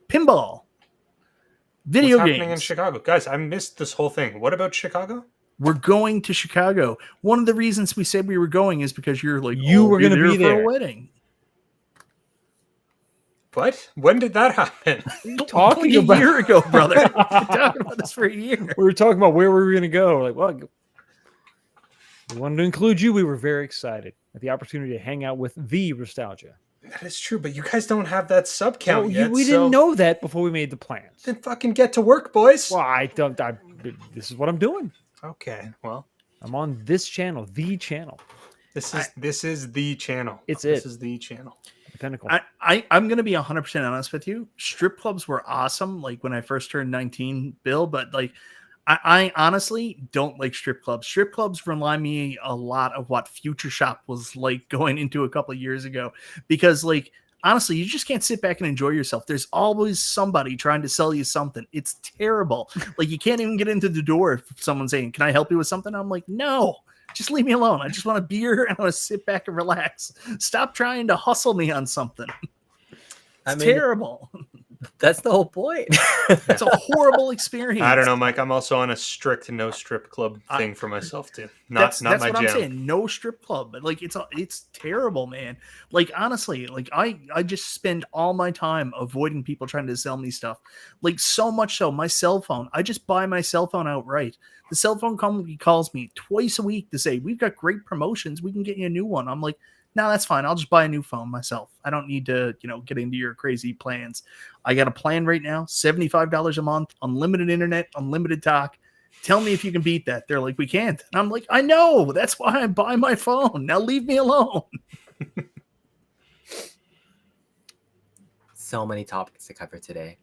Pinball. Video What's games. happening in Chicago? Guys, I missed this whole thing. What about Chicago? We're going to Chicago. One of the reasons we said we were going is because you're like, you were going to be there for a wedding. What? When did that happen? Talking about a year ago, brother. We've been talking about this for a year. We were talking about where we were going to go. Like, well, we wanted to include you. We were very excited at the opportunity to hang out with the Restalgia. That is true, but you guys don't have that sub count yet. We didn't know that before we made the plans. Then fucking get to work, boys. Well, this is what I'm doing. Okay, well, I'm on this channel, the channel. This is the channel. This is the channel. The pinnacle. I'm going to be 100% honest with you. Strip clubs were awesome, like when I first turned 19, Bill. But like, I honestly don't like strip clubs. Strip clubs remind me a lot of what Future Shop was like going into a couple of years ago, because like, honestly, you just can't sit back and enjoy yourself. There's always somebody trying to sell you something. It's terrible. Like, you can't even get into the door if someone's saying, "Can I help you with something?" I'm like, no, just leave me alone. I just want a beer and I want to sit back and relax. Stop trying to hustle me on something. It's terrible. That's the whole point. It's a horrible experience. I don't know, Mike. I'm also on a strict no strip club thing for myself too. That's my what jam. I'm saying. No strip club, but like it's terrible, man. Like honestly, like I just spend all my time avoiding people trying to sell me stuff. Like so much so, my cell phone. I just buy my cell phone outright. The cell phone company calls me twice a week to say, "We've got great promotions. We can get you a new one." I'm like, "No, that's fine. I'll just buy a new phone myself. I don't need to, get into your crazy plans." I got a plan right now, $75 a month, unlimited internet, unlimited talk. Tell me if you can beat that. They're like, we can't. And I'm like, I know. That's why I buy my phone. Now leave me alone. So many topics to cover today.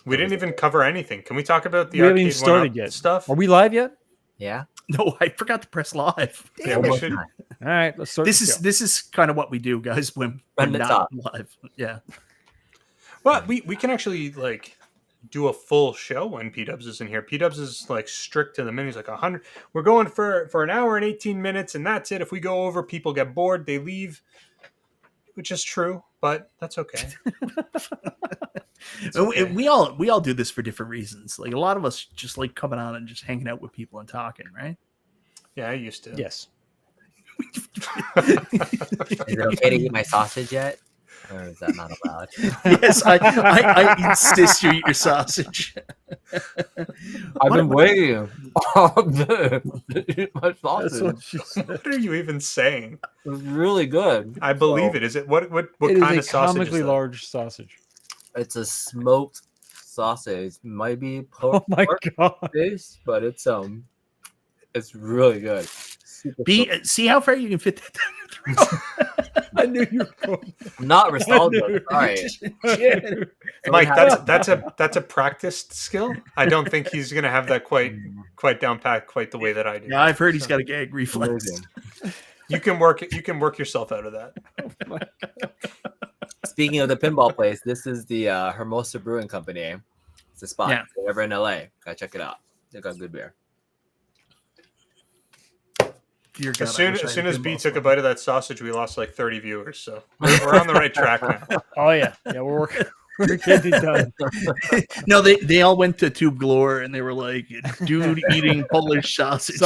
We didn't even cover anything. Can we talk about the We haven't even Arcade1Up started yet. stuff? Are we live yet? Yeah. No, I forgot to press live. Yeah, we should. All right, let's start. This is kind of what we do, guys, when Run we're the not top. live. Yeah. Well, we can actually like do a full show when P-Dubs isn't here. P-Dubs is like strict to the minute. He's like 100. We're going for an hour and 18 minutes, and that's it. If we go over, people get bored, they leave, which is true, but that's okay. Okay. We all do this for different reasons. Like a lot of us just like coming on and just hanging out with people and talking, right? Yeah, I used to. Yes. Is it okay to eat my sausage yet? Or is that not allowed? Yes, I insist you eat your sausage. I've been waiting all day to eat my That's what sausage. she said. What are you even saying? It's really good. I believe it. Is it what It kind of is a sausage? comically Is that? large sausage. It's a smoked sausage. Might be Oh my god! based, but it's really good. Super smoked. See how far you can fit that down your throat. I knew you were going. I'm not Restalgia. Sorry. Mike, that's a practiced skill. I don't think he's gonna have that quite down pat quite the way that I do. Yeah, I've heard he's got a gag reflex. Amazing. You can work yourself out of that. Speaking of the pinball place, this is the Hermosa Brewing Company. It's a spot. Yeah. If you're ever in LA, gotta check it out. They got good beer. Dear God, As soon I wish I had as pinball B took a phone. bite of that sausage, we lost like 30 viewers. So we're on the right track now. Oh yeah, we're working. We're getting it done. No, they all went to Tube Galore and they were like, dude eating Polish sausage.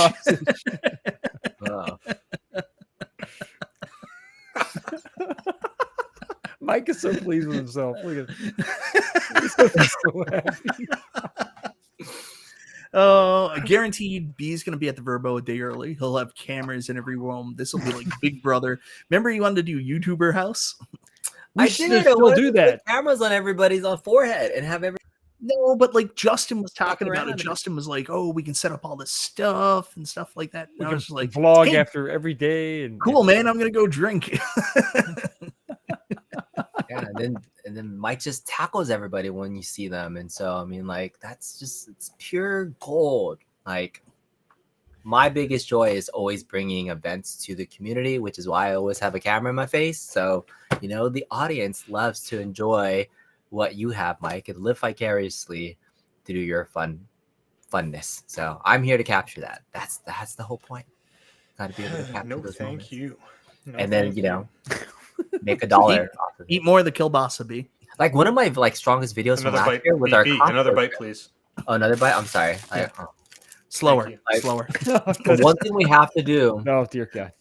Wow. Mike is so pleased with himself. Look at he's so happy. Guaranteed B's going to be at the Verbo a day early. He'll have cameras in every room. This will be like Big Brother. Remember you wanted to do YouTuber house? We I should did. still What do if we put that. cameras on everybody's on forehead and have every. No, but like Justin was talking about it. around. Justin was like, "Oh, we can set up all this stuff and stuff like that." We And I can was just like, vlog "Hey, after every day and cool, man. I'm gonna go drink." Yeah, and then Mike just tackles everybody when you see them, and so I mean, like it's pure gold. Like my biggest joy is always bringing events to the community, which is why I always have a camera in my face. So the audience loves to enjoy what you have, Mike, and live vicariously through your funness. So I'm here to capture that. That's the whole point. Got to be able to capture No, those thank moments. you. No, And then thank you. make $1 off of it. Eat more of the kielbasa, B. Like one of my strongest videos from Another last bite. year with our BP, cocktail another bite, trip. please. Oh, another bite. I'm sorry. Slower, Thank you. slower. But one thing we have to do, oh dear God.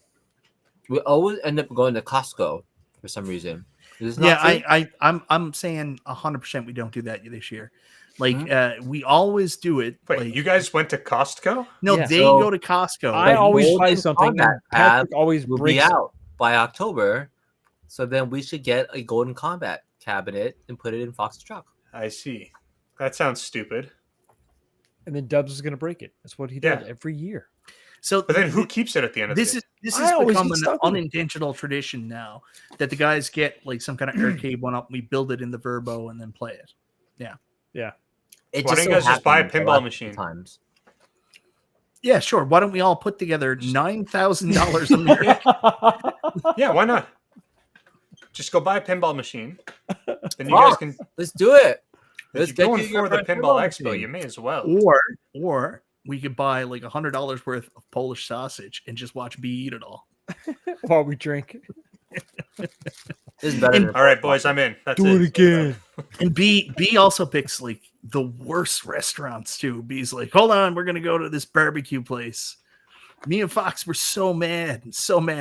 we always end up going to Costco for some reason. Is this Yeah, not true? I'm saying 100% we don't do that this year. Like we always do it. Wait, like, you guys went to Costco? No, Yeah. they So- go to Costco. I always Golden buy something. And Combat Patrick tab always We'll breaks be out by October, so then we should get a Golden Combat cabinet and put it in Fox's truck. I see. That sounds stupid. and then Dubs is going to break it. That's what he does Yeah. every year. So But then who keeps it at the end of the this day? is I always become get an stuck with it. unintentional tradition now that the guys get like some kind of Arcade1Up. We build it in the Verbo and then play it. It Why don't you guys just buy a happens the pinball last machine? Times. Yeah, sure. Why don't we all put together $9,000 a year? Yeah, why not? Just go buy a pinball machine. Then you guys can. Let's do it. If Let's you're get going you your for the first pinball pinball expo, machine. you may as well. Or we could buy like $100 worth of Polish sausage and just watch B eat it all. While we drink. This is better than All right, boys, I'm in. That's Do it again. And B also picks like the worst restaurants too. B's like, hold on, we're gonna go to this barbecue place. Me and Fox were so mad.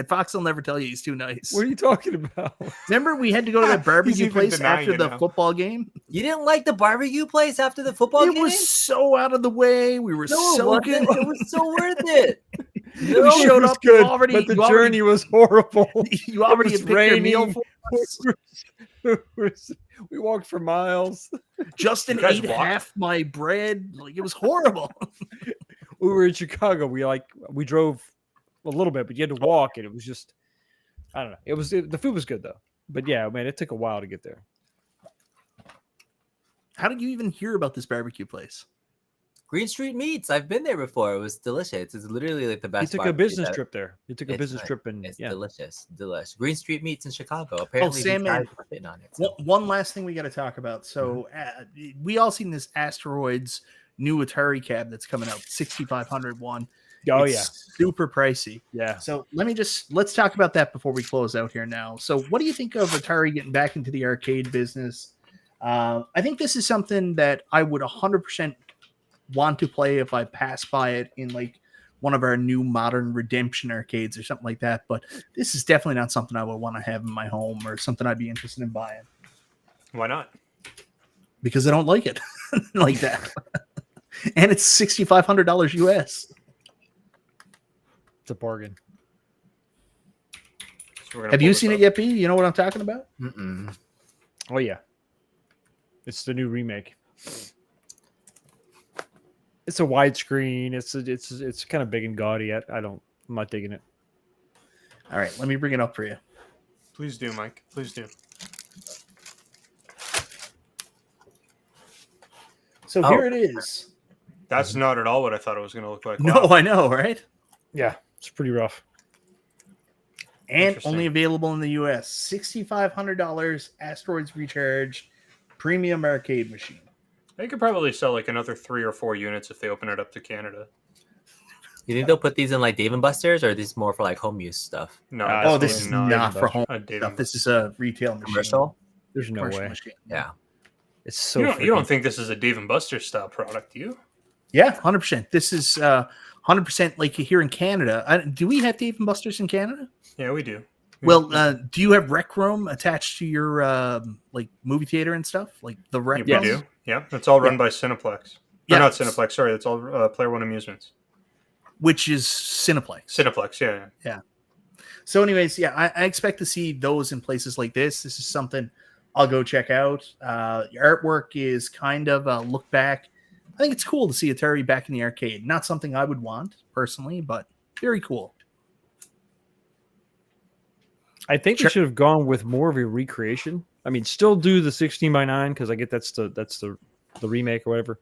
Fox will never tell you he's too nice. What are you talking about? Remember we had to go to that barbecue even place denying after it the now. football game? You didn't like the barbecue place after the football It game? was so out of the way. We were No, it soaking. wasn't. It was so worth it. You showed up. Good, already, but the you journey was horrible. You already was had picked your meal raining. for us. We walked for miles. Justin You guys ate walked? half my bread. Like, it was horrible. We were in Chicago. We drove a little bit, but you had to walk, and it was just, I don't know. The food was good though, but yeah, man, it took a while to get there. How did you even hear about this barbecue place? Green Street Meats. I've been there before. It was delicious. It's literally like the He best. took a barbecue business that- trip there. He took a It's business nice. trip, and It's yeah, delicious. Green Street Meats in Chicago. Apparently, Sam, these guys man. are fitting on it. So. One last thing we got to talk about. So we all seen this Asteroids new Atari cab that's coming out, 6500 one. oh It's super pricey. yeah. So let's talk about that before we close out here now. So what do you think of Atari getting back into the arcade business? I think this is something that I would 100% want to play if I pass by it in like one of our new modern Redemption arcades or something like that. But this is definitely not something I would want to have in my home or something I'd be interested in buying. Why not? Because I don't like it like that. And it's $6,500 US. It's a bargain. So we're gonna Have pull you this seen up. it yet, P? You know what I'm talking about? Mm-mm. Oh yeah, it's the new remake. It's a widescreen. It's kind of big and gaudy. I'm not digging it. All right, let me bring it up for you. Please do, Mike. Please do. So Oh. here it is. That's not at all what I thought it was going to look like. No, Wow. I know, right? Yeah, it's pretty rough. And Interesting. only available in the US. $6,500 Asteroids Recharge premium arcade machine. They could probably sell like another 3 or 4 units if they open it up to Canada. You think they'll put these in like Dave and Buster's, or are these more for like home use stuff? No, Oh, this is definitely not for home a Dave stuff. and This is a retail machine. Commercial? There's no Commercial way. machine. Yeah. It's so. You don't think this is a Dave and Buster's style product, do you? Yeah, 100%. This is 100% like here in Canada. Do we have Dave and Buster's in Canada? Yeah, we do. Well, do you have Rec Room attached to your like movie theater and stuff? Like the Rec Yeah, Room? we do. Yeah, it's all run Yeah. by Cineplex. Yeah. Or not Cineplex, sorry. It's all Player One Amusements. Which is Cineplex. Cineplex, yeah. So, anyways, yeah, I expect to see those in places like this. This is something I'll go check out. Your artwork is kind of a look back. I think it's cool to see Atari back in the arcade. Not something I would want personally, but very cool. I think they should have gone with more of a recreation. I mean, still do the 16:9 because I get that's the remake or whatever.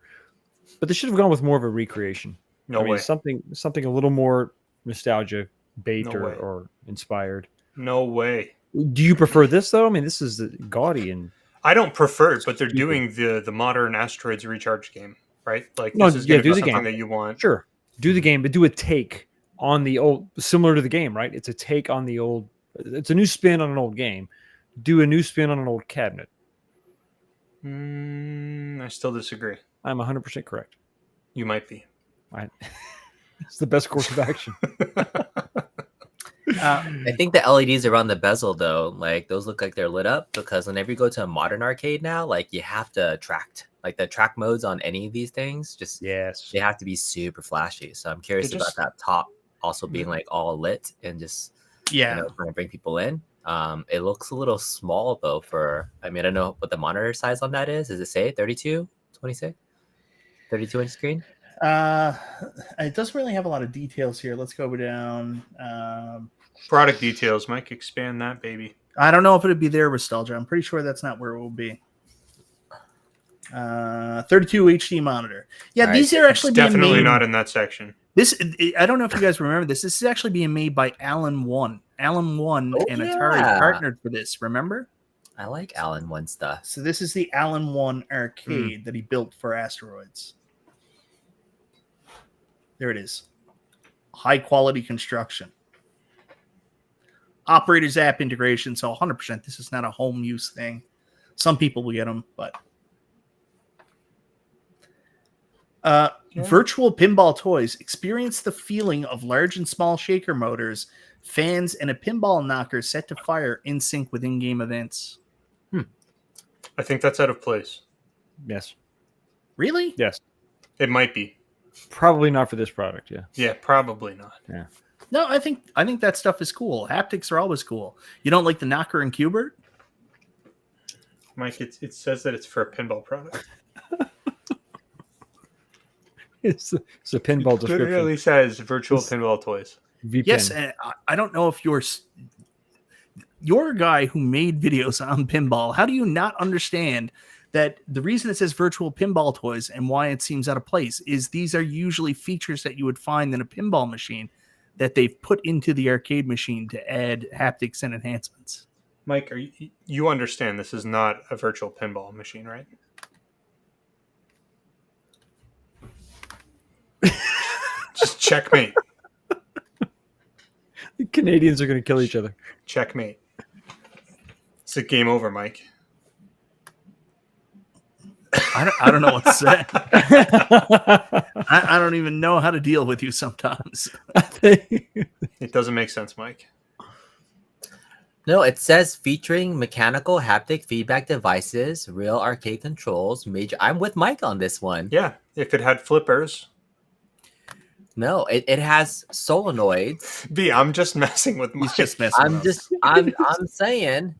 But they should have gone with more of a recreation. No I mean, way. something a little more nostalgia bait No way. or inspired. No way. Do you prefer this though? I mean, this is the gaudy and I don't prefer it, but they're Stupid. doing the modern Asteroids Recharge game, right? Like No, this is yeah, going to do be the something game. that you want. sure do the game, but do a take on the old, similar to the game, right? It's a take on the old. It's a new spin on an old game. Do a new spin on an old cabinet. I still disagree. I'm 100% correct. You might be. It's the best course of action. I think the LEDs around the bezel, though, like those look like they're lit up because whenever you go to a modern arcade now, like you have to attract, like the track modes on any of these things, just Yes. they have to be super flashy. So I'm curious They about just- that top also being like all lit and just Yeah. trying to bring people in. It looks a little small though. I don't know what the monitor size on that is. Does it say 32, 26, 32 inch screen? It doesn't really have a lot of details here. Let's go down. Product details, Mike. Expand that, baby. I don't know if it'd be there, Restalgia. I'm pretty sure that's not where it will be. 32 HD monitor. Yeah, All these right. are actually being Definitely made. not in that section. This, I don't know if you guys remember this. This is actually being made by Alan One. Alan One Oh, and Atari yeah. partnered for this. Remember? I like Alan One stuff. So this is the Alan One arcade that he built for Asteroids. There it is. High quality construction. Operator's app integration. So 100%. This is not a home use thing. Some people will get them, but. Virtual pinball toys. Experience the feeling of large and small shaker motors, fans, and a pinball knocker set to fire in sync with in-game events. I think that's out of place. Yes. Really? Yes. It might be. Probably not for this product. Yeah. Yeah, probably not. No, I think that stuff is cool. Haptics are always cool. You don't like the Knocker and Qbert? Mike, it says that it's for a pinball product. It's a pinball It description. literally says virtual pinball toys. VPN. Yes, and I don't know if you're a guy who made videos on pinball. How do you not understand that the reason it says virtual pinball toys and why it seems out of place is these are usually features that you would find in a pinball machine that they've put into the arcade machine to add haptics and enhancements. Mike, you understand this is not a virtual pinball machine, right? Just checkmate. The Canadians are going to kill each other. Checkmate. It's a game over, Mike. I don't know what to say. I don't even know how to deal with you sometimes. It doesn't make sense, Mike. No, it says featuring mechanical haptic feedback devices, real arcade controls, major. I'm with Mike on this one. Yeah, if it had flippers. No, it has solenoids. B, I'm just messing with Mike. I'm saying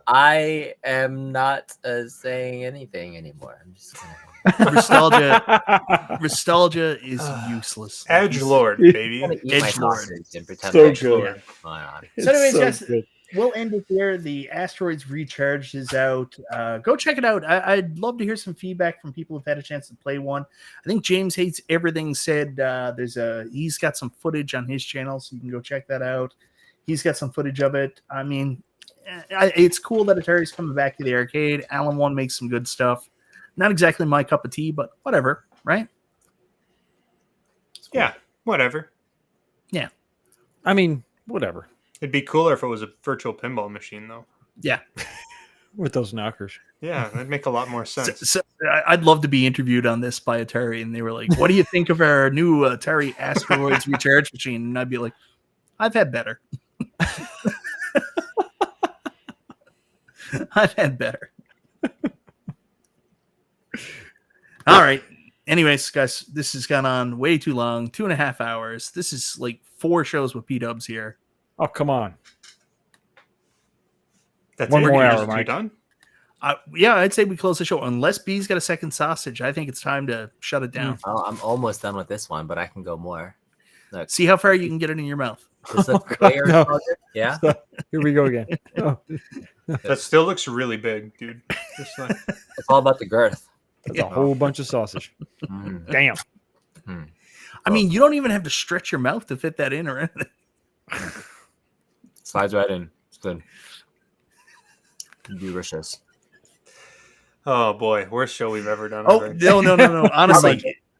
I am not saying anything anymore. I'm just Nostalgia is useless. Edgelord, baby. Edgelord. And pretend So like good. So anyways, so guys, good. we'll end it there. The Asteroids Recharged is out. Go check it out. I'd love to hear some feedback from people who've had a chance to play one. I think James Hates Everything said he's got some footage on his channel, so you can go check that out. He's got some footage of it. I mean, it's cool that Atari's coming back to the arcade. Alan One makes some good stuff. Not exactly my cup of tea, but whatever, right? Yeah, whatever. Yeah. I mean, whatever. It'd be cooler if it was a virtual pinball machine, though. Yeah. With those knockers. Yeah, that'd make a lot more sense. So I'd love to be interviewed on this by Atari, and they were like, "What do you think of our new Atari Asteroids Recharge machine?" And I'd be like, "I've had better. I've had better." All right. Anyways, guys, this has gone on way too long. 2.5 hours. This is like 4 shows with P-dubs here. Oh, come on. That's One it? more You're hour, just- you're Mike. done? Yeah, I'd say we close the show. Unless B's got a second sausage, I think it's time to shut it down. Oh, I'm almost done with this one, but I can go more. Look, See how far you can get it in your mouth. this looks God, clear, no. yeah. Here we go again. Oh, That still looks really big, dude. Just like, It's all about the girth. that's a whole bunch of sausage. Mm. Damn. I mean, you don't even have to stretch your mouth to fit that in or anything. Slides right in. It's good. Delicious. oh boy, worst show we've ever done. Oh, ever. no.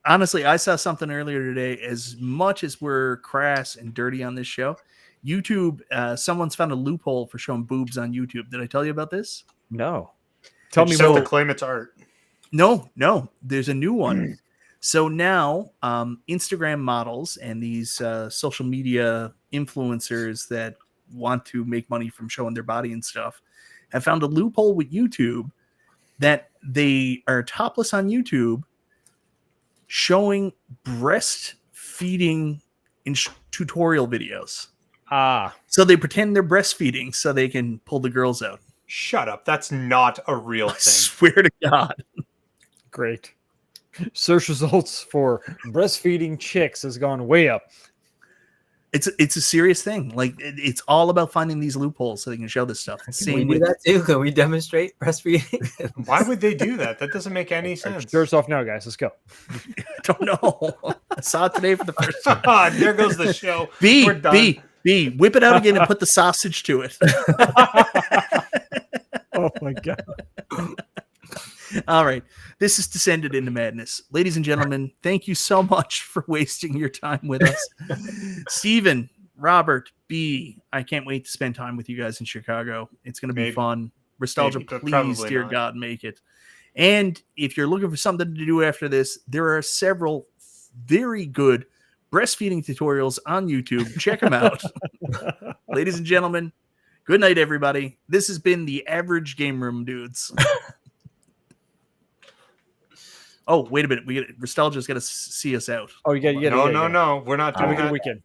Honestly, I saw something earlier today. As much as we're crass and dirty on this show, YouTube, someone's found a loophole for showing boobs on YouTube. Did I tell you about this? No. Tell me You just have more. to claim it's art. No. There's a new one. So now Instagram models and these social media influencers that want to make money from showing their body and stuff have found a loophole with YouTube that they are topless on YouTube showing breastfeeding tutorial videos. Ah. So they pretend they're breastfeeding so they can pull the girls out. Shut up. That's not a real I thing. swear to God. Great. Search results for breastfeeding chicks has gone way up. It's a serious thing. Like it's all about finding these loopholes so they can show this stuff. Can we do that too? Can we demonstrate breastfeeding? Why would they do that? That doesn't make any sense. Shirts off now, guys. Let's go. I don't know. I saw it today for the first time. There goes the show. B, We're done. B, whip it out again and put the sausage to it. Oh my God. All right. This has descended into madness. Ladies and gentlemen, thank you so much for wasting your time with us. Steven, Robert, B, I can't wait to spend time with you guys in Chicago. It's going to be Maybe. fun. Restalgia, Maybe, but please, probably dear not. God, make it. And if you're looking for something to do after this, there are several very good breastfeeding tutorials on YouTube. Check them out. Ladies and gentlemen, good night, everybody. This has been the Average Game Room Dudes. Oh, wait a minute. Restalgia's got to see us out. Oh, you got No. We're not Have a doing good that. weekend.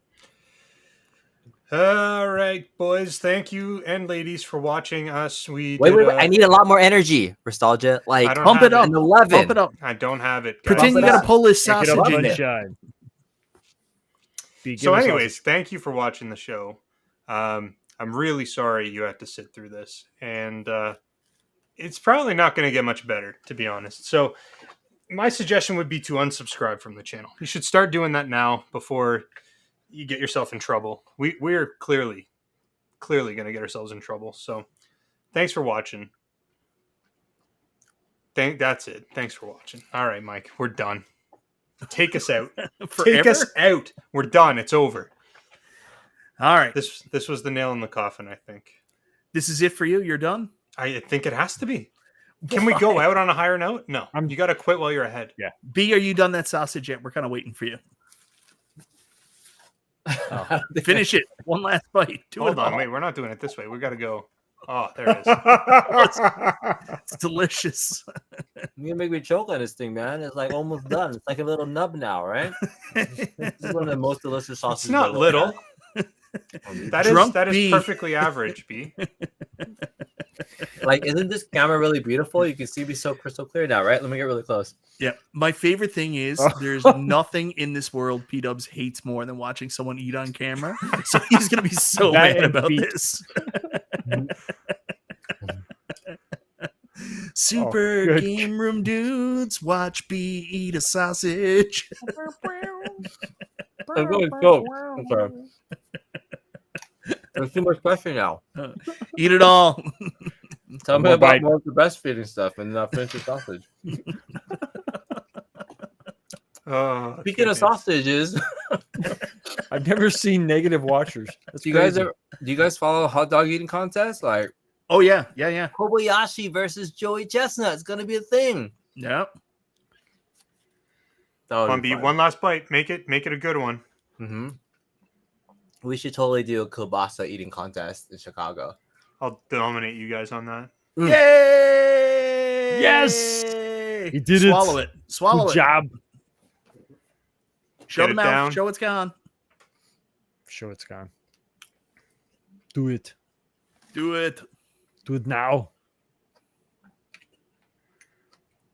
All right, boys. Thank you and ladies for watching us. Wait. I need a lot more energy, Restalgia. I Like don't Pump have it up. an 11. Pump it up. I don't have it. Guys. Pretend you Bump it got to up. pull this Pick it sausage up, in. sunshine. So, anyways, thank you for watching the show. I'm really sorry you had to sit through this, and it's probably not going to get much better, to be honest. So, my suggestion would be to unsubscribe from the channel. You should start doing that now before you get yourself in trouble. We're clearly going to get ourselves in trouble. So, thanks for watching. That's it. Thanks for watching. All right, Mike, we're done. Take us out. Take us out. We're done. It's over. All right. This was the nail in the coffin, I think. This is it for you? You're done? I think it has to be. Can we go out on a higher note? No. You got to quit while you're ahead. Yeah. B, are you done that sausage yet? We're kind of waiting for you. Oh. Finish it. One last bite. Hold on. Wait, we're not doing it this way. We got to go. Oh, there it is. It's delicious. You're gonna make me choke on this thing, man. It's like almost done. It's like a little nub now, right? This is one of the most delicious sausages. It's not little. That is perfectly average, B. Like, isn't this camera really beautiful? You can see me so crystal clear now, right? Let me get really close. Yeah. My favorite thing is there's nothing in this world P-Dubs hates more than watching someone eat on camera. So he's going to be so mad about this. Super game room dudes, watch B eat a sausage. I'm going so. I'm sorry. There's too much pressure now. Eat it all. Tell me about more of the breastfeeding stuff and not finish the sausage. Speaking of sausages, I've never seen negative watchers. do you guys follow hot dog eating contests? Like, oh yeah. Kobayashi versus Joey Chestnut. It's gonna be a thing. Yep. One last bite. Make it a good one. Mm-hmm. We should totally do a kielbasa eating contest in Chicago. I'll dominate you guys on that. Yay! Yes! He did Swallow it. Swallow Good it. job. Show Get the it mouth. down. Show it's gone. Show it's gone. Do it. Do it. Do it now.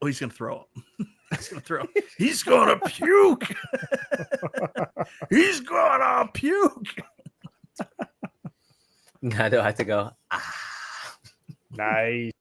Oh, he's gonna throw up. He's gonna throw. He's gonna puke. He's gonna puke. I don't have to go. Nice.